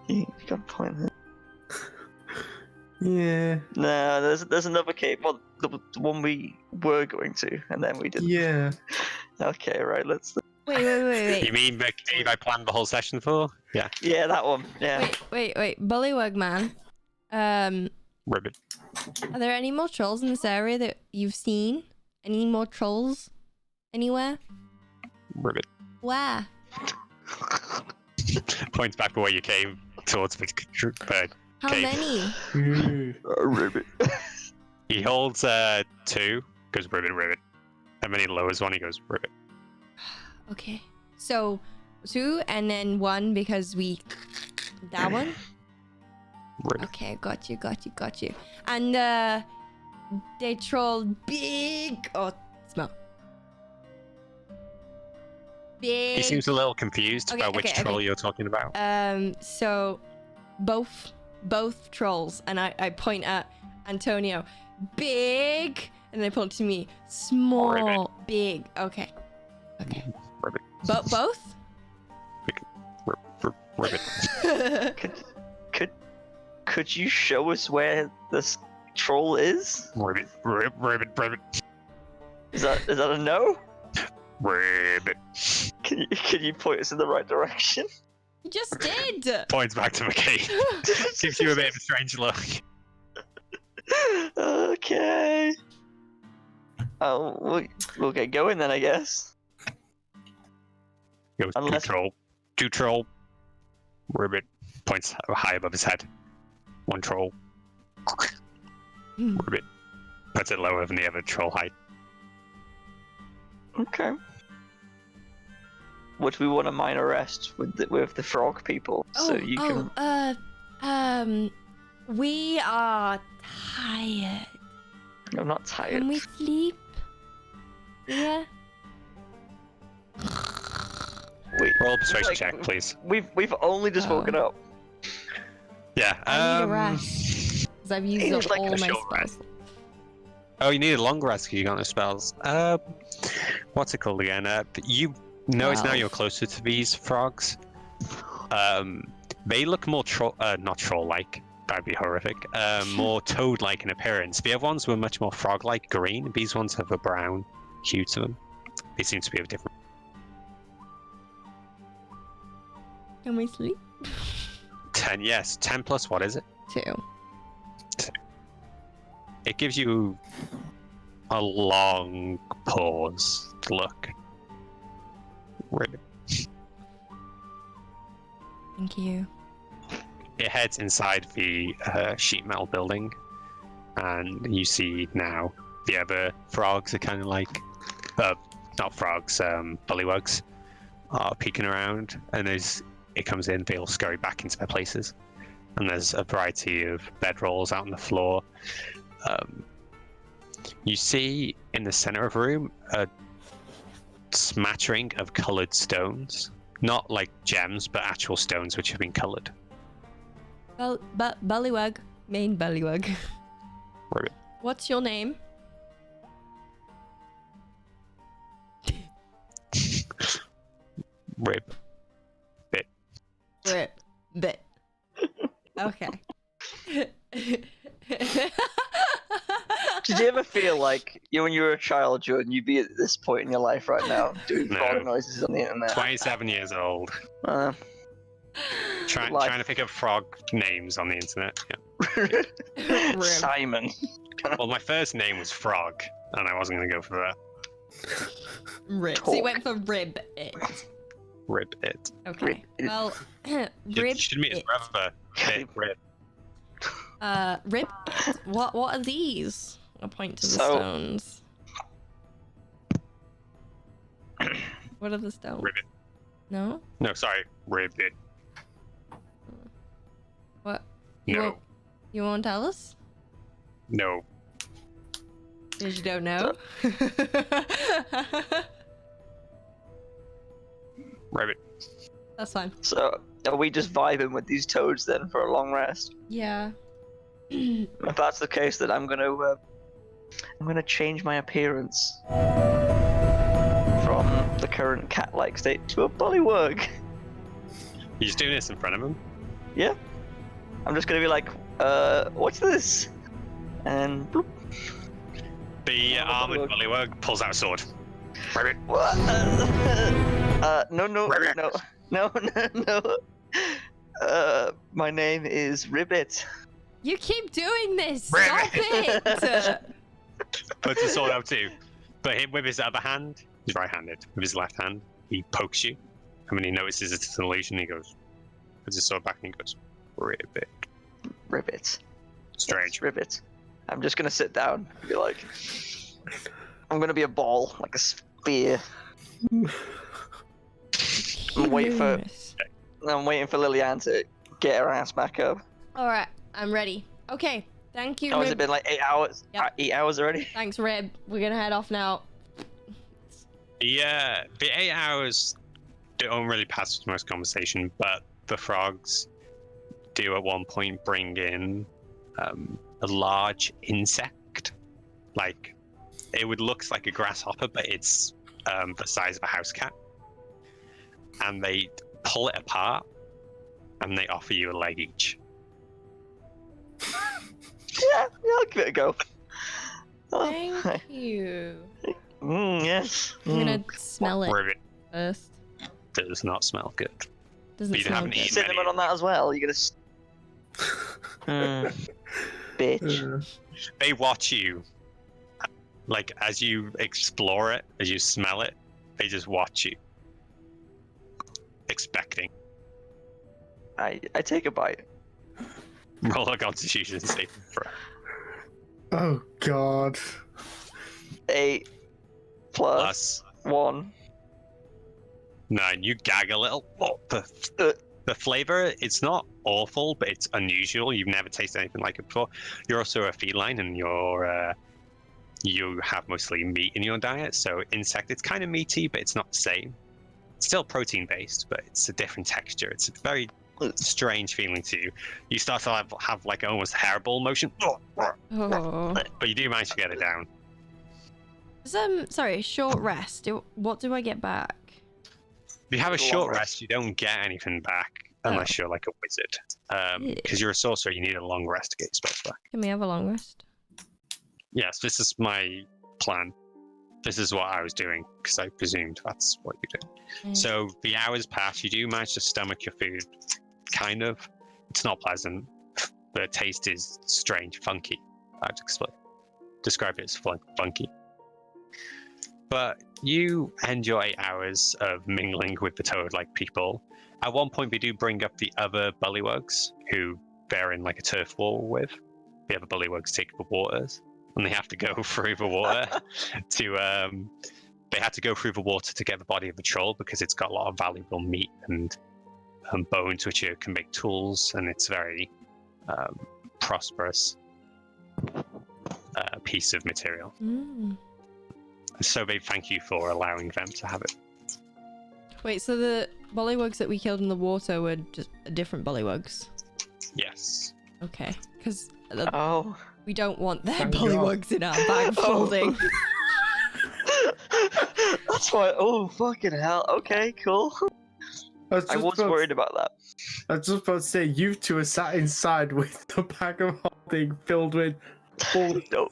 You got a point there. Yeah. No, there's another cave. Well, the one we were going to, and then we didn't. Yeah. Okay, right. Let's. Wait. You mean the cave I planned the whole session for? Yeah. Yeah, that one. Yeah. Wait. Bullywug man. Ribbit. Are there any more trolls in this area that you've seen? Any more trolls? Anywhere? Ribbit. Where? Points back where you came towards the How cave. many? Ribbit. He holds 2, goes ribbit, and then he lowers one. He goes ribbit. Okay. So 2 and then 1 because that one? Ribbit. Okay, got you. And they troll big. Oh, smell. Big. He seems a little confused about which troll you're talking about. So both trolls, and I point at Antonio. Big, and they point to me. Small, Ribbit. big. Okay. Ribbit. Both? Ribbit. Could you show us where this troll is? Ribbit. Is that a no? Ribbit. Can you point us in the right direction? You just did. Points back to McKay. Gives you a bit of a strange look. Okay. Oh, we'll get going then, I guess. Goes Unless- two troll. Ribbit points high above his head. One troll. Ribbit puts it lower than the other troll height. Okay. Would we want a minor rest with the frog people so you can? We are tired. I'm not tired. Can we sleep? Yeah. Wait, Roll a persuasion like, check, please. We've only just woken up. Yeah. I need a rest. Because I've used It's up like all a my short spells. rest. Oh, you need a long rest because you got no spells. What's it called again? You notice now 12. you're closer to these frogs. They look more not troll-like. That'd be horrific. More toad-like in appearance. The other ones were much more frog-like, green. These ones have a brown hue to them. They seem to be of different. Can we sleep? 10, yes. 10 plus what is it? 2. It gives you a long pause to look. Ribbit. Thank you. It heads inside the sheet metal building, and you see now the other frogs are kind of like, not frogs, bullywugs are peeking around, and as it comes in, they all scurry back into their places. And there's a variety of bedrolls out on the floor. You see in the center of the room a smattering of colored stones, not like gems, but actual stones which have been colored. Bullywug. Main Bullywug. Ribbit. What's your name? Rib. Rip. Bit. Okay. Did you ever feel like when you were a child, Jordan, you'd be at this point in your life right now doing No. frog noises on the internet? 27 years old. Trying to pick up frog names on the internet. Yeah. Rib. Simon. Well, my first name was Frog, and I wasn't going to go for that. Rib. So you went for Rib It. Rib it. Okay. Rib It. Well, You Rib should meet his It. brother. Rib. Rib It. What are these? I'll point to the So- stones. What are the stones? Ribbit. No? No, sorry. Ribbit. What? No. You won't tell us? No. Because you don't know? Ribbit. That's fine. So, are we just vibing with these toads then for a long rest? Yeah. If that's the case, then I'm gonna change my appearance from the current cat-like state to a bullywug. You just doing this in front of him? Yeah. I'm just gonna be like, what's this? And bloop. The armored bullywug pulls out a sword. Ribbit. What? No. My name is Ribbit. You keep doing this! Stop it! Puts the sword out too. But him with his other hand, he's right-handed. With his left hand, he pokes you. And when he notices it's an illusion, he goes, puts his sword back and he goes, Ribbit. Ribbit. Strange. Ribbit. I'm just gonna sit down and be like, I'm gonna be a ball, like a spear. I'm waiting for Lillian to get her ass back up. Alright, I'm ready. Okay, thank you, How has it Rib. been, like 8 hours? Yep. 8 hours already? Thanks, Rib. We're gonna head off now. Yeah, the 8 hours don't really pass with most conversation, but the frogs do at one point bring in a large insect. Like, it would look like a grasshopper, but it's the size of a house cat. And they pull it apart, and they offer you a leg each. Yeah, I'll give it a go. Oh, Thank you. Yes. I'm gonna smell it Ribbit first. does not smell good. Doesn't But you smell haven't good. eaten Cinnamon on that as well. You're gonna. Bitch. They watch you, like as you explore it, as you smell it. They just watch you, expecting. I take a bite. Roll a Constitution saving throw. Oh God. 8 plus 1. 9. You gag a little. Oh, the flavor, it's not awful, but it's unusual. You've never tasted anything like it before. You're also a feline, and you have mostly meat in your diet, so insect. It's kind of meaty, but it's not the same. It's still protein based, but it's a different texture. It's a very strange feeling to you. You start to have like almost hairball motion, Oh. but you do manage to get it down. Sorry, short rest. What do I get back? If you have a Long short rest. rest, you don't get anything back unless you're like a wizard. Because you're a sorcerer, you need a long rest to get your spells back. Can we have a long rest? Yes, this is my plan. This is what I was doing because I presumed that's what you do. So the hours pass. You do manage to stomach your food, kind of. It's not pleasant. The taste is strange, funky. I'd describe it as funky. But you enjoy hours of mingling with the toad-like people. At one point, we do bring up the other bullywugs who they're in like a turf war with. The other bullywugs take the waters, and they have to go through the water they had to go through the water to get the body of the troll because it's got a lot of valuable meat and bones which you can make tools, and it's very prosperous piece of material. So they thank you for allowing them to have it. Wait, so the bullywugs that we killed in the water were just different bullywugs? Yes. Okay, because Oh. we don't want their Thank bullywugs in our bag folding. That's why. Oh, fucking hell. Okay, cool. I was worried about that. I was just about to say, you two are sat inside with the bag of holding filled with full, No.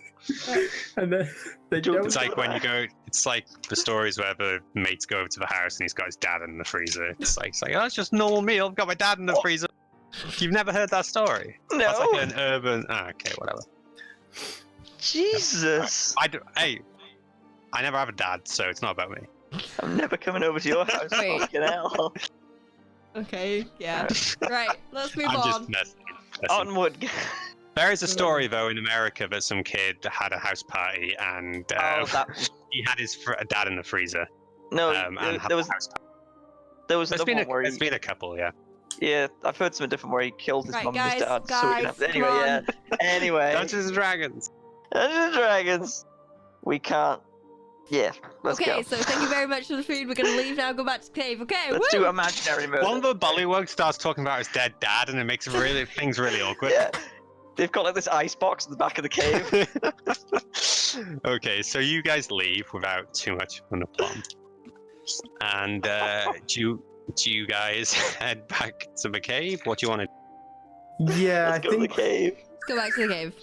and then they Jump don't. It's like when you go. It's like the stories where the mates go over to the house and he's got his dad in the freezer. It's like oh, it's just normal meal. I've got my dad in the freezer. You've never heard that story? No. That's like an urban. Okay, whatever. Jesus. Hey, I never have a dad, so it's not about me. I'm never coming over to your house. Wait. Fucking hell. Okay, yeah. Right, let's move I'm on. just messing. Onward. There is a story though in America that some kid had a house party and he had his dad in the freezer. No, and had there was a house party. There's There's another one where been a couple, yeah. yeah, I've heard something different where he killed his Right, mum and his guys, dad. So we can have, anyway, come yeah. Anyway, Dungeons and Dragons. Dungeons and Dragons. We can't. Yeah, let's Okay, go. so thank you very much for the food. We're gonna leave now, go back to the cave. Okay, Let's woo! do imaginary murder. One of the bullywugs starts talking about his dead dad, and it makes things really awkward. Yeah, they've got like this ice box in the back of the cave. Okay, so you guys leave without too much of an aplomb, and do you guys head back to the cave? What do you want to? Yeah, Let's I go to the think cave. Let's go back to the cave.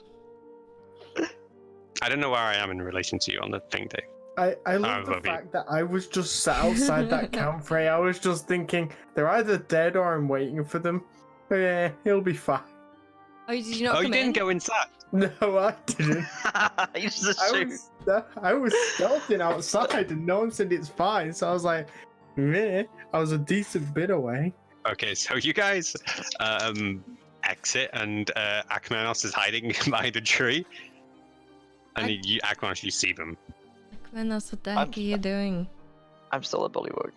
I don't know where I am in relation to you on the thing, Dave. I love the love you. fact that I was just sat outside that campfire. I was just thinking they're either dead or I'm waiting for them. But yeah, he'll be fine. Oh, did you not Oh, come you didn't in? go inside. No, I didn't. You just assume. I was stealthing outside and no one said it's fine. So I was like, meh. I was a decent bit away. Okay, so you guys exit, and Akmenos is hiding behind a tree. And Akmenos, you see them. Akmenos, what the heck are you doing? I'm still a bullywug.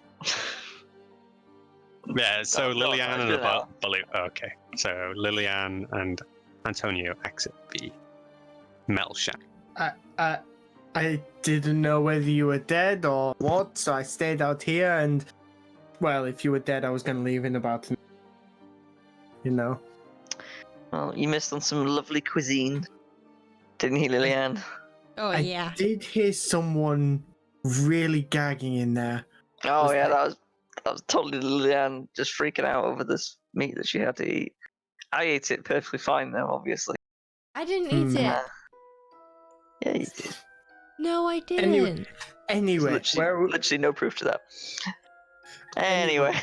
Yeah, so No, Lillian I and did the that. Bully. Okay, so Lillian and Antonio exit the metal shack. I didn't know whether you were dead or what, so I stayed out here. And well, if you were dead, I was gonna leave in about an. You know. Well, you missed on some lovely cuisine, didn't you, Lillian? Oh, I yeah. did hear someone really gagging in there. Oh Was yeah, that- that was totally Lillian just freaking out over this meat that she had to eat. I ate it perfectly fine though, obviously. I didn't eat it. Yeah, you did. No, I didn't. Anyway, Literally no proof to that. Anyway.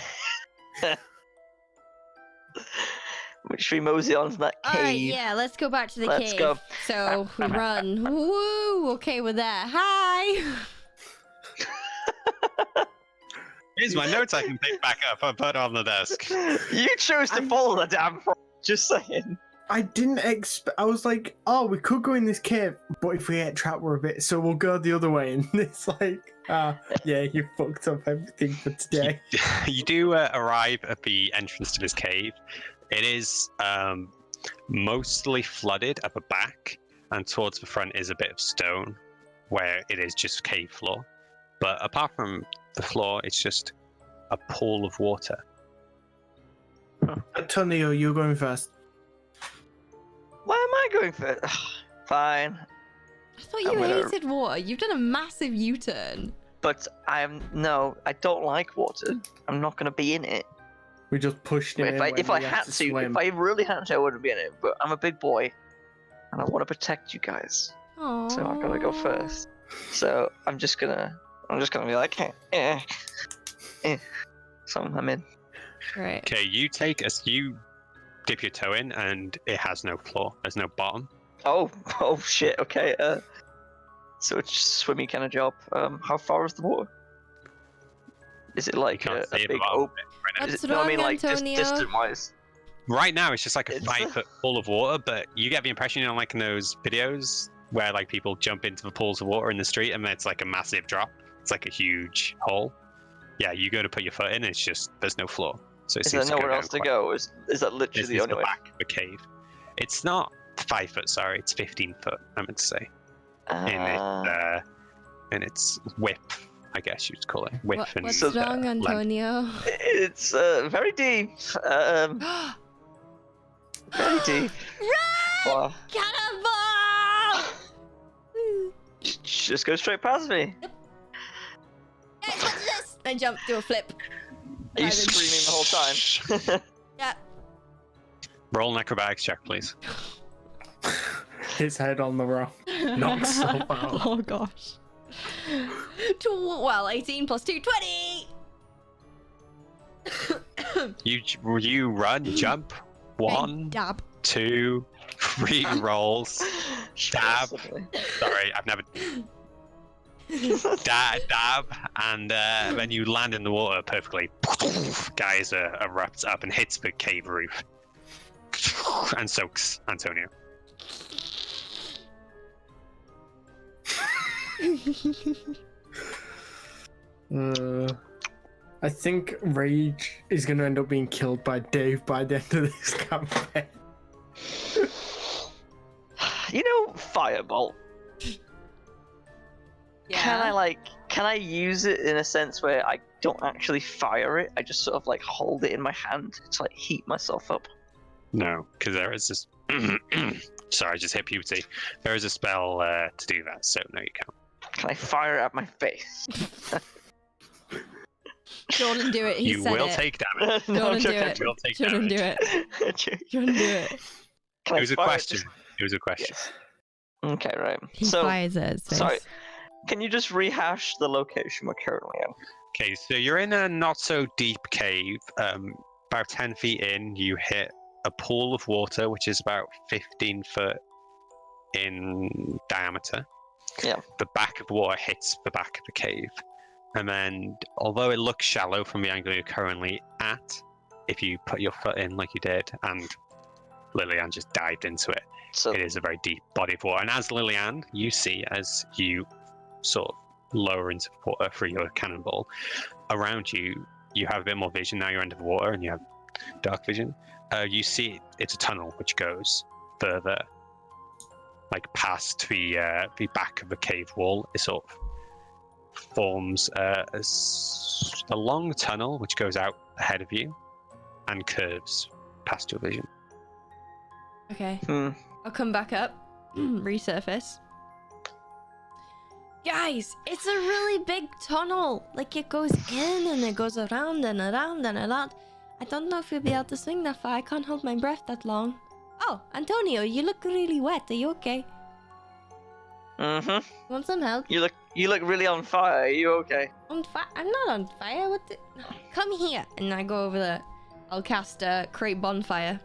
Should we mosey on to that cave? Alright, yeah, let's go back to the Let's cave. go. So we run. Woo! Okay with that. Hi! Here's my notes I can pick back up and put on the desk. You chose to follow the damn frog. Just saying. I didn't expect. I was like, oh, we could go in this cave, but if we get trapped, we're a bit. So we'll go the other way. And it's like, yeah, you fucked up everything for today. You do arrive at the entrance to this cave. It is mostly flooded at the back, and towards the front is a bit of stone, where it is just cave floor. But apart from the floor, it's just a pool of water. Antonio, you're going first. Why am I going for it? Fine. I thought you hated water. You've done a massive U-turn. But I don't like water. I'm not going to be in it. We just pushed it. If I had to, if I really had to, I wouldn't be in it. But I'm a big boy, and I want to protect you guys. Aww. So I'm gonna go first. So I'm just gonna be like, So I'm in. Right. Okay, you dip your toe in, and it has no floor. There's no bottom. Oh shit. Okay. So it's just a swimmy kind of job. How far is the water? Is it like a big open? What's wrong, Antonio? Distance-wise. Right now, it's just like a 5-foot pool of water, but you get the impression, like in those videos where like people jump into the pools of water in the street, and then it's like a massive drop. It's like a huge hole. Yeah, you go to put your foot in, and there's no floor. So it is there nowhere else to go? Is that literally the only way? Back of the cave. It's not 5 foot. Sorry, it's 15 foot. I meant to say. In its width, I guess you'd call it. Width and what's wrong, Antonio? It's very deep. Very deep. Run! Wow. Cannonball! Just go straight past me. Hey, what's this? Then jump, do a flip. Are you screaming the whole time? Yeah. Roll an acrobatics check, please. His head on the rock. Not so well. Oh gosh. 18 plus 2, 20! You run, jump. 1, Dab. 2, 3 rolls. Dab. Sorry, I've never. Dab, and then you land in the water perfectly. Geyser erupts up and hits the cave roof and soaks Antonio. I think Rage is going to end up being killed by Dave by the end of this campaign. Firebolt. Yeah. Can I use it in a sense where I don't actually fire it? I just sort of hold it in my hand to heat myself up. No, because there is this. Sorry, I just hit puberty. There is a spell to do that, so no, you can't. Can I fire it at my face? Jordan, do it. You will take damage. Jordan, do it. You will take Jordan, do damage. it. Jordan, do it. It was a question. It was a question. Yes. Okay, right. He fires at his face. Sorry. Can you just rehash the location we're currently in? Okay, so you're in a not so deep cave. About 10 feet in, you hit a pool of water, which is about 15 foot in diameter. Yeah. The back of the water hits the back of the cave. And then, although it looks shallow from the angle you're currently at, if you put your foot in like you did, and Lillian just dived into it, it is a very deep body of water. And as Lillian, you see as you sort of lower into water for your cannonball, around you, you have a bit more vision now. You're under the water and you have dark vision. You see it's a tunnel which goes further, past the back of the cave wall. It sort of forms a long tunnel which goes out ahead of you and curves past your vision. Okay. I'll come back up, resurface. Guys, it's a really big tunnel. It goes in and it goes around and around and around. I don't know if you'll be able to swing that far. I can't hold my breath that long. Oh, Antonio, you look really wet. Are you okay? Mm-hmm. Want some help? You look really on fire. Are you okay? On fire? I'm not on fire. What the... Come here. And I go over there. I'll cast create bonfire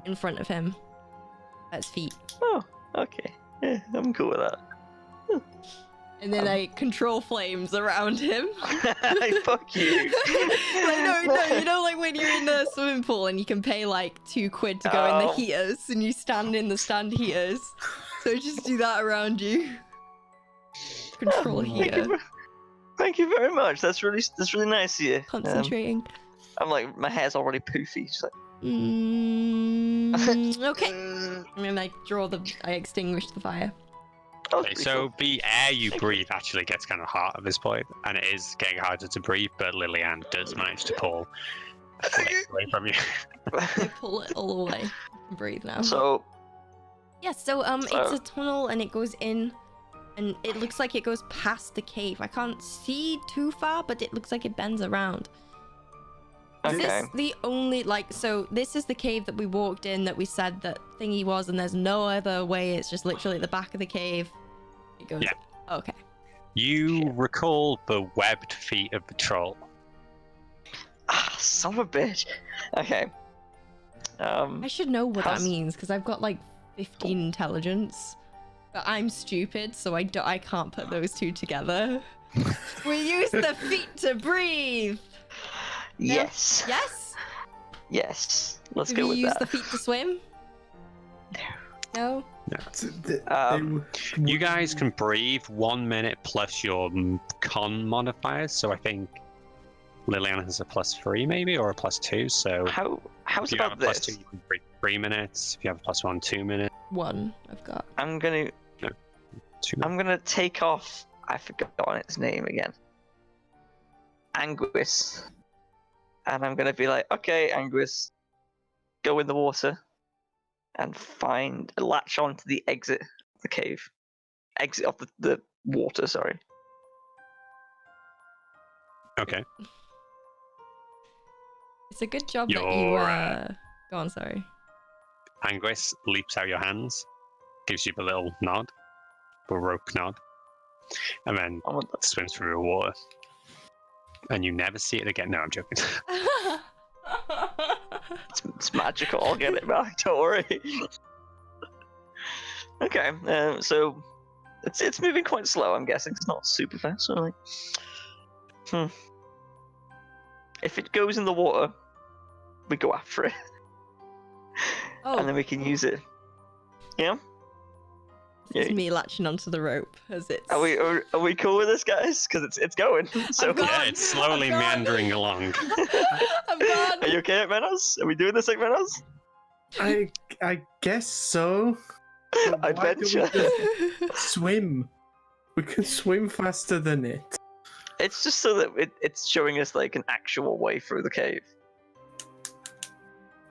in front of him. At his feet. Oh, okay. Yeah, I'm cool with that. And then I control flames around him. Fuck you. Like, no, you know, like when you're in the swimming pool and you can pay like £2 to go in the heaters and you stand in the stand heaters. So just do that around you. Control heater. Thank you very much. That's really nice of you. Concentrating. I'm like, my hair's already poofy. Just like, okay. And then I extinguish the fire. Okay, so the air you breathe actually gets kind of hot at this point, and it is getting harder to breathe, but Lillian does manage to pull a flame away from you. I pull it all away. Breathe now. So yeah, so it's a tunnel and it goes in, and it looks like it goes past the cave. I can't see too far, but it looks like it bends around. Is this the only, like, so this is the cave that we walked in that we said that thingy was, and there's no other way, it's just literally at the back of the cave. It goes, okay. You recall the webbed feet of the troll. Ah, son of a bitch. Okay. I should know what that means, because I've got like 15 intelligence, but I'm stupid, so I can't put those two together. We use the feet to breathe! Yes. Yes? Yes. Let's Do go we with use that. the feet to swim? No? You guys can breathe 1 minute plus your con modifiers, so I think Lillian has a +3 maybe, or a +2, so... How's if you about have a this? +2, you can breathe 3 minutes. If you have a +1, 2 minutes. 1 I've got. I'm gonna... No, 2 minutes. I'm gonna take off... I forgot its name again. Anguis. And I'm gonna be like, okay, Anguis, go in the water and latch onto the exit of the cave. Exit of the water, sorry. Okay. It's a good job that you, go on, sorry. Anguis leaps out your hands, gives you the little nod, the rope nod, and then swims through the water. And you never see it again. No, I'm joking. It's magical. I'll get it back. Don't worry. Okay, so it's moving quite slow. I'm guessing it's not super fast. So like, if it goes in the water, we go after it, and then we can use it. Yeah. It's me latching onto the rope as it's... Are we cool with this, guys? Because it's going. So yeah, it's slowly meandering along. I'm gone. Are you okay at Menos? Are we doing this like Menos? I guess so. Adventure. Swim. We can swim faster than it. It's just so that it's showing us like an actual way through the cave.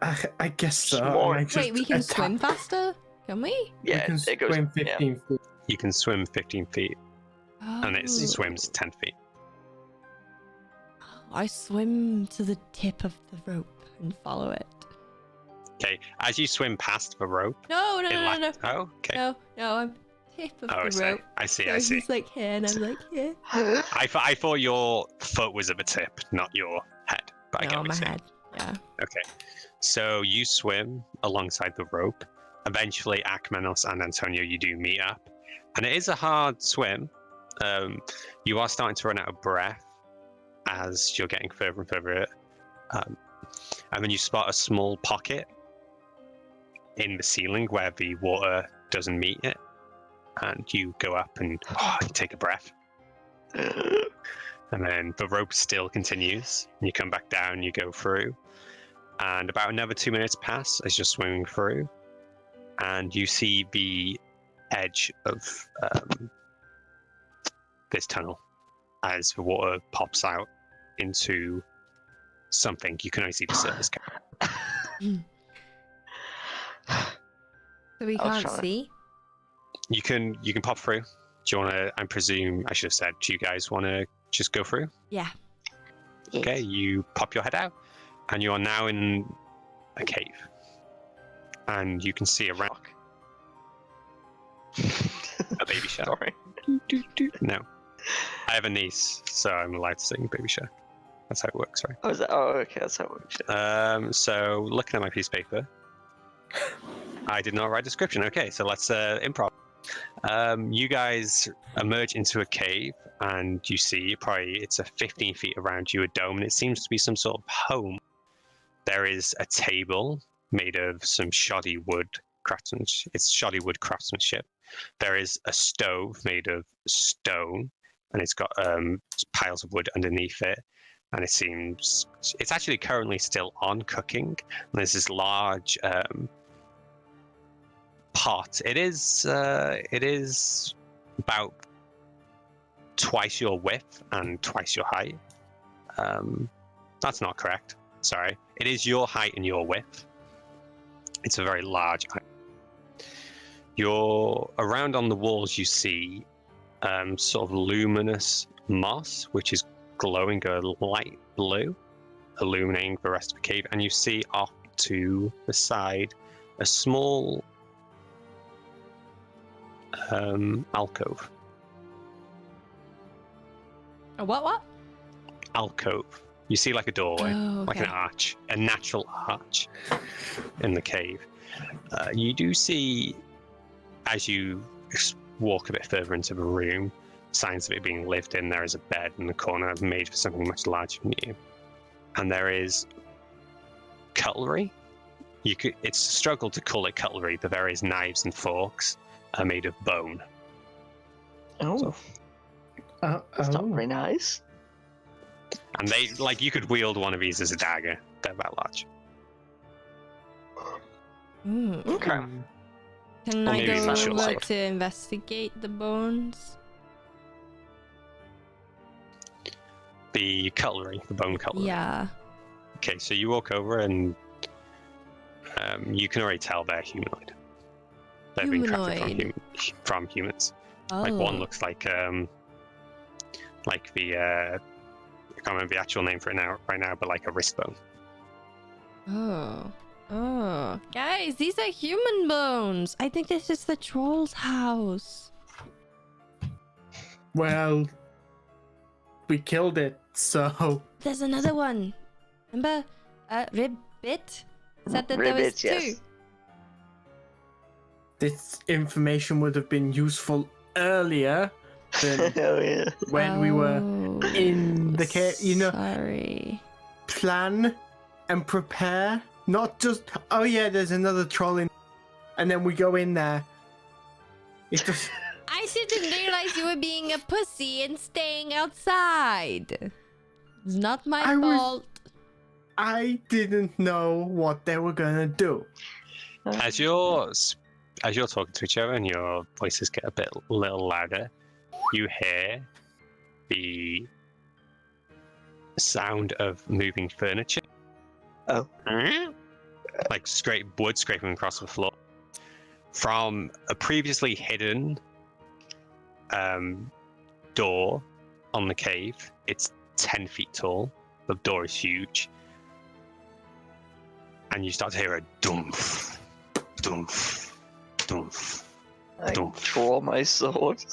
I guess so. Wait, we can swim faster? Can we? Yeah, we can swim 15 feet. You can swim 15 feet, and it swims 10 feet. I swim to the tip of the rope and follow it. Okay, as you swim past the rope... No. Oh, okay. No, I'm tip of the rope. I see. He's like here, and I'm like here. I thought your foot was at the tip, not your head. But I get what my you're saying. head. Yeah. Okay, so you swim alongside the rope. Eventually, Akmenos and Antonio, you do meet up. And it is a hard swim. You are starting to run out of breath as you're getting further and further. And then you spot a small pocket in the ceiling where the water doesn't meet it. And you go up and you take a breath. And then the rope still continues. And you come back down, you go through. And about another 2 minutes pass as you're swimming through. And you see the edge of this tunnel as the water pops out into something. You can only see the surface. So we can't see? You can pop through. Do you want to, I presume, I should have said, do you guys want to just go through? Yeah. Okay, you pop your head out, and you are now in a cave. And you can see around. A Baby Shark. Sorry. No. I have a niece, so I'm allowed to sing Baby Shark. That's how it works, right? Oh, is that? Oh, okay, that's how it works. So looking at my piece of paper, I did not write a description. Okay, so let's improv. You guys emerge into a cave, and you see it's a 15 feet around you, a dome, and it seems to be some sort of home. There is a table made of some shoddy wood craftsmanship. It's shoddy wood craftsmanship. There is a stove made of stone, and it's got piles of wood underneath it. And it seems it's actually currently still on cooking. And there's this large pot. It is about twice your width and twice your height. That's not correct. Sorry. It is your height and your width. It's a very large height. You're around on the walls. You see sort of luminous moss, which is glowing a light blue, illuminating the rest of the cave, and you see off to the side a small alcove. A what? Alcove. You see like a doorway, Oh, like an okay. arch, a natural arch in the cave. You do see, as you walk a bit further into the room, signs of it being lived in. There is a bed in the corner made for something much larger than you. And there is cutlery. It's a struggle to call it cutlery. The various knives and forks are made of bone. Oh, that's not very nice. And you could wield one of these as a dagger. They're about large. Okay. Can Or I maybe go it's short over sword. to investigate the bones? The cutlery, the bone cutlery. Yeah. Okay, so you walk over and you can already tell they're humanoid. They've been crafted from humans. Oh. Like one looks like the I can't remember the actual name for it right now, but like a wrist bone. Oh. Guys, these are human bones. I think this is the troll's house. Well, we killed it, so There's another one. Remember? Ribbit? Said that there was Ribbit, two. yes. this information would have been useful earlier than Oh yeah. when we were in the cave. You know, Sorry. plan and prepare. Not just, oh yeah, there's another troll in, and then we go in there. It's just, I didn't realize you were being a pussy and staying outside. It's not my fault. I didn't know what they were gonna do. As you're talking to each other and your voices get a little louder, you hear the sound of moving furniture. Oh. Like wood scraping across the floor. From a previously hidden door on the cave. It's 10 feet tall. The door is huge. And you start to hear a dumph, dumph, dumph. I Don't. draw my sword.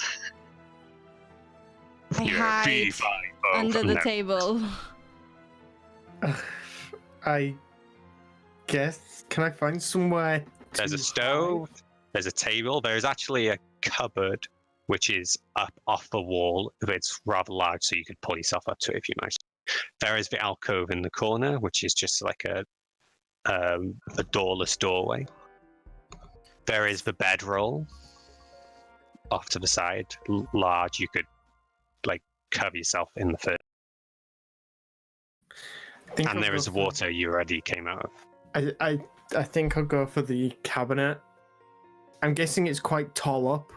I You're hide really fine, Bo, under from the now. table. I guess, can I find somewhere? There's a to stove, there's a table, there's actually a cupboard which is up off the wall, but it's rather large, so you could pull yourself up to it if you managed. There is the alcove in the corner, which is just like a doorless doorway. There is the bedroll off to the side, large. You could like cover yourself in the fur. hide? And there is water you already came out of. I think I'll go for the cabinet. I'm guessing it's quite tall up.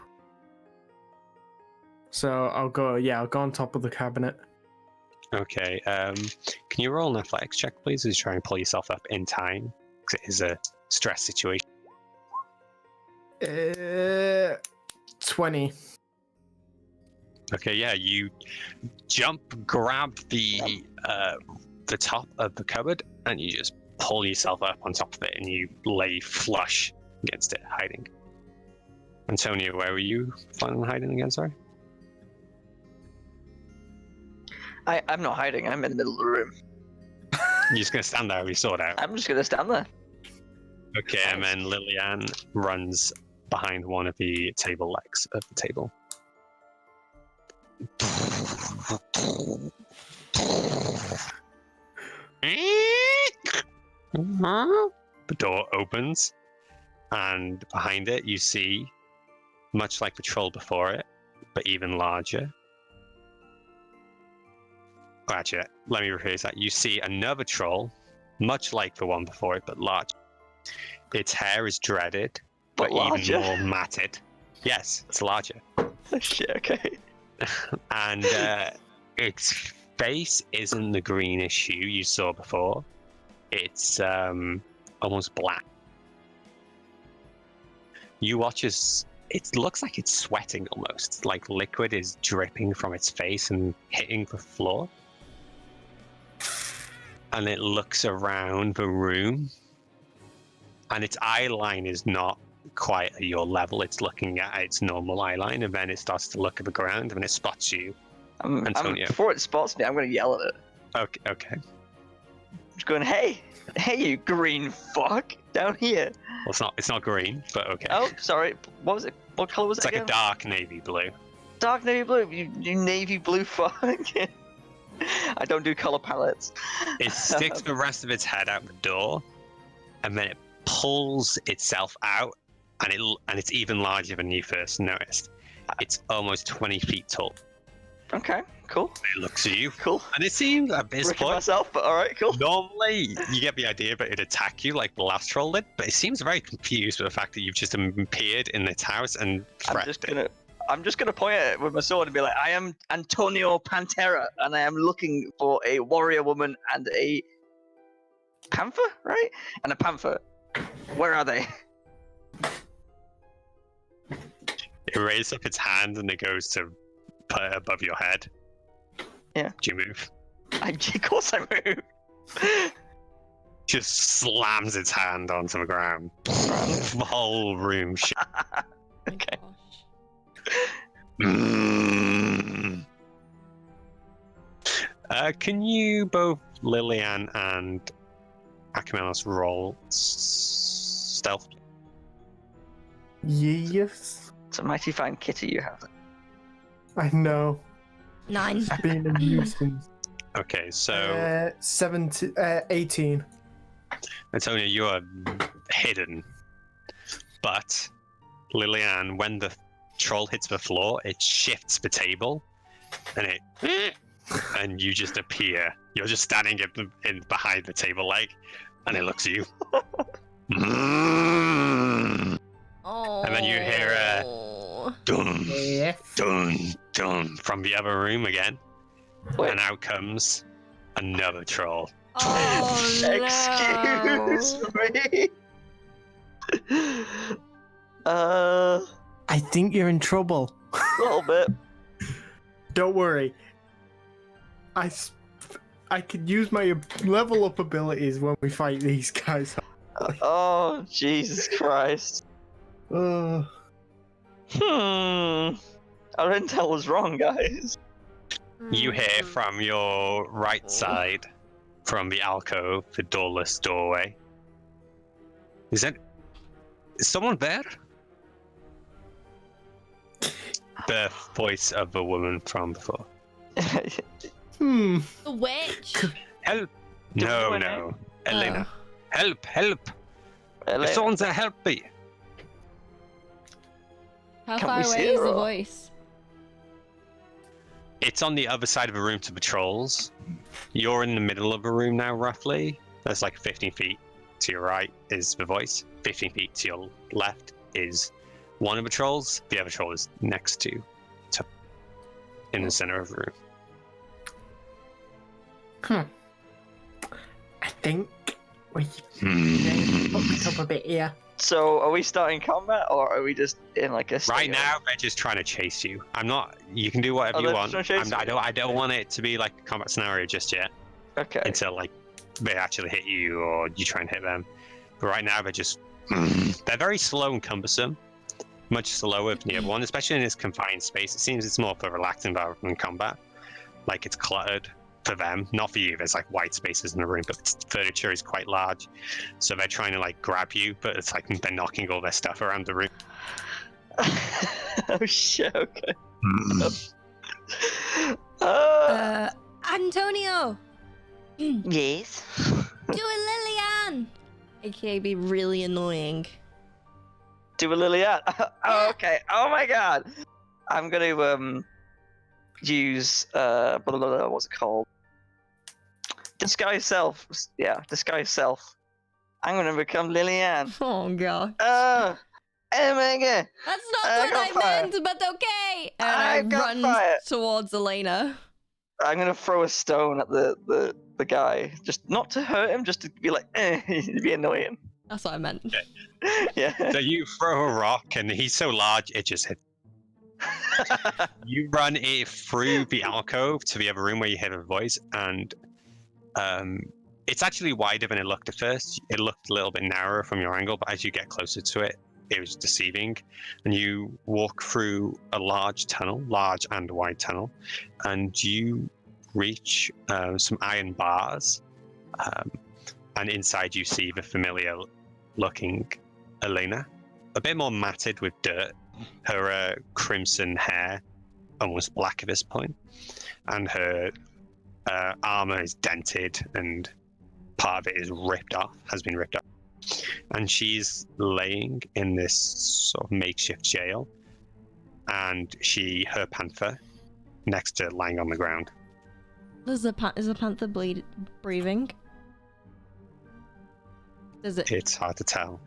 So I'll go on top of the cabinet. Okay. Can you roll an athletics check, please, as you try and pull yourself up in time? Because it is a stress situation. 20. Okay, yeah, you jump, grab the top of the cupboard, and you just pull yourself up on top of it, and you lay flush against it, hiding. Antonio, where were you planning on hiding again? Sorry. I'm not hiding. I'm in the middle of the room. You're just gonna stand there with your sword out. I'm just gonna stand there. Okay, and then Lillian runs behind one of the table legs of the table. The door opens, and behind it you see, much like the troll before it, but even larger. Actually, let me rephrase that. You see another troll, much like the one before it, but large. Its hair is dreaded, but even larger? more matted. Yes, it's larger. Oh, shit, okay. And its face isn't the greenish hue you saw before. It's almost black. You watch as it looks like it's sweating almost, like liquid is dripping from its face and hitting the floor. And it looks around the room, and its eye line is not quite at your level. It's looking at its normal eye line, and then it starts to look at the ground, and it spots you. Antonio. Before it spots me, I'm gonna yell at it. Okay. Just going, hey, you green fuck, down here. Well, it's not green, but okay. Oh, sorry. What was it? What color was It's it? like again? a dark navy blue. Dark navy blue. You navy blue fuck. I don't do color palettes. It sticks the rest of its head out the door, and then it pulls itself out, and it's even larger than you first noticed. It's almost 20 feet tall. Okay, cool. It looks at you, Cool. and it seems at this Bricking point, myself, but all right, cool. normally you get the idea that it'd attack you like the last troll did, but it seems very confused with the fact that you've just appeared in its house and threatened it. I'm just gonna point at it with my sword and be like, I am Antonio Pantera, and I am looking for a warrior woman and a panther, right? And a panther. Where are they? It raises up its hand and it goes to put it above your head. Yeah. Do you move? Of course I move. Just slams its hand onto the ground. The whole room shakes. Okay. Can you both, Lillian and Akamenos, roll stealth? Yes. It's a mighty fine kitty you have. I know. 9. Being a nuisance. Okay, so 18. Antonio, you are hidden, but Lillian, when the troll hits the floor, it shifts the table, and and you just appear. You're just standing in behind the table leg, and it looks at you. Oh. And then you hear a dun, Yeah. dun, dun from the other room again, Wait. and out comes another troll. Oh, Excuse me. I think you're in trouble. A little bit. Don't worry. I could use my level up abilities when we fight these guys. Oh, Jesus Christ. Uh, Our intel was wrong, guys. You hear from your right side, from the alcove, the doorless doorway. Is someone there? The voice of the woman from before. hmm. The witch. Help! Do we know No, her no. Elena. Oh. Help, help! Elena, Someone's there, help me! How Can far we see away is her the or- voice? It's on the other side of the room to patrols. You're in the middle of the room now, roughly. That's like 15 feet to your right is the voice. 15 feet to your left is one of the trolls. The other troll is next to in the center of the room. I think we hooked up a bit here. So, are we starting combat, or are we just in like a Right state now, they're just trying to chase you. I'm not. You can do whatever Oh, you they're want. trying to chase I don't want it to be like a combat scenario just yet. Okay. Until like they actually hit you or you try and hit them. But right now, they're just. They're very slow and cumbersome. much slower than the other one, especially in this confined space. It seems it's more of a relaxed environment than combat. Like, it's cluttered for them, not for you. There's like white spaces in the room, but the furniture is quite large. So they're trying to like grab you, but it's like they're knocking all their stuff around the room. Oh shit, okay. Antonio! Yes? Do a Lillian! AKA be really annoying. Do a Lillian? Oh, okay. Oh my god! I'm gonna use what's it called? Disguise self. Yeah, disguise self. I'm gonna become Lillian. Oh god. Oh my god! That's not what I meant, but okay! And I run towards Elena. I'm gonna throw a stone at the guy, just not to hurt him, just to be like, be annoying. That's what I meant. Okay. Yeah. So you throw a rock, and he's so large it just hits. You run it through the alcove to the other room where you hear a voice, and it's actually wider than it looked at first. It looked a little bit narrower from your angle, but as you get closer to it, it was deceiving. And you walk through a large and wide tunnel, and you reach some iron bars, and inside you see the familiar looking Elena, a bit more matted with dirt. Her crimson hair almost black at this point, and her armor is dented, and part of it is has been ripped off. And she's laying in this sort of makeshift jail, and her panther next to lying on the ground. Is the panther breathing? Does it? It's hard to tell.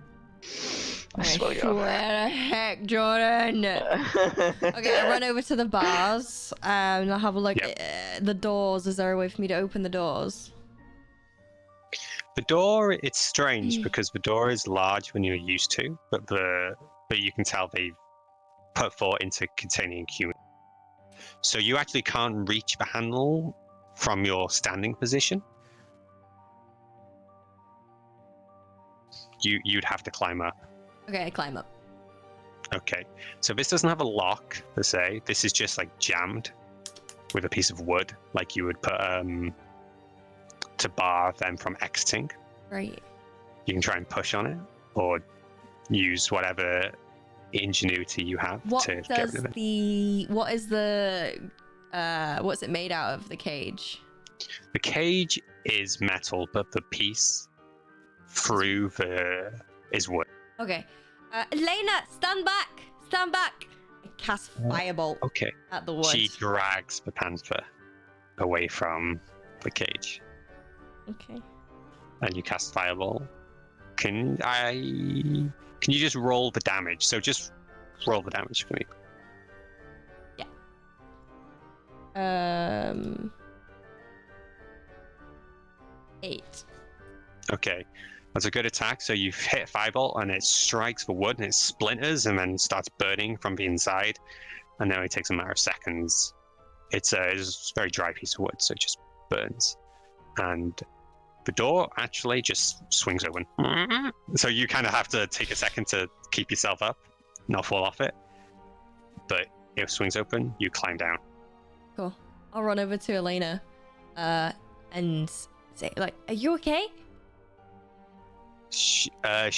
I swear to heck, Jordan. Okay, I run over to the bars and I'll have a look at the doors. Is there a way for me to open the doors? The door, it's strange because the door is large when you're used to, but you can tell they've put thought into containing human. So you actually can't reach the handle from your standing position. You'd have to climb up. Okay, I climb up. Okay, so this doesn't have a lock per se. This is just like jammed with a piece of wood, like you would put to bar them from exiting. Right. You can try and push on it, or use whatever ingenuity you have to get rid of it. What is the what's it made out of, the cage? The cage is metal, but the piece through is wood. Okay. Elena, stand back! Stand back! I cast Firebolt at the wood. She drags the panther away from the cage. Okay. And you cast Firebolt. Can you just roll the damage? So just roll the damage for me. Yeah. 8. Okay. That's a good attack. So you've hit Firebolt and it strikes the wood and it splinters and then starts burning from the inside. And now it takes a matter of seconds. It's a very dry piece of wood, so it just burns. And the door actually just swings open. So you kind of have to take a second to keep yourself up, not fall off it. But it swings open, you climb down. Cool. I'll run over to Elena and say, like, are you okay? She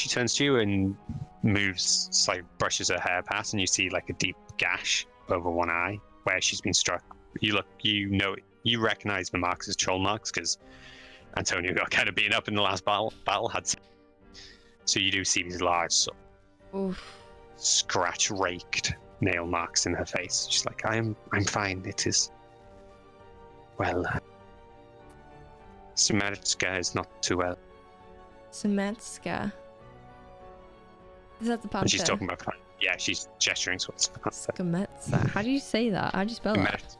turns to you and moves, like brushes her hair past, and you see like a deep gash over one eye where she's been struck. You recognize the marks as troll marks because Antonio got kind of beaten up in the last battle. So you do see these large, sort of scratch raked nail marks in her face. She's like, I'm fine. It is well. Simaritska is not too well. Simaritska. Is that the panther? And she's talking about, yeah, she's gesturing towards the panther. Simaritska. How do you say that? How do you spell that?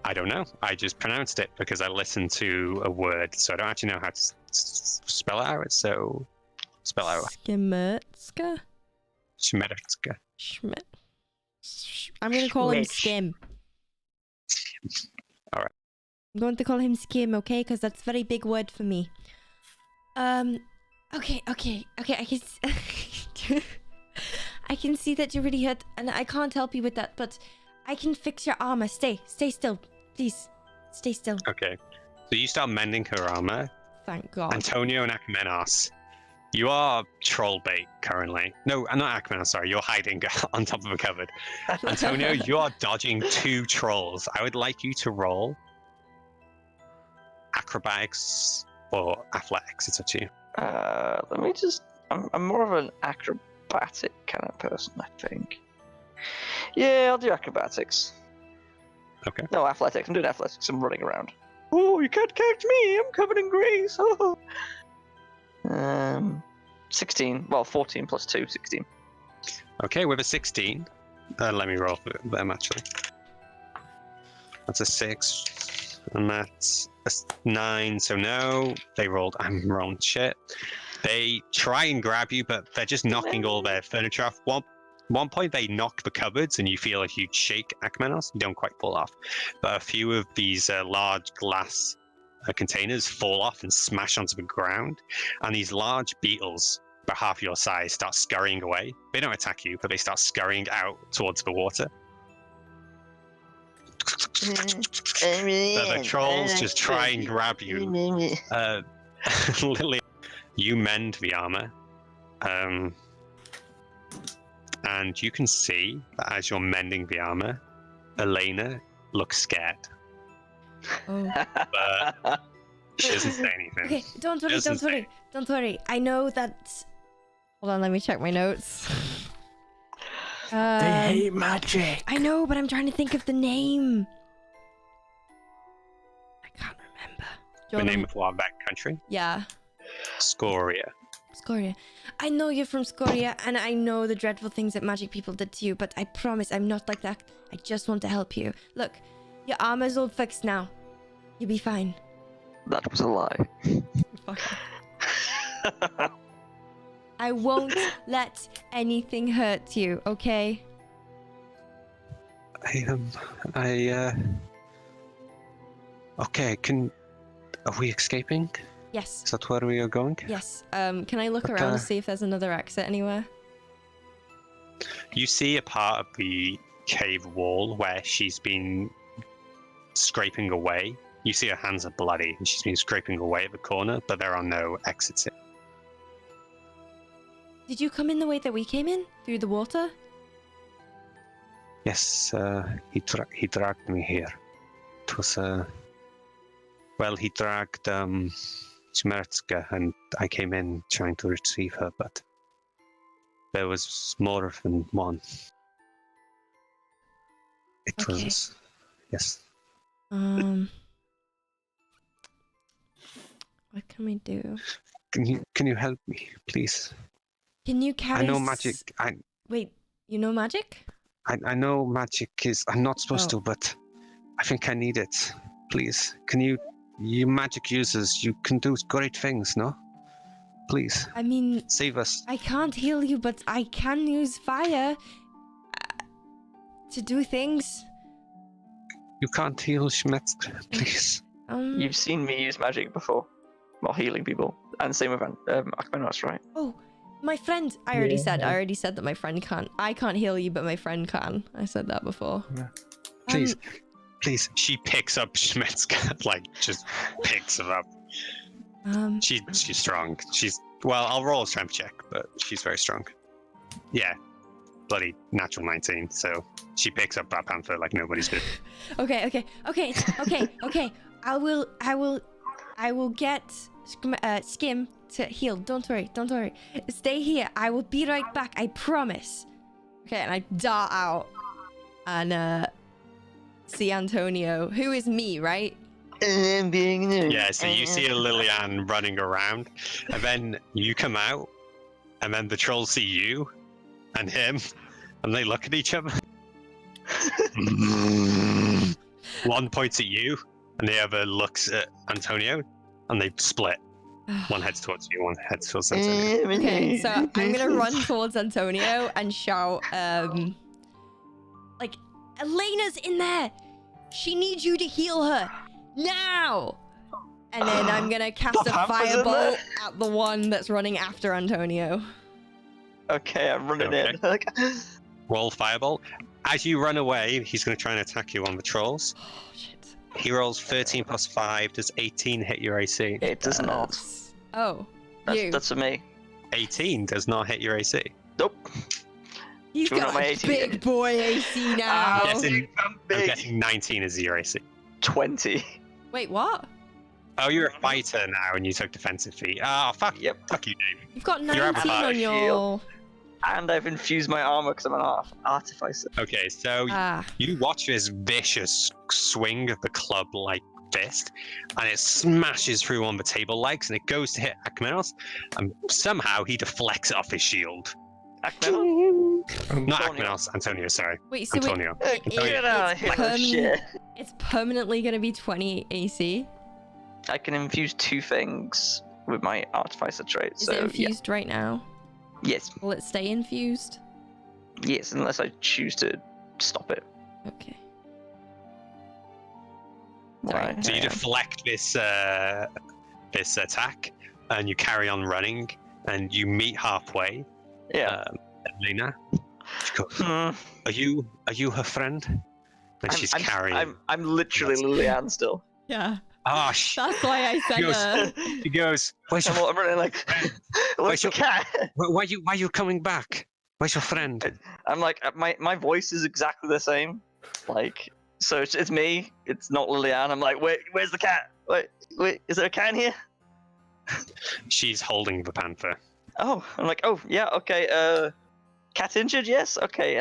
I don't know. I just pronounced it because I listened to a word, so I don't actually know how to spell it out. So spell out. Simaritska. Simaritska. Schmidt. I'm going to call him Skim. All right. I'm going to call him Skim, okay? Because that's a very big word for me. Okay. I can. I can see that you're really hurt, and I can't help you with that, but I can fix your armor. Stay still, please. Stay still. Okay. So you start mending her armor. Thank God. Antonio and Akmenos, you are troll bait currently. No, not Akmenos, sorry. You're hiding on top of a cupboard. Antonio, you are dodging 2 trolls. I would like you to roll acrobatics or athletics. It's up to you. Let me just. I'm more of an acrobatic kind of person, I think. Yeah, I'll do acrobatics. Okay. No, athletics. I'm doing athletics. I'm running around. Oh, you can't catch me! I'm covered in grease. Oh. 16. Well, 14 plus 2, 16. Okay, with a 16. Let me roll for them actually. That's a 6, and that's a 9. So no, they rolled. I'm rolling shit. They try and grab you, but they're just knocking all their furniture off. One point, they knock the cupboards, and you feel a huge shake, Akmenos. You don't quite fall off, but a few of these large glass containers fall off and smash onto the ground, and these large beetles, about half your size, start scurrying away. They don't attack you, but they start scurrying out towards the water. The trolls just try and grab you. Lily, you mend the armor. And you can see that as you're mending the armor, Elena looks scared. Oh. But she doesn't say anything. Okay, don't worry. I know that. Hold on, let me check my notes. They hate magic. I know, but I'm trying to think of the name. I can't remember. The name of what country? Yeah. Scoria. Scoria. I know you're from Scoria, and I know the dreadful things that magic people did to you, but I promise I'm not like that. I just want to help you. Look, your armor's all fixed now. You'll be fine. That was a lie. I won't let anything hurt you, okay? Okay, are we escaping? Yes. Is that where we are going? Yes. Can I look around to see if there's another exit anywhere? You see a part of the cave wall where she's been scraping away. You see her hands are bloody, and she's been scraping away at the corner, but there are no exits here. Did you come in the way that we came in? Through the water? Yes, he dragged me here. It was, well, he dragged, Smertska, and I came in trying to retrieve her, but there was more than one. It Okay. was, yes. What can we do? Can you help me, please? Can you carry? I know magic. Wait, you know magic? I know magic is. I'm not supposed to, but I think I need it. Please, can you? You magic users, you can do great things, no? Please. I mean, save us. I can't heal you, but I can use fire to do things. You can't heal Schmetz, please. You've seen me use magic before while healing people, and same with Akmenos, right? Oh, my friend. I already said that my friend can't. I can't heal you, but my friend can. I said that before. Yeah. Please. Please, she picks up Schmetzka, like, just picks her up. She's strong. Well, I'll roll a strength check, but she's very strong. Yeah, bloody natural 19, so she picks up that panther like nobody's good. Okay. I will get Skim to heal. Don't worry. Stay here. I will be right back. I promise. Okay, and I dart out and see Antonio, who is me, right? Yeah, so you see a Lillian running around, and then you come out, and then the trolls see you and him, and they look at each other. One points at you, and the other looks at Antonio, and they split. One heads towards you, one heads towards Antonio. Okay, so I'm gonna run towards Antonio and shout, like, Elena's in there! She needs you to heal her! Now! And then I'm gonna cast The a Panther's in firebolt at the one that's running after Antonio. Okay, I'm running in. Roll firebolt. As you run away, he's going to try and attack you on the trolls. Oh shit. He rolls 13 plus 5. Does 18 hit your AC? It does not. Oh, you. That's for me. 18 does not hit your AC. Nope. He's Do you got know my a 18? big boy AC now. I'm guessing- I'm I'm big. guessing 19 is your AC. 20. Wait, what? Oh, you're a fighter now and you took defensive feat. Ah, fuck. Yep. Fuck you, Dave. You've got You're 19 on avatar. your. And I've infused my armor because I'm an artificer. Okay, so Ah. you watch this vicious swing of the club-like fist, and it smashes through one of the table legs, and it goes to hit Akmenos, and somehow he deflects it off his shield. Akmenos? Not Antonio. Akmenos, Antonio, sorry. Wait, so wait, Antonio. Get out of it's here, shit. it's permanently gonna be 20 AC. I can infuse 2 things with my artificer trait. Is So it infused right now? yes, Will it stay infused? yes, unless I choose to stop it. Okay. Right. So you yeah. deflect this this attack, and you carry on running, and you meet halfway. Yeah. Elena, she goes, Hmm. are you her friend? And she's carrying. I'm literally Liliane still. Yeah. Oh, shit. That's why I said Goes- her. She goes, where's your, I'm running like, where's the your- cat? why are you coming back? Where's your friend? I'm like, my voice is exactly the same. Like, so it's me. It's not Liliane. I'm like, where's the cat? Wait, is there a cat in here? She's holding the panther. Oh, I'm like, oh yeah, okay. Cat injured? Yes. Okay.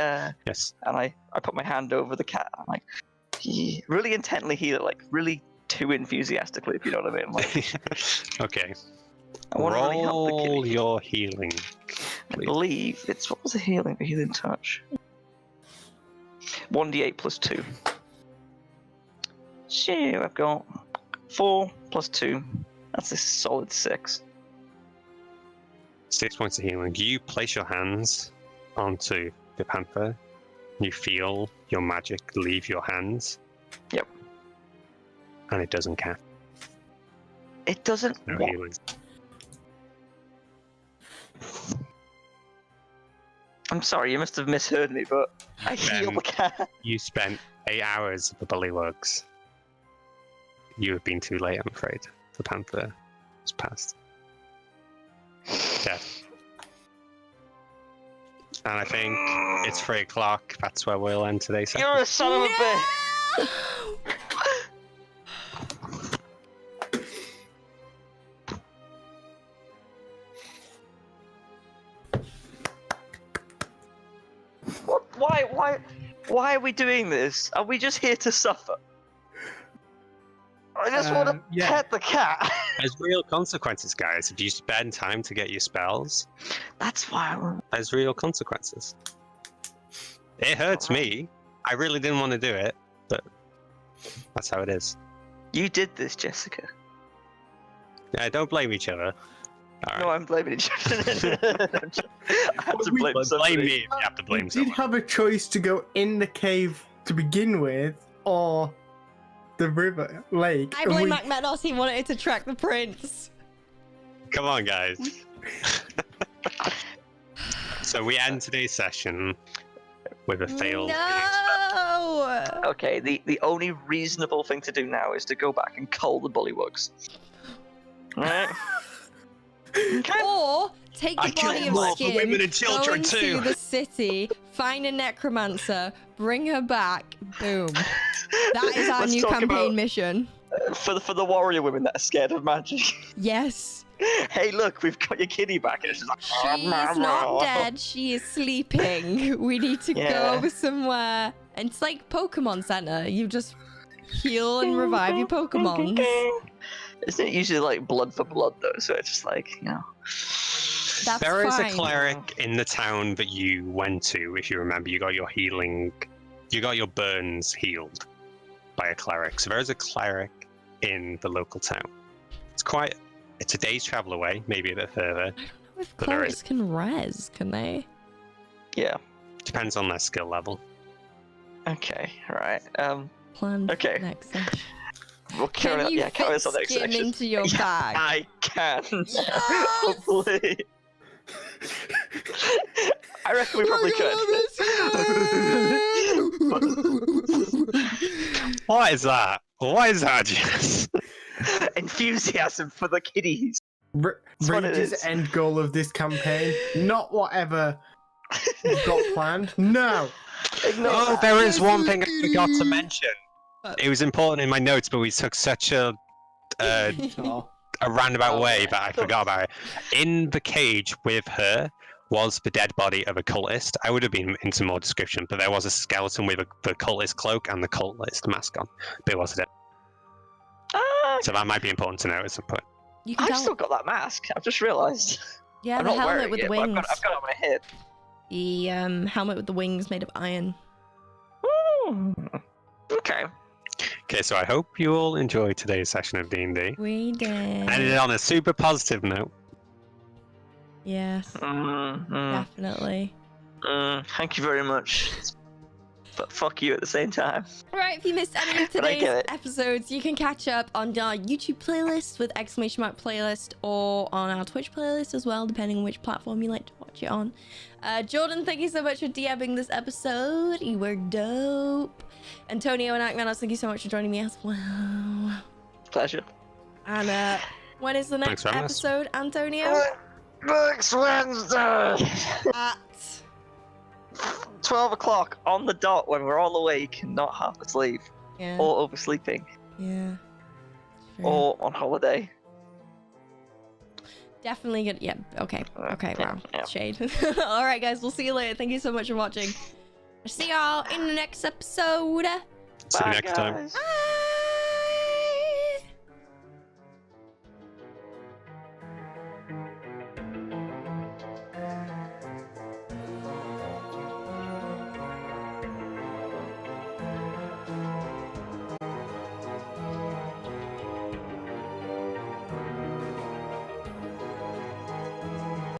Yes. And I put my hand over the cat. I'm like, really intently heal it, like really too enthusiastically, if you know what I mean. Like, Okay. I want to really help the Roll kitty. your healing. I believe it's what was the healing? The healing touch. 1d8 plus 2. Sure, I've got 4 plus 2. That's a solid 6. 6 points of healing. You place your hands onto the panther. You feel your magic leave your hands. Yep. And it doesn't cast. It doesn't. No What? healing. I'm sorry, you must have misheard me, but I heal the cat. You spent 8 hours of the bullywugs. You have been too late, I'm afraid. The panther has passed. Dead. And I think it's 3 o'clock. That's where we'll end today's session. You're a son of a bitch. What? Why are we doing this? Are we just here to suffer? I just want to yeah. pet the cat. There's real consequences, guys. If you spend time to get your spells, That's why. there's real consequences. It hurts me. I really didn't want to do it, but that's how it is. You did this, Jessica. Yeah, don't blame each other. All No, right. I'm blaming each other. I had to We- blame Blame somebody. me if you have to We blame did someone. have a choice to go in the cave to begin with, or the river lake. I and blame we- Akmenos. He wanted to track the prince. Come on, guys. So we end today's session with a failed healing spell. No. Okay, the only reasonable thing to do now is to go back and cull the bullywugs. Alright? Or take the I body killed of more for Skin, women and go children into too. the city, find a necromancer, bring her back. Boom. That is our Let's new talk campaign about- mission. For the warrior women that are scared of magic. Yes. Hey, look, we've got your kitty back. And it's just like, She is not dead. She is sleeping. We need to Yeah. go somewhere. And it's like Pokemon Center. You just heal and revive your Pokemons. Isn't it usually like blood for blood though? So it's just like, you know. That's There is a fine. cleric in the town that you went to, if you remember. You got your healing, you got your burns healed by a cleric. So there is a cleric in the local town. It's a day's travel away, maybe a bit further. I don't know if But there clerics is- can res, can they? Yeah. Depends on their skill level. Okay. Right. Plan for Okay. next session. We'll carry Can you carry this on fit next skin section. into your bag? I can. Yes! Hopefully. I reckon we probably could. What is that? What is that, Jess? Enthusiasm for the kiddies. That's what it Reed's is. end goal of this campaign, not whatever you've got planned. No. Ignore Oh, that. there is one thing I forgot to mention. It was important in my notes, but we took such a Oh. roundabout Oh, way yeah. that I forgot about it. In the cage with her was the dead body of a cultist. I would have been into more description, but there was a skeleton with the cultist cloak and the cultist mask on. But it was dead. So that might be important to know at some point. You can I've tell. still got that mask. I've just realised. Yeah, I'm the not helmet wearing with the it, but wings. I've got it on my head. The helmet with the wings made of iron. Ooh. Okay. Okay, so I hope you all enjoyed today's session of D&D. We did. Ended on a super positive note. Yes, definitely. Thank you very much. But fuck you at the same time. Right, if you missed any of But I get today's it. episodes, you can catch up on our YouTube playlist with ! Playlist or on our Twitch playlist as well, depending on which platform you like to watch it on. Jordan, thank you so much for DMing this episode. You were dope. Antonio and Akmanos, thank you so much for joining me as well. Pleasure. And when is the next Thanks for having us. episode, Antonio? Next Wednesday! At 12 o'clock on the dot when we're all awake and not half asleep. yeah, Or oversleeping. yeah. Sure. Or on holiday. Definitely good. Yeah. Okay. Okay. Wow. Yeah. Shade. All right, guys. We'll see you later. Thank you so much for watching. See y'all in the next episode. See you Bye, next time. guys. Bye.